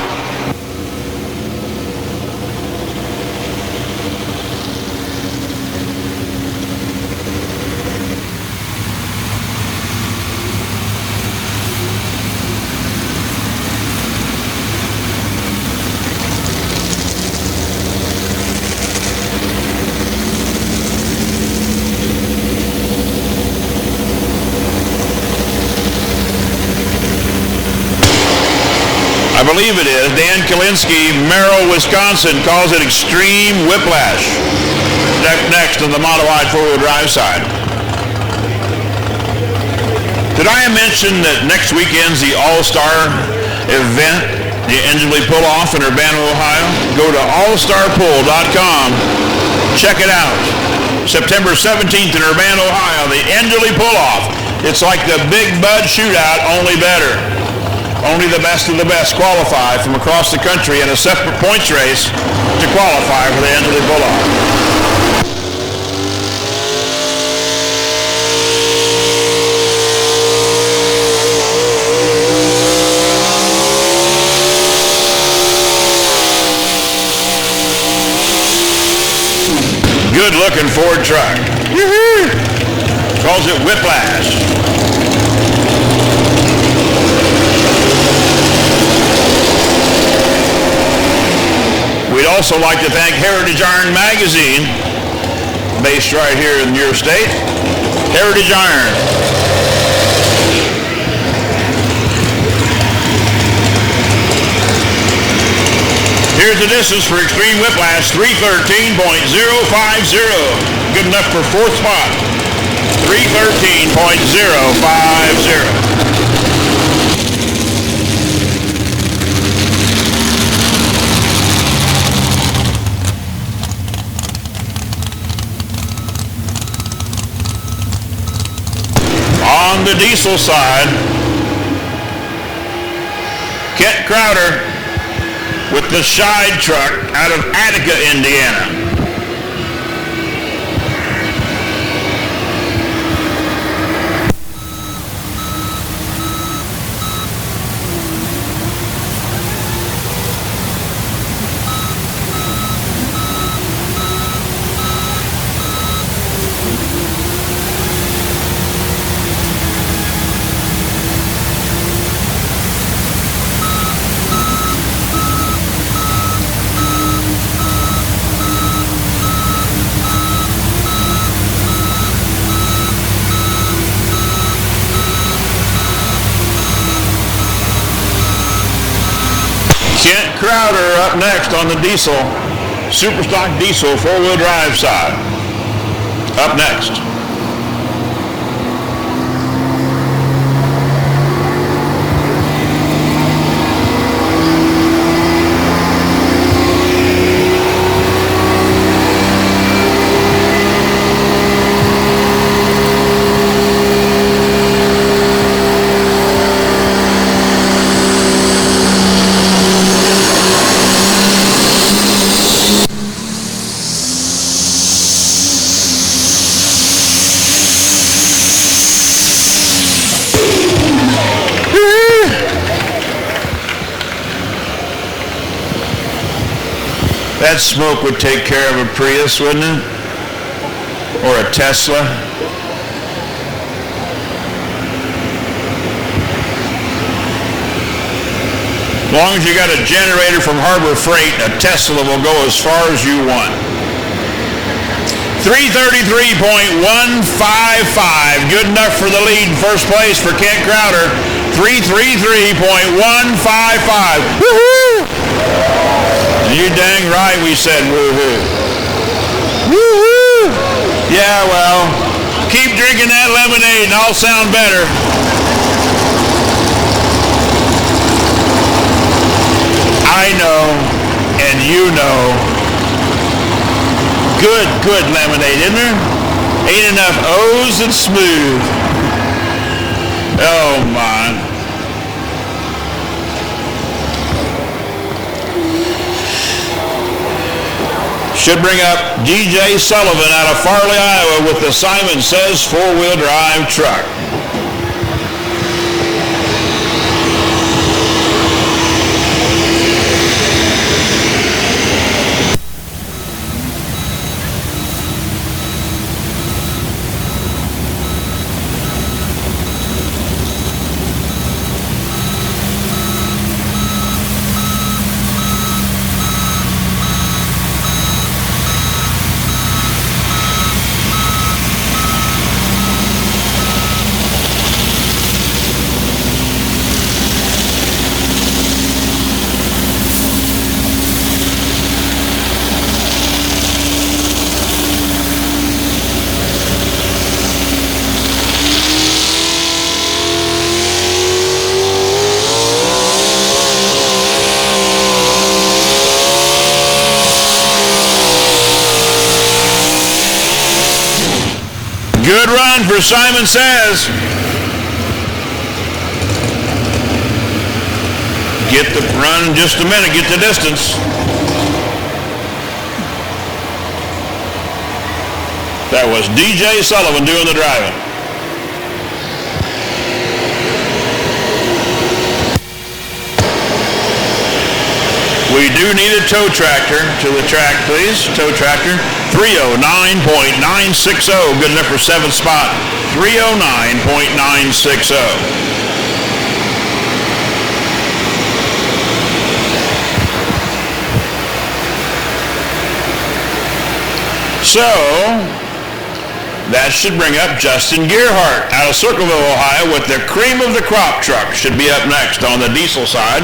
I believe it is. Dan Kalinsky, Merrill, Wisconsin, calls it extreme whiplash. Next on the modified four-wheel drive side. Did I mention that next weekend's the All-Star event, the Engeley Pull-Off in Urbana, Ohio? Go to allstarpull.com. Check it out. September 17th in Urbana, Ohio, the Engeley Pull-Off. It's like the Big Bud Shootout, only better. Only the best of the best qualify from across the country in a separate points race to qualify for the Engeley Pull-Off. Good-looking Ford truck. Calls it whiplash. We'd also like to thank Heritage Iron Magazine, based right here in your state. Heritage Iron. Here's the distance for Extreme Whiplash, 313.050. Good enough for fourth spot. 313.050. On the diesel side, Kent Crowder with the Scheid truck out of Attica, Indiana. Kent Crowder up next on the diesel, Superstock diesel four-wheel drive side. Up next. That smoke would take care of a Prius, wouldn't it? Or a Tesla. As long as you got a generator from Harbor Freight, a Tesla will go as far as you want. 333.155, good enough for the lead in first place for Kent Crowder. 333.155. Woohoo! You dang right we said woohoo. Woohoo! Yeah, well, keep drinking that lemonade and I'll sound better. I know, and you know. Good lemonade, isn't there? Ain't enough O's and smooth. Oh, my. should bring up DJ Sullivan out of Farley, Iowa with the Simon Says four-wheel drive truck. Good run for Simon Says. Get the run in just a minute, get the distance. That was DJ Sullivan doing the driving. We do need a tow tractor to the track, please. Tow tractor, 309.960. Good enough for 7th spot, 309.960. So, that should bring up Justin Gearhart out of Circleville, Ohio with the cream of the crop truck. Should be up next on the diesel side.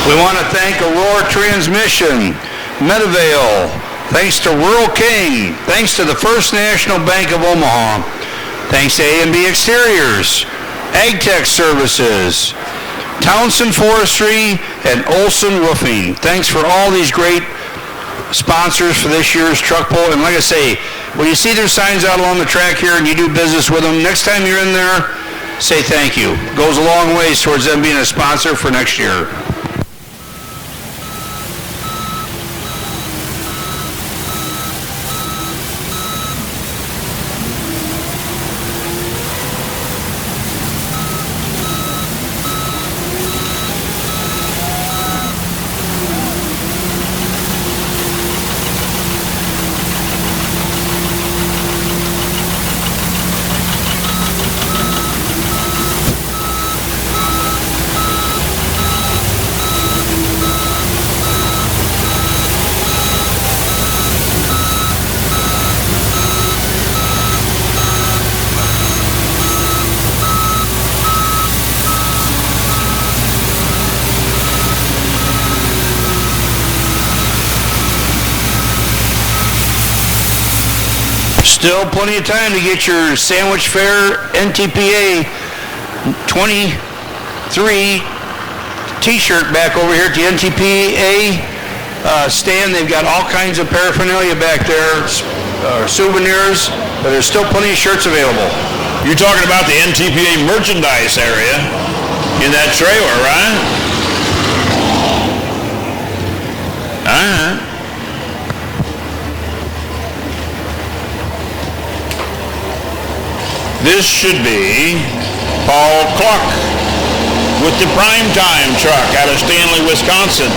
We want to thank Aurora Transmission, Medivale, thanks to Rural King, thanks to the First National Bank of Omaha, thanks to A&B Exteriors, AgTech Services, Townsend Forestry, and Olson Roofing. Thanks for all these great sponsors for this year's truck pull. And like I say, when you see their signs out along the track here and you do business with them, next time you're in there, say thank you. Goes a long ways towards them being a sponsor for next year. Still plenty of time to get your Sandwich Fair NTPA 23 t-shirt back over here at the NTPA stand. They've got all kinds of paraphernalia back there, souvenirs, but there's still plenty of shirts available. You're talking about the NTPA merchandise area in that trailer, right? All right. This should be Paul Cluck with the Primetime truck out of Stanley, Wisconsin.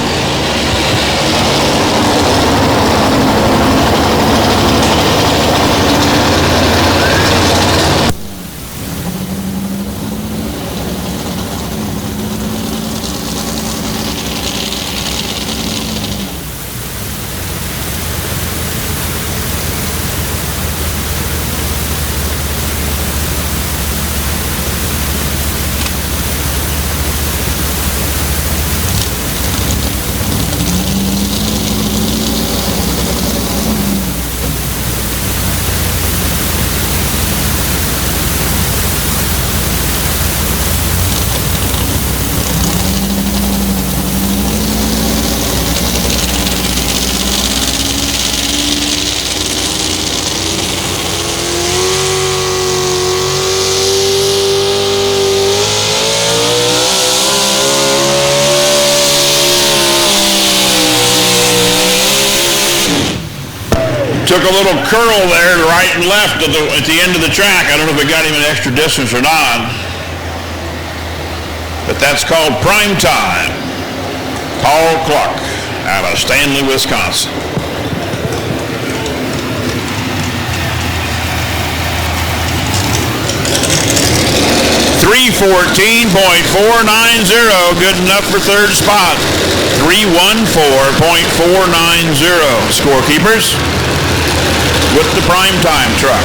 Took a little curl there, right and left at the end of the track. I don't know if it got him an extra distance or not. But that's called prime time. Paul Clark out of Stanley, Wisconsin. 314.490, good enough for third spot. 314.490. Scorekeepers with the prime time truck.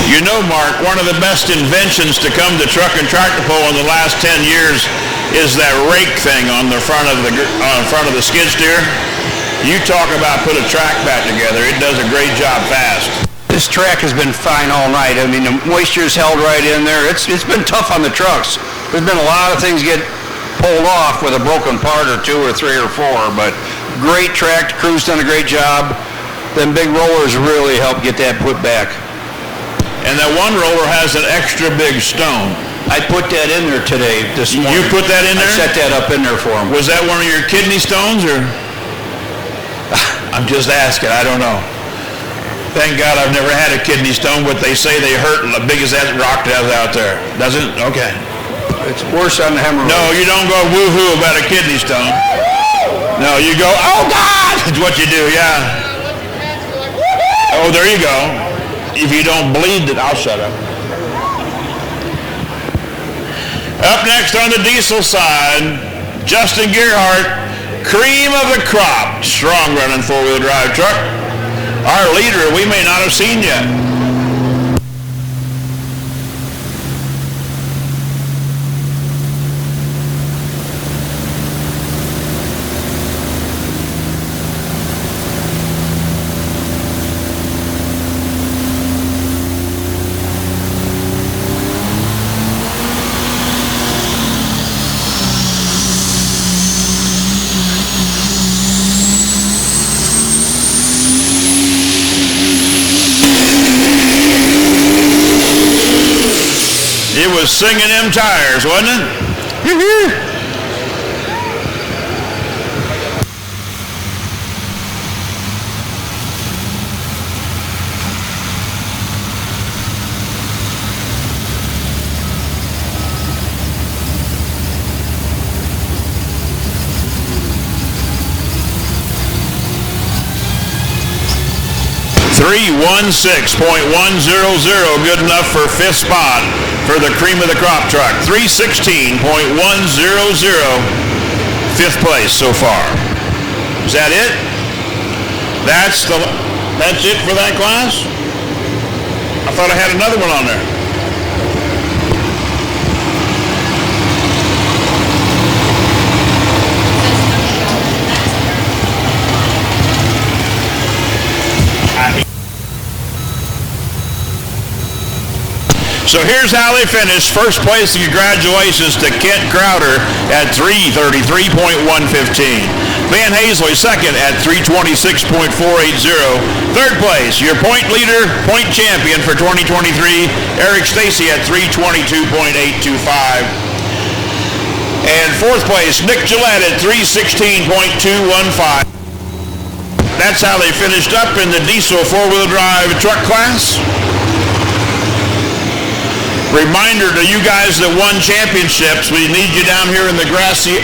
You know, Mark, one of the best inventions to come to truck and tractor pull in the last 10 years is that rake thing on the front of the skid steer. You talk about put a track back together, it does a great job fast. This track has been fine all night. I mean, the moisture's held right in there. It's been tough on the trucks. There's been a lot of things get pulled off with a broken part or two or three or four, but great track. The crew's done a great job. Them big rollers really help get that put back. And that one roller has an extra big stone. I put that in there today, this morning. You put that in there? I set that up in there for him. Was that one of your kidney stones, or? I'm just asking, I don't know. Thank God I've never had a kidney stone, but they say they hurt as big as that rock that's out there. Does it? Okay. It's worse on the hemorrhoid. No, you don't go woo-hoo about a kidney stone. No, you go, oh God! That's what you do, yeah. Oh, there you go. If you don't bleed it, I'll shut up. Up next on the diesel side, Justin Gerhardt, cream of the crop, strong running four-wheel drive truck. Our leader we may not have seen yet. It was singing them tires, wasn't it? .100, good enough for fifth spot for the cream of the crop truck. 316.100, fifth place so far. Is that it? That's it for that class? I thought I had another one on there. So here's how they finished. First place, congratulations to Kent Crowder at 333.115. Van Hazley second at 326.480. Third place, your point leader, point champion for 2023, Eric Stacy at 322.825. And fourth place, Nick Gillette at 316.215. That's how they finished up in the diesel four-wheel drive truck class. Reminder to you guys that won championships, we need you down here in the grassy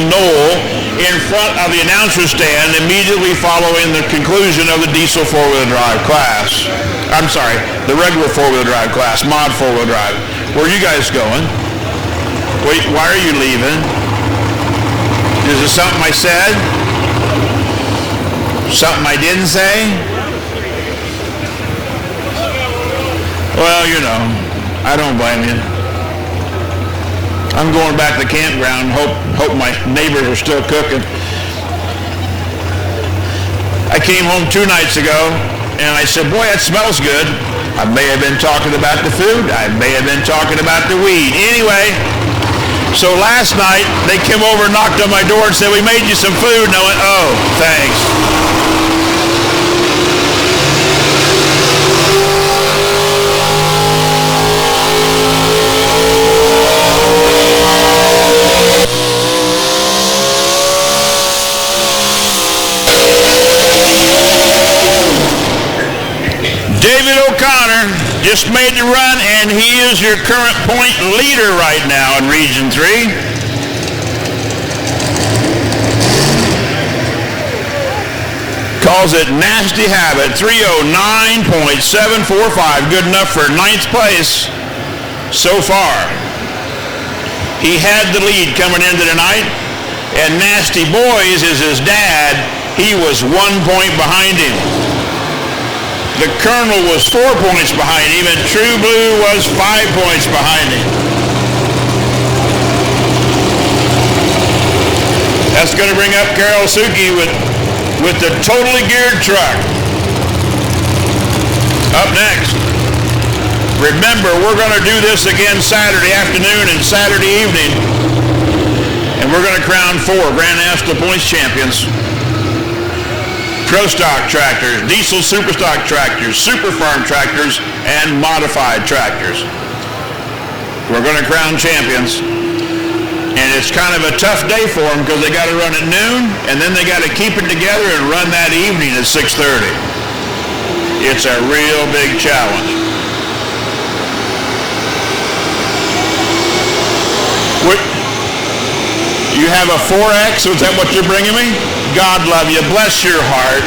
knoll in front of the announcer stand immediately following the conclusion of the diesel four-wheel drive class. I'm sorry, the regular four-wheel drive class, mod four-wheel drive. Where are you guys going? Wait, why are you leaving? Is it something I said? Something I didn't say? Well, you know. I don't blame you. I'm going back to the campground. Hope my neighbors are still cooking. I came home 2 nights ago, and I said, boy, that smells good. I may have been talking about the food. I may have been talking about the weed. Anyway, so last night, they came over and knocked on my door and said, we made you some food. And I went, oh, thanks. David O'Connor just made the run, and he is your current point leader right now in Region 3. Calls it Nasty Habit, 309.745, good enough for 9th place so far. He had the lead coming into the night, and Nasty Boys is his dad. He was 1 point behind him. The Colonel was 4 points behind him, and True Blue was 5 points behind him. That's going to bring up Carol Suki with the totally geared truck. Up next. Remember, we're going to do this again Saturday afternoon and Saturday evening, and we're going to crown 4 Grand National Points champions. Pro stock tractors, diesel super stock tractors, super farm tractors, and modified tractors. We're going to crown champions. And it's kind of a tough day for them because they got to run at noon, and then they got to keep it together and run that evening at 6:30. It's a real big challenge. You have a 4X? Is that what you're bringing me? God love you. Bless your heart.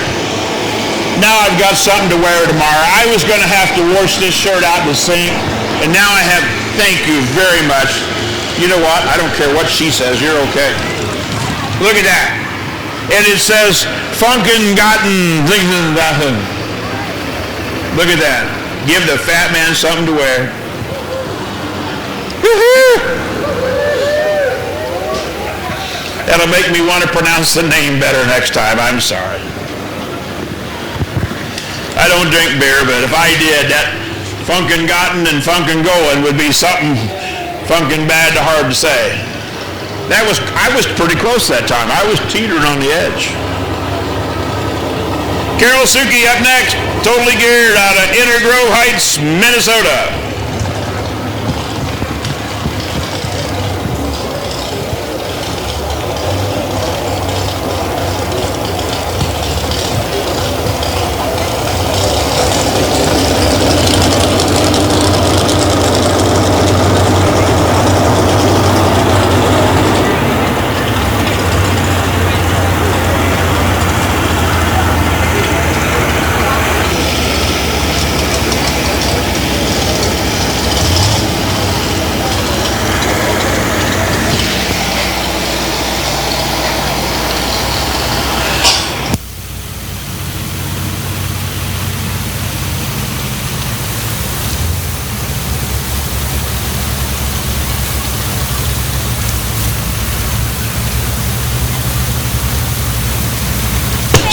Now I've got something to wear tomorrow. I was going to have to wash this shirt out in the sink, and now I have. Thank you very much. You know what? I don't care what she says. You're okay. Look at that. And it says, Funkin' Gotten. Look at that. Give the fat man something to wear. That'll make me want to pronounce the name better next time. I'm sorry. I don't drink beer, but if I did, that Funkin' Gotten and Funkin' Goin' would be something funkin' bad to hard to say. I was pretty close that time. I was teetering on the edge. Carol Suki up next, totally geared out of Inner Grove Heights, Minnesota.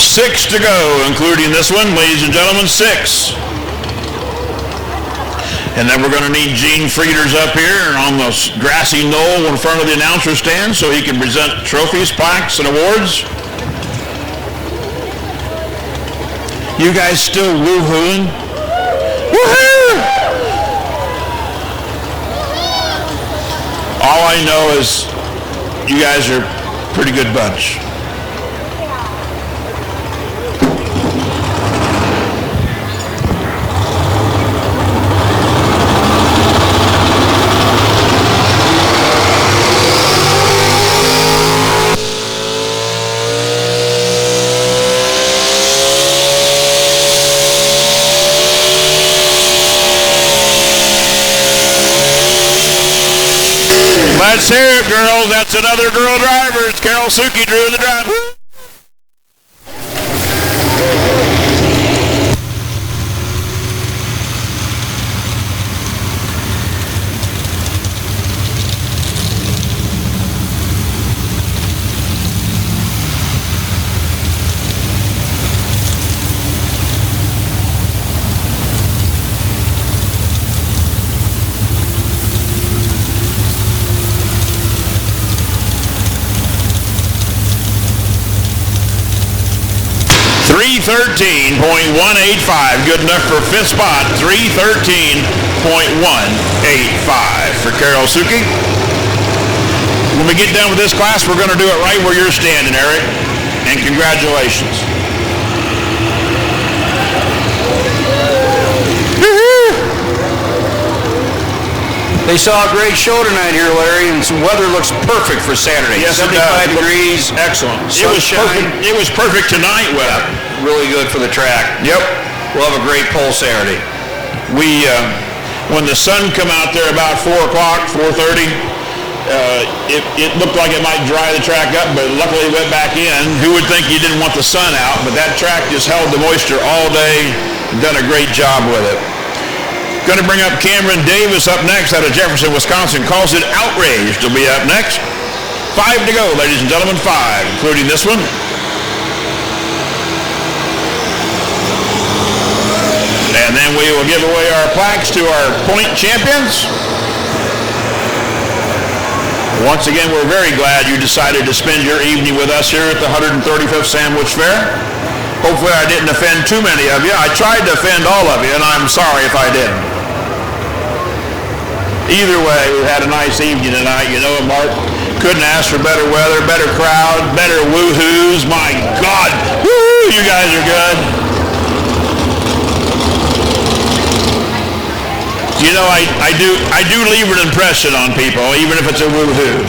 Six to go, including this one, ladies and gentlemen, 6. And then we're going to need Gene Frieders up here on the grassy knoll in front of the announcer stand so he can present trophies, plaques, and awards. You guys still woo-hooing? Woo-hoo! All I know is you guys are a pretty good bunch. Let's hear it, girls. That's another girl driver. It's Carol Suki drew the drive. 313.185. Good enough for fifth spot. 313.185 for Carol Suki. When we get done with this class, we're going to do it right where you're standing, Eric. And congratulations. They saw a great show tonight here, Larry, and some weather looks perfect for Saturday. Yes, 75 degrees. Excellent. It was perfect. It was perfect tonight, weather. Really good for the track. Yep. We'll have a great pole Saturday. We, when the sun come out there about 4 o'clock, 4:30, it looked like it might dry the track up, but luckily it went back in. Who would think you didn't want the sun out? But that track just held the moisture all day. Done a great job with it. Going to bring up Cameron Davis up next out of Jefferson, Wisconsin. Calls it Outrage to be up next. 5 to go, ladies and gentlemen. 5, including this one. And then we will give away our plaques to our point champions. Once again, we're very glad you decided to spend your evening with us here at the 135th Sandwich Fair. Hopefully I didn't offend too many of you. I tried to offend all of you, and I'm sorry if I didn't. Either way, we had a nice evening tonight. You know what, Mark? Couldn't ask for better weather, better crowd, better woo-hoos. My God, woo! You guys are good. You know, I do leave an impression on people, even if it's a woo-hoo.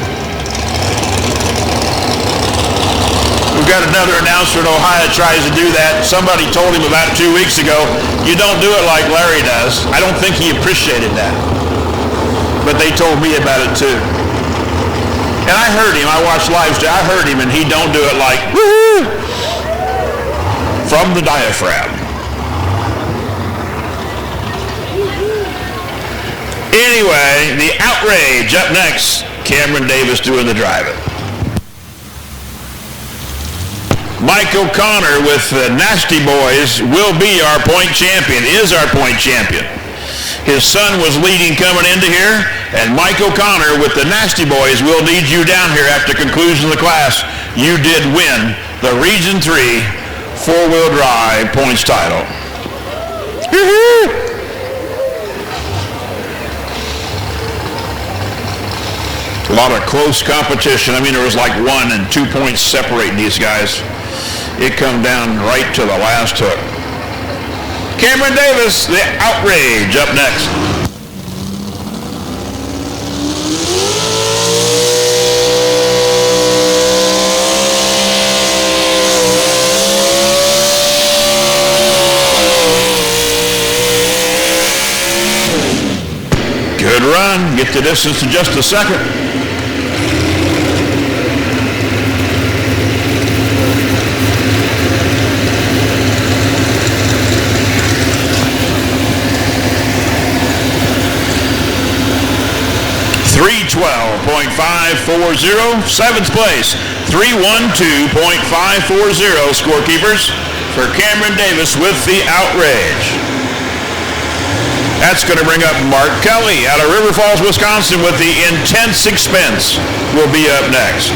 We've got another announcer in Ohio that tries to do that. Somebody told him about 2 weeks ago, you don't do it like Larry does. I don't think he appreciated that. But they told me about it too. And I heard him. I watched live. I heard him, and he don't do it like, woo-hoo, from the diaphragm. Anyway, the Outrage up next. Cameron Davis doing the driving. Mike O'Connor with the Nasty Boys will be our point champion, is our point champion. His son was leading coming into here, and Mike O'Connor with the Nasty Boys will lead you down here after conclusion of the class. You did win the Region 3 four-wheel drive points title. A lot of close competition. I mean, there was like 1 and 2 points separating these guys. It come down right to the last hook. Cameron Davis, the Outrage, up next. Good run. Get the distance in just a second. .540, seventh place, 312.540 scorekeepers for Cameron Davis with the Outrage. That's going to bring up Mark Kelly out of River Falls, Wisconsin with the Intense Expense will be up next.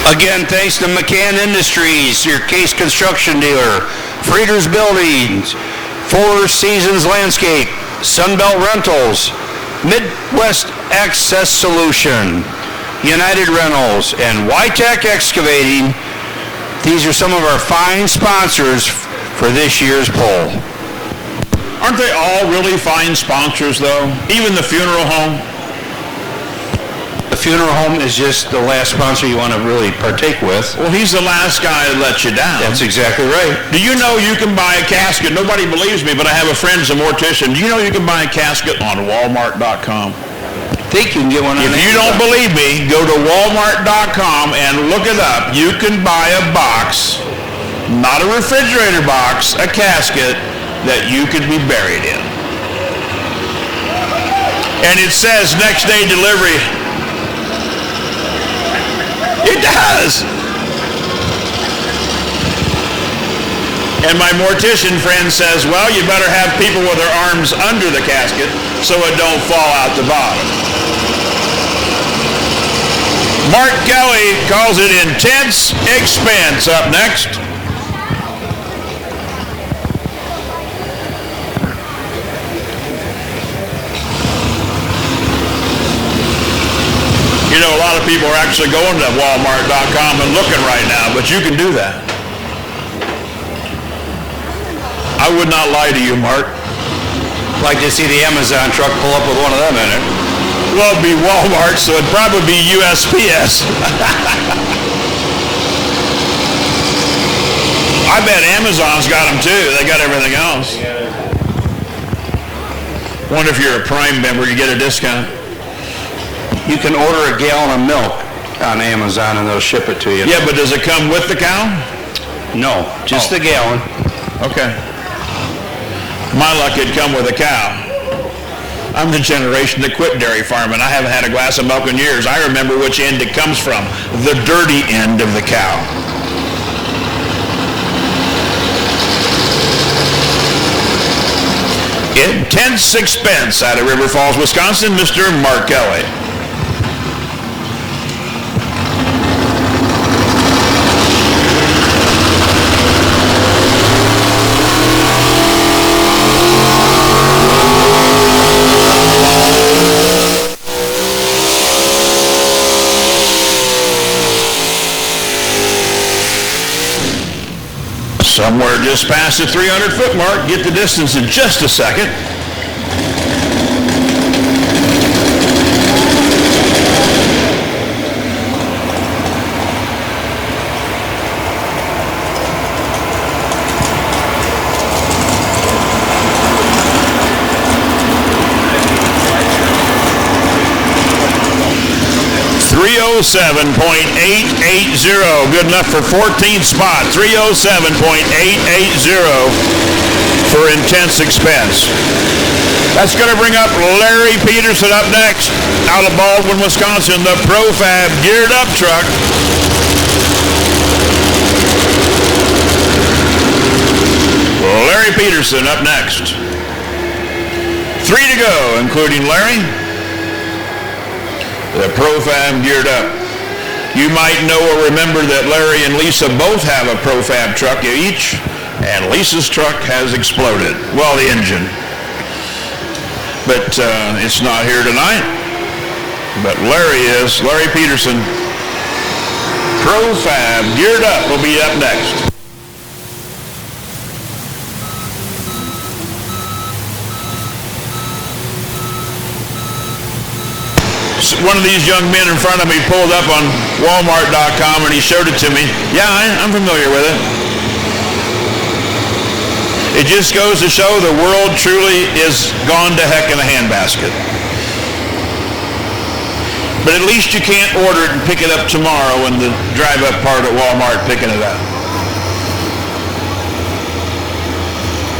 Again, thanks to McCann Industries, your Case Construction dealer, Frieder's Buildings, Four Seasons Landscape, Sunbelt Rentals, Midwest Access Solution, United Rentals, and YTech Excavating. These are some of our fine sponsors for this year's poll. Aren't they all really fine sponsors, though? Even the funeral home? The funeral home is just the last sponsor you want to really partake with. Well, he's the last guy that let you down. That's exactly right. Do you know you can buy a casket? Nobody believes me, but I have a friend who's a mortician. Do you know you can buy a casket on Walmart.com? I think you can get one on If you don't believe me, go to Walmart.com and look it up. You can buy a box, not a refrigerator box, a casket that you could be buried in. And it says next day delivery. It does. And my mortician friend says, well, you better have people with their arms under the casket so it don't fall out the bottom. Mark Kelly calls it intense expense. Up next. You know, a lot of people are actually going to Walmart.com and looking right now, but you can do that. I would not lie to you, Mark. Like to see the Amazon truck pull up with one of them in it. Well, it'd be Walmart, so it'd probably be USPS. I bet Amazon's got them too. They got everything else. Wonder if you're a Prime member, you get a discount. You can order a gallon of milk on Amazon and they'll ship it to you. Yeah, but does it come with the cow? No, just the gallon. Okay. My luck, it'd come with a cow. I'm the generation that quit dairy farming. I haven't had a glass of milk in years. I remember which end it comes from. The dirty end of the cow. Intense expense out of River Falls, Wisconsin, Mr. Mark Kelly. Somewhere just past the 300-foot mark. Get the distance in just a second. .880, good enough for 14th spot. 307.880 for intense expense. That's going to bring up Larry Peterson up next, out of Baldwin, Wisconsin, the Profab geared up truck. Larry Peterson up next. 3 to go, including Larry. The Profab geared up. You might know or remember that Larry and Lisa both have a Profab truck each, and Lisa's truck has exploded. Well, the engine. But it's not here tonight. But Larry is. Larry Peterson. Profab geared up will be up next. One of these young men in front of me pulled up on Walmart.com and he showed it to me. Yeah, I'm familiar with it. It just goes to show the world truly is gone to heck in a handbasket. But at least you can't order it and pick it up tomorrow in the drive-up part at Walmart picking it up.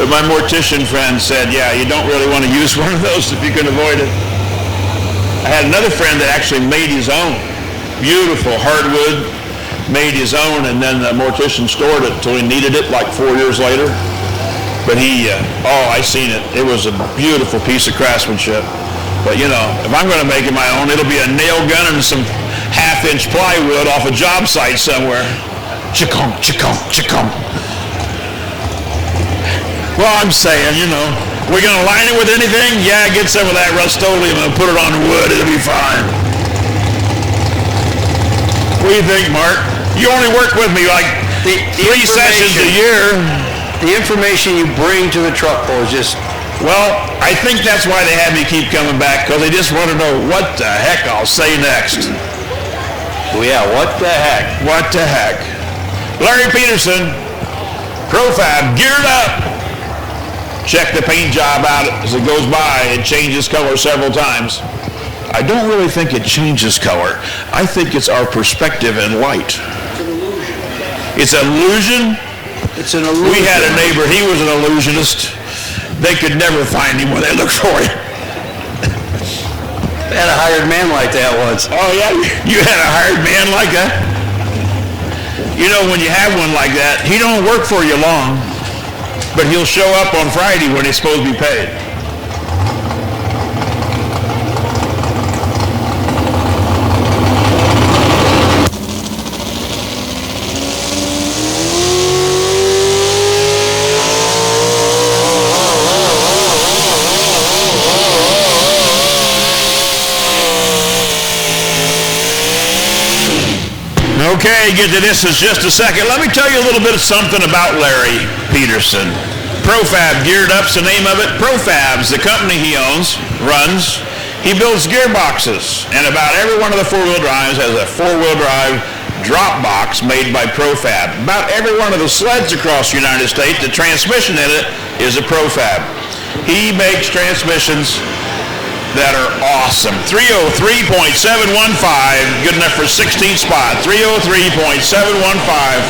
But my mortician friend said, yeah, you don't really want to use one of those if you can avoid it. I had another friend that actually made his own. Beautiful hardwood, made his own, and then the mortician stored it until he needed it like 4 years later. But I seen it. It was a beautiful piece of craftsmanship. But you know, if I'm going to make it my own, it'll be a nail gun and some half-inch plywood off a job site somewhere. Chicum, chicum, chicum. Well, I'm saying, you know, we're going to line it with anything? Yeah, get some of that Rust-Oleum and put it on wood. It'll be fine. What do you think, Mark? You only work with me like three sessions a year. The information you bring to the truck pull is just Well, I think that's why they have me keep coming back, because they just want to know what the heck I'll say next. Well, yeah, what the heck? What the heck? Larry Peterson, Profab, geared up. Check the paint job out as it goes by. It changes color several times. I don't really think it changes color. I think it's our perspective in light. It's an illusion. It's an illusion. We had a neighbor, he was an illusionist. They could never find him when they looked for him. I had a hired man like that once. Oh yeah, you had a hired man like that? You know, when you have one like that, he don't work for you long, but he'll show up on Friday when he's supposed to be paid. Okay, get to this in just a second. Let me tell you a little bit of something about Larry Peterson. Profab, geared up's the name of it. Profab's the company he owns, runs. He builds gearboxes, and about every one of the four-wheel drives has a four-wheel drive drop box made by Profab. About every one of the sleds across the United States, the transmission in it is a Profab. He makes transmissions that are awesome. 303.715, good enough for 16th spot. 303.715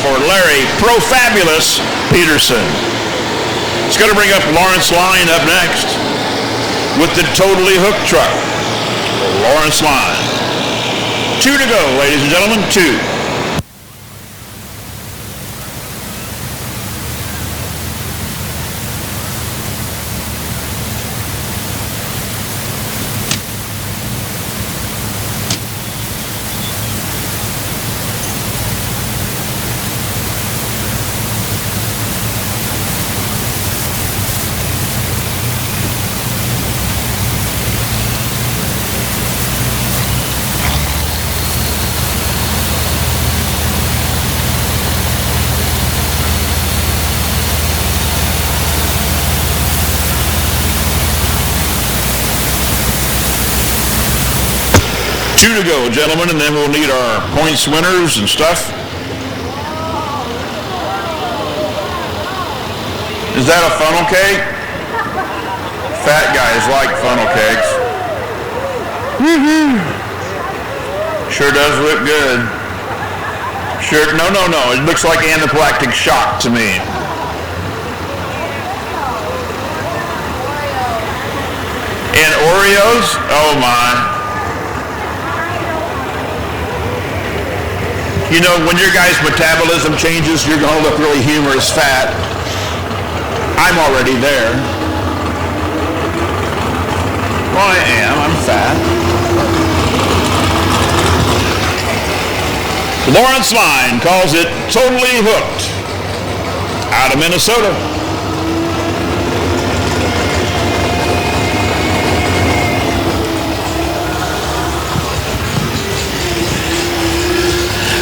for Larry Profabulous Peterson. It's going to bring up Lawrence Line up next with the totally hooked truck. Lawrence Line. 2 to go, ladies and gentlemen, 2. To go, gentlemen, and then we'll need our points winners and stuff. Is that a funnel cake? Fat guys like funnel cakes. Sure does look good. Sure, no. It looks like anaphylactic shock to me. And Oreos? Oh my. You know, when your guy's metabolism changes, you're going to look really humorous fat. I'm already there. Well, I am. I'm fat. Lawrence Line calls it Totally Hooked out of Minnesota.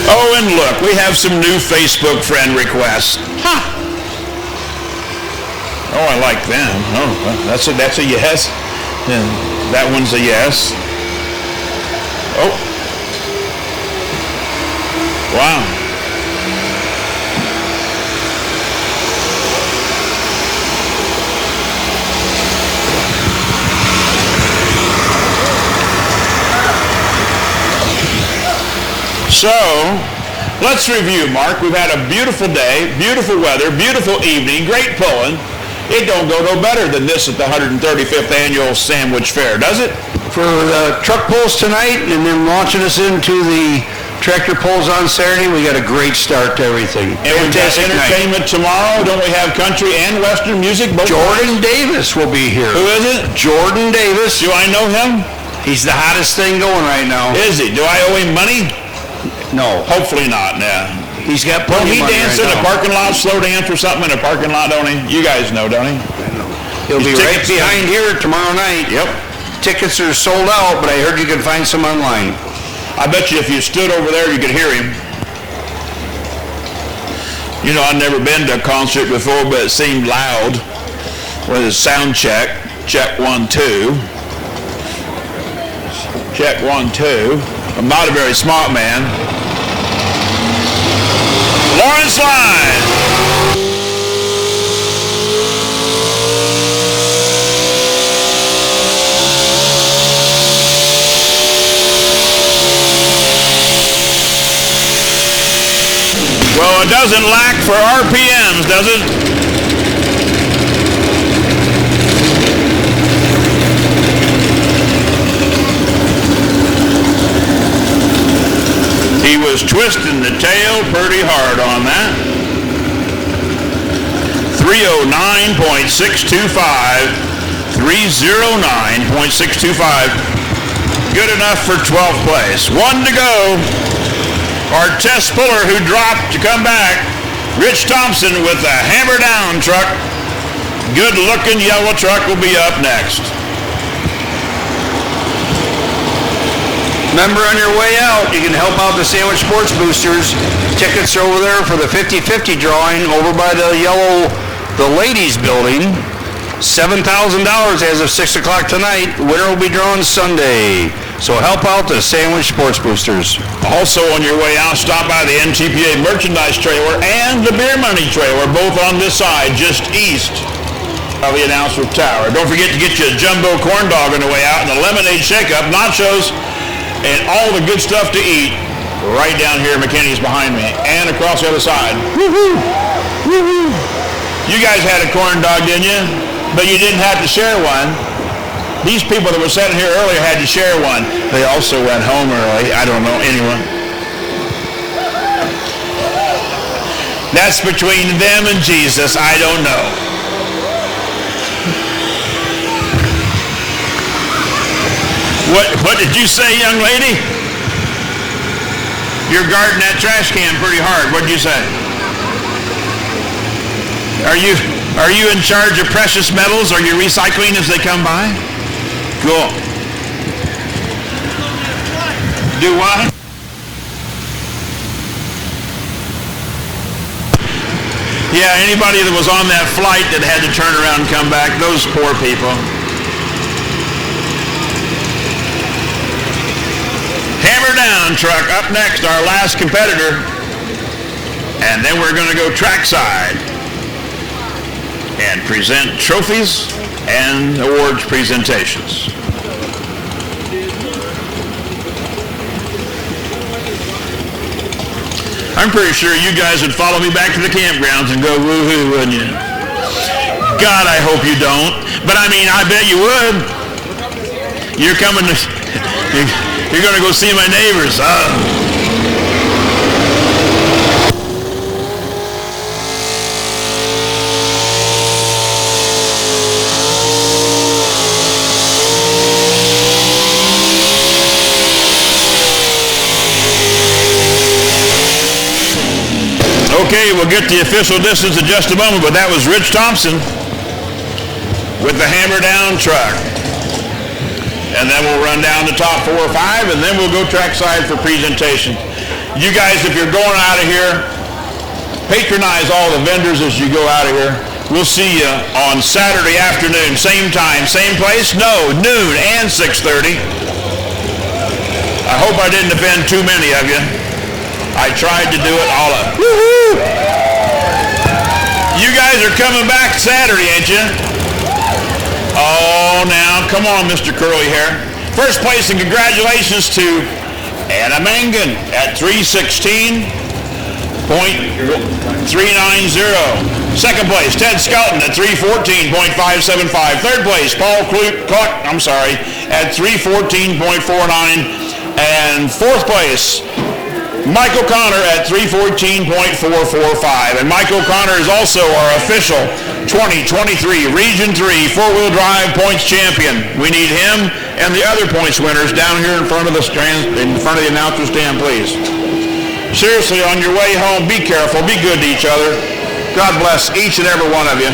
Oh, and look, we have some new Facebook friend requests. Huh. Oh, I like them. Oh, that's a yes. And that one's a yes. Oh. Wow. So, let's review, Mark. We've had a beautiful day, beautiful weather, beautiful evening, great pulling. It don't go no better than this at the 135th Annual Sandwich Fair, does it? For the truck pulls tonight and then launching us into the tractor pulls on Saturday, we got a great start to everything. And we've got entertainment tomorrow. Don't we have country and western music? Both Jordan Davis will be here. Who is it? Jordan Davis. Do I know him? He's the hottest thing going right now. Is he? Do I owe him money? No. Hopefully not, yeah. He's got Don't plenty he of money dance right in a now. parking lot, slow dance or something in a parking lot, don't he? You guys know, don't he? He'll be His right tickets- behind here tomorrow night. Yep. Tickets are sold out, but I heard you could find some online. I bet you if you stood over there, you could hear him. You know, I've never been to a concert before, but it seemed loud. What is sound check? Check 1, 2. Check 1, 2. I'm not a very smart man. Lawrence Line. Well, it doesn't lack for RPMs, does it? He was twisting the tail pretty hard on that. 309.625. 309.625. Good enough for 12th place. 1 to go. Our test puller who dropped to come back, Rich Thompson with the hammer down truck. Good looking yellow truck will be up next. Remember, on your way out, you can help out the Sandwich Sports Boosters. Tickets are over there for the 50-50 drawing over by the ladies building. $7,000 as of 6 o'clock tonight. Winner will be drawn Sunday. So help out the Sandwich Sports Boosters. Also on your way out, stop by the NTPA merchandise trailer and the beer money trailer, both on this side, just east of the announcer tower. Don't forget to get you a jumbo corn dog on the way out and a lemonade shake-up, nachos, and all the good stuff to eat right down here. McKinney's behind me and across the other side. Woo-hoo! Woo-hoo! You guys had a corn dog, didn't you? But you didn't have to share one. These people that were sitting here earlier had to share one. They also went home early. I don't know anyone. That's between them and Jesus. I don't know. What did you say, young lady? You're guarding that trash can pretty hard. What did you say? Are you in charge of precious metals? Are you recycling as they come by? Cool. Do what? Yeah, anybody that was on that flight that had to turn around and come back, those poor people. Hammer down truck up next, our last competitor. And then we're going to go trackside and present trophies and awards presentations. I'm pretty sure you guys would follow me back to the campgrounds and go woo-hoo, wouldn't you? God, I hope you don't. But I mean, I bet you would. You're coming to... You're going to go see my neighbors. Okay, we'll get the official distance in just a moment, but that was Rich Thompson with the hammer down truck. And then we'll run down the top 4 or 5, and then we'll go trackside for presentation. You guys, if you're going out of here, patronize all the vendors as you go out of here. We'll see you on Saturday afternoon, same time, same place. No, noon and 6:30. I hope I didn't offend too many of you. I tried to do it all up. Woo-hoo! You guys are coming back Saturday, ain't you? Oh, now, come on, Mr. Curly Hair. First place, and congratulations to Anna Mangan at 316.390. Second place, Ted Skelton at 314.575. Third place, Paul Cluck, at 314.49. And fourth place, Michael Connor at 314.445. And Michael Connor is also our official 2023 Region 3 4-wheel drive points champion. We need him and the other points winners down here in front of the stand, in front of the announcer stand, please. Seriously, on your way home, be careful, be good to each other. God bless each and every one of you.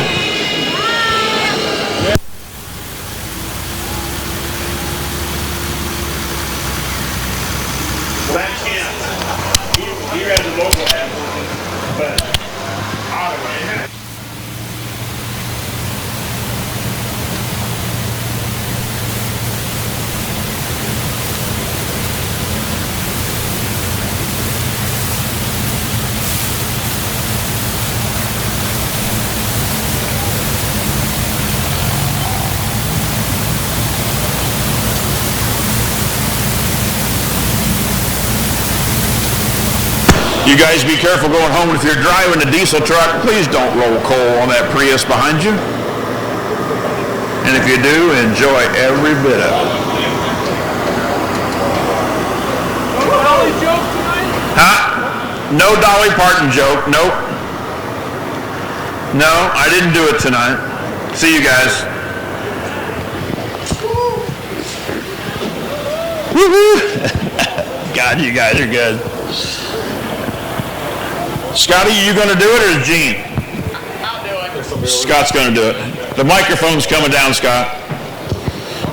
You guys be careful going home. If you're driving a diesel truck, please don't roll coal on that Prius behind you. And if you do, enjoy every bit of it. No Dolly joke tonight? Huh? No Dolly Parton joke. Nope. No, I didn't do it tonight. See you guys. Woohoo! God, you guys are good. Scotty, you going to do it or is Gene? I'll do it. Scott's going to do it. The microphone's coming down, Scott.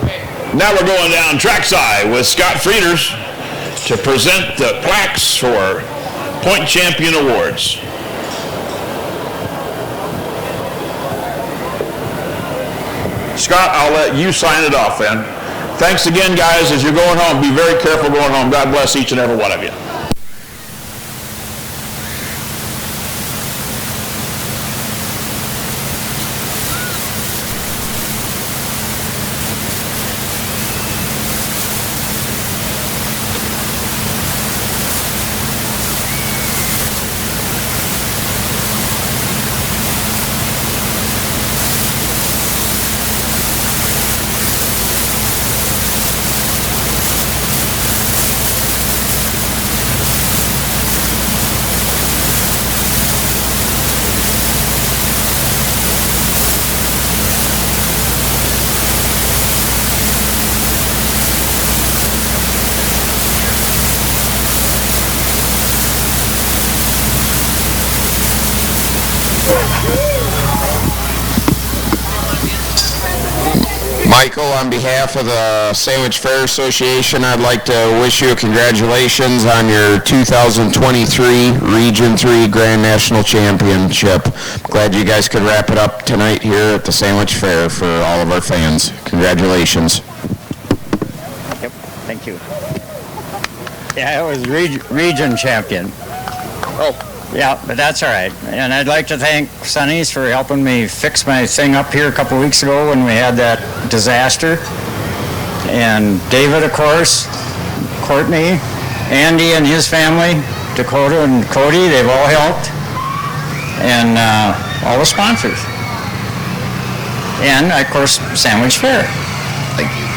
Okay. Now we're going down trackside with Scott Frieders to present the plaques for Point Champion Awards. Scott, I'll let you sign it off then. Thanks again, guys. As you're going home, be very careful going home. God bless each and every one of you. Michael, on behalf of the Sandwich Fair Association, I'd like to wish you congratulations on your 2023 Region 3 Grand National Championship. Glad you guys could wrap it up tonight here at the Sandwich Fair for all of our fans. Congratulations. Yep, thank you. Yeah, I was region champion. Oh. Yeah, but that's all right. And I'd like to thank Sonny's for helping me fix my thing up here a couple weeks ago when we had that disaster. And David, of course, Courtney, Andy and his family, Dakota and Cody, they've all helped. And all the sponsors. And, of course, Sandwich Fair. Thank you.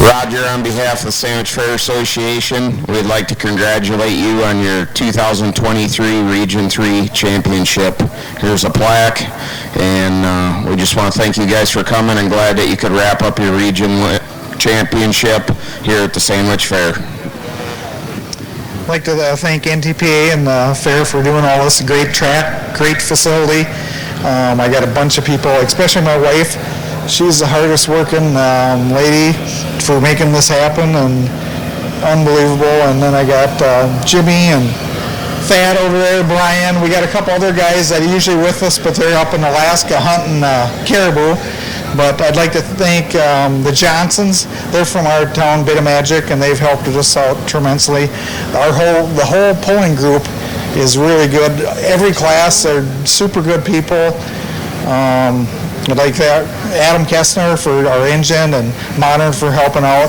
Roger, on behalf of the Sandwich Fair Association, we'd like to congratulate you on your 2023 Region 3 Championship. Here's a plaque, and we just want to thank you guys for coming and glad that you could wrap up your Region Championship here at the Sandwich Fair. I'd like to thank NTPA and the fair for doing all this. Great track, great facility. I got a bunch of people, especially my wife. She's the hardest working lady for making this happen, and unbelievable. And then I got Jimmy and Thad over there, Brian. We got a couple other guys that are usually with us, but they're up in Alaska hunting caribou. But I'd like to thank the Johnsons. They're from our town, Bit of Magic, and they've helped us out tremendously. The whole pulling group is really good. Every class, they're super good people. I'd like that. Adam Kestner for our engine, and Modern for helping out.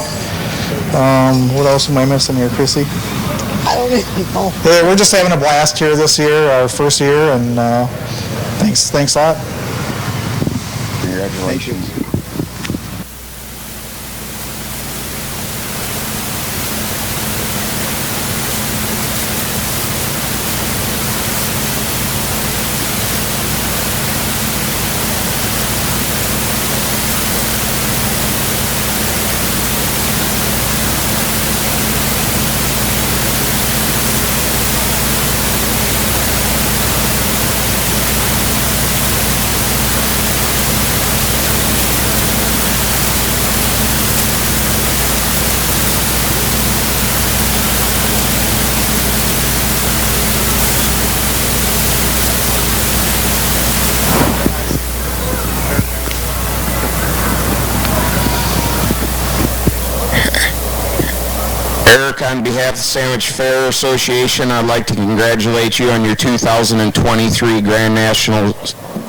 What else am I missing here, Chrissy? I don't even know. Yeah, we're just having a blast here this year, our first year, and thanks a lot. Congratulations. Eric, on behalf of the Sandwich Fair Association, I'd like to congratulate you on your 2023 Grand National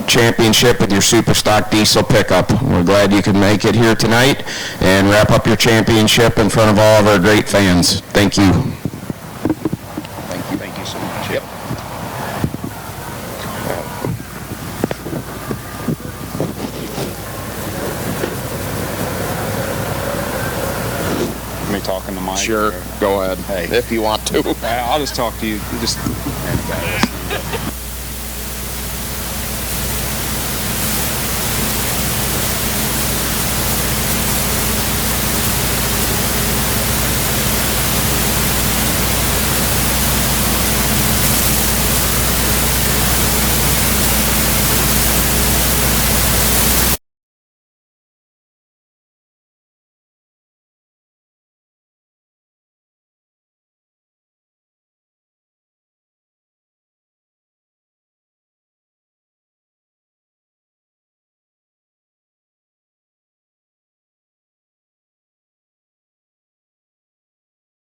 Championship with your Superstock diesel pickup. We're glad you could make it here tonight and wrap up your championship in front of all of our great fans. Thank you. Thank you so much. Yep. Me talking to Mike? Sure, go ahead. Hey. If you want to. I'll just talk to you. Just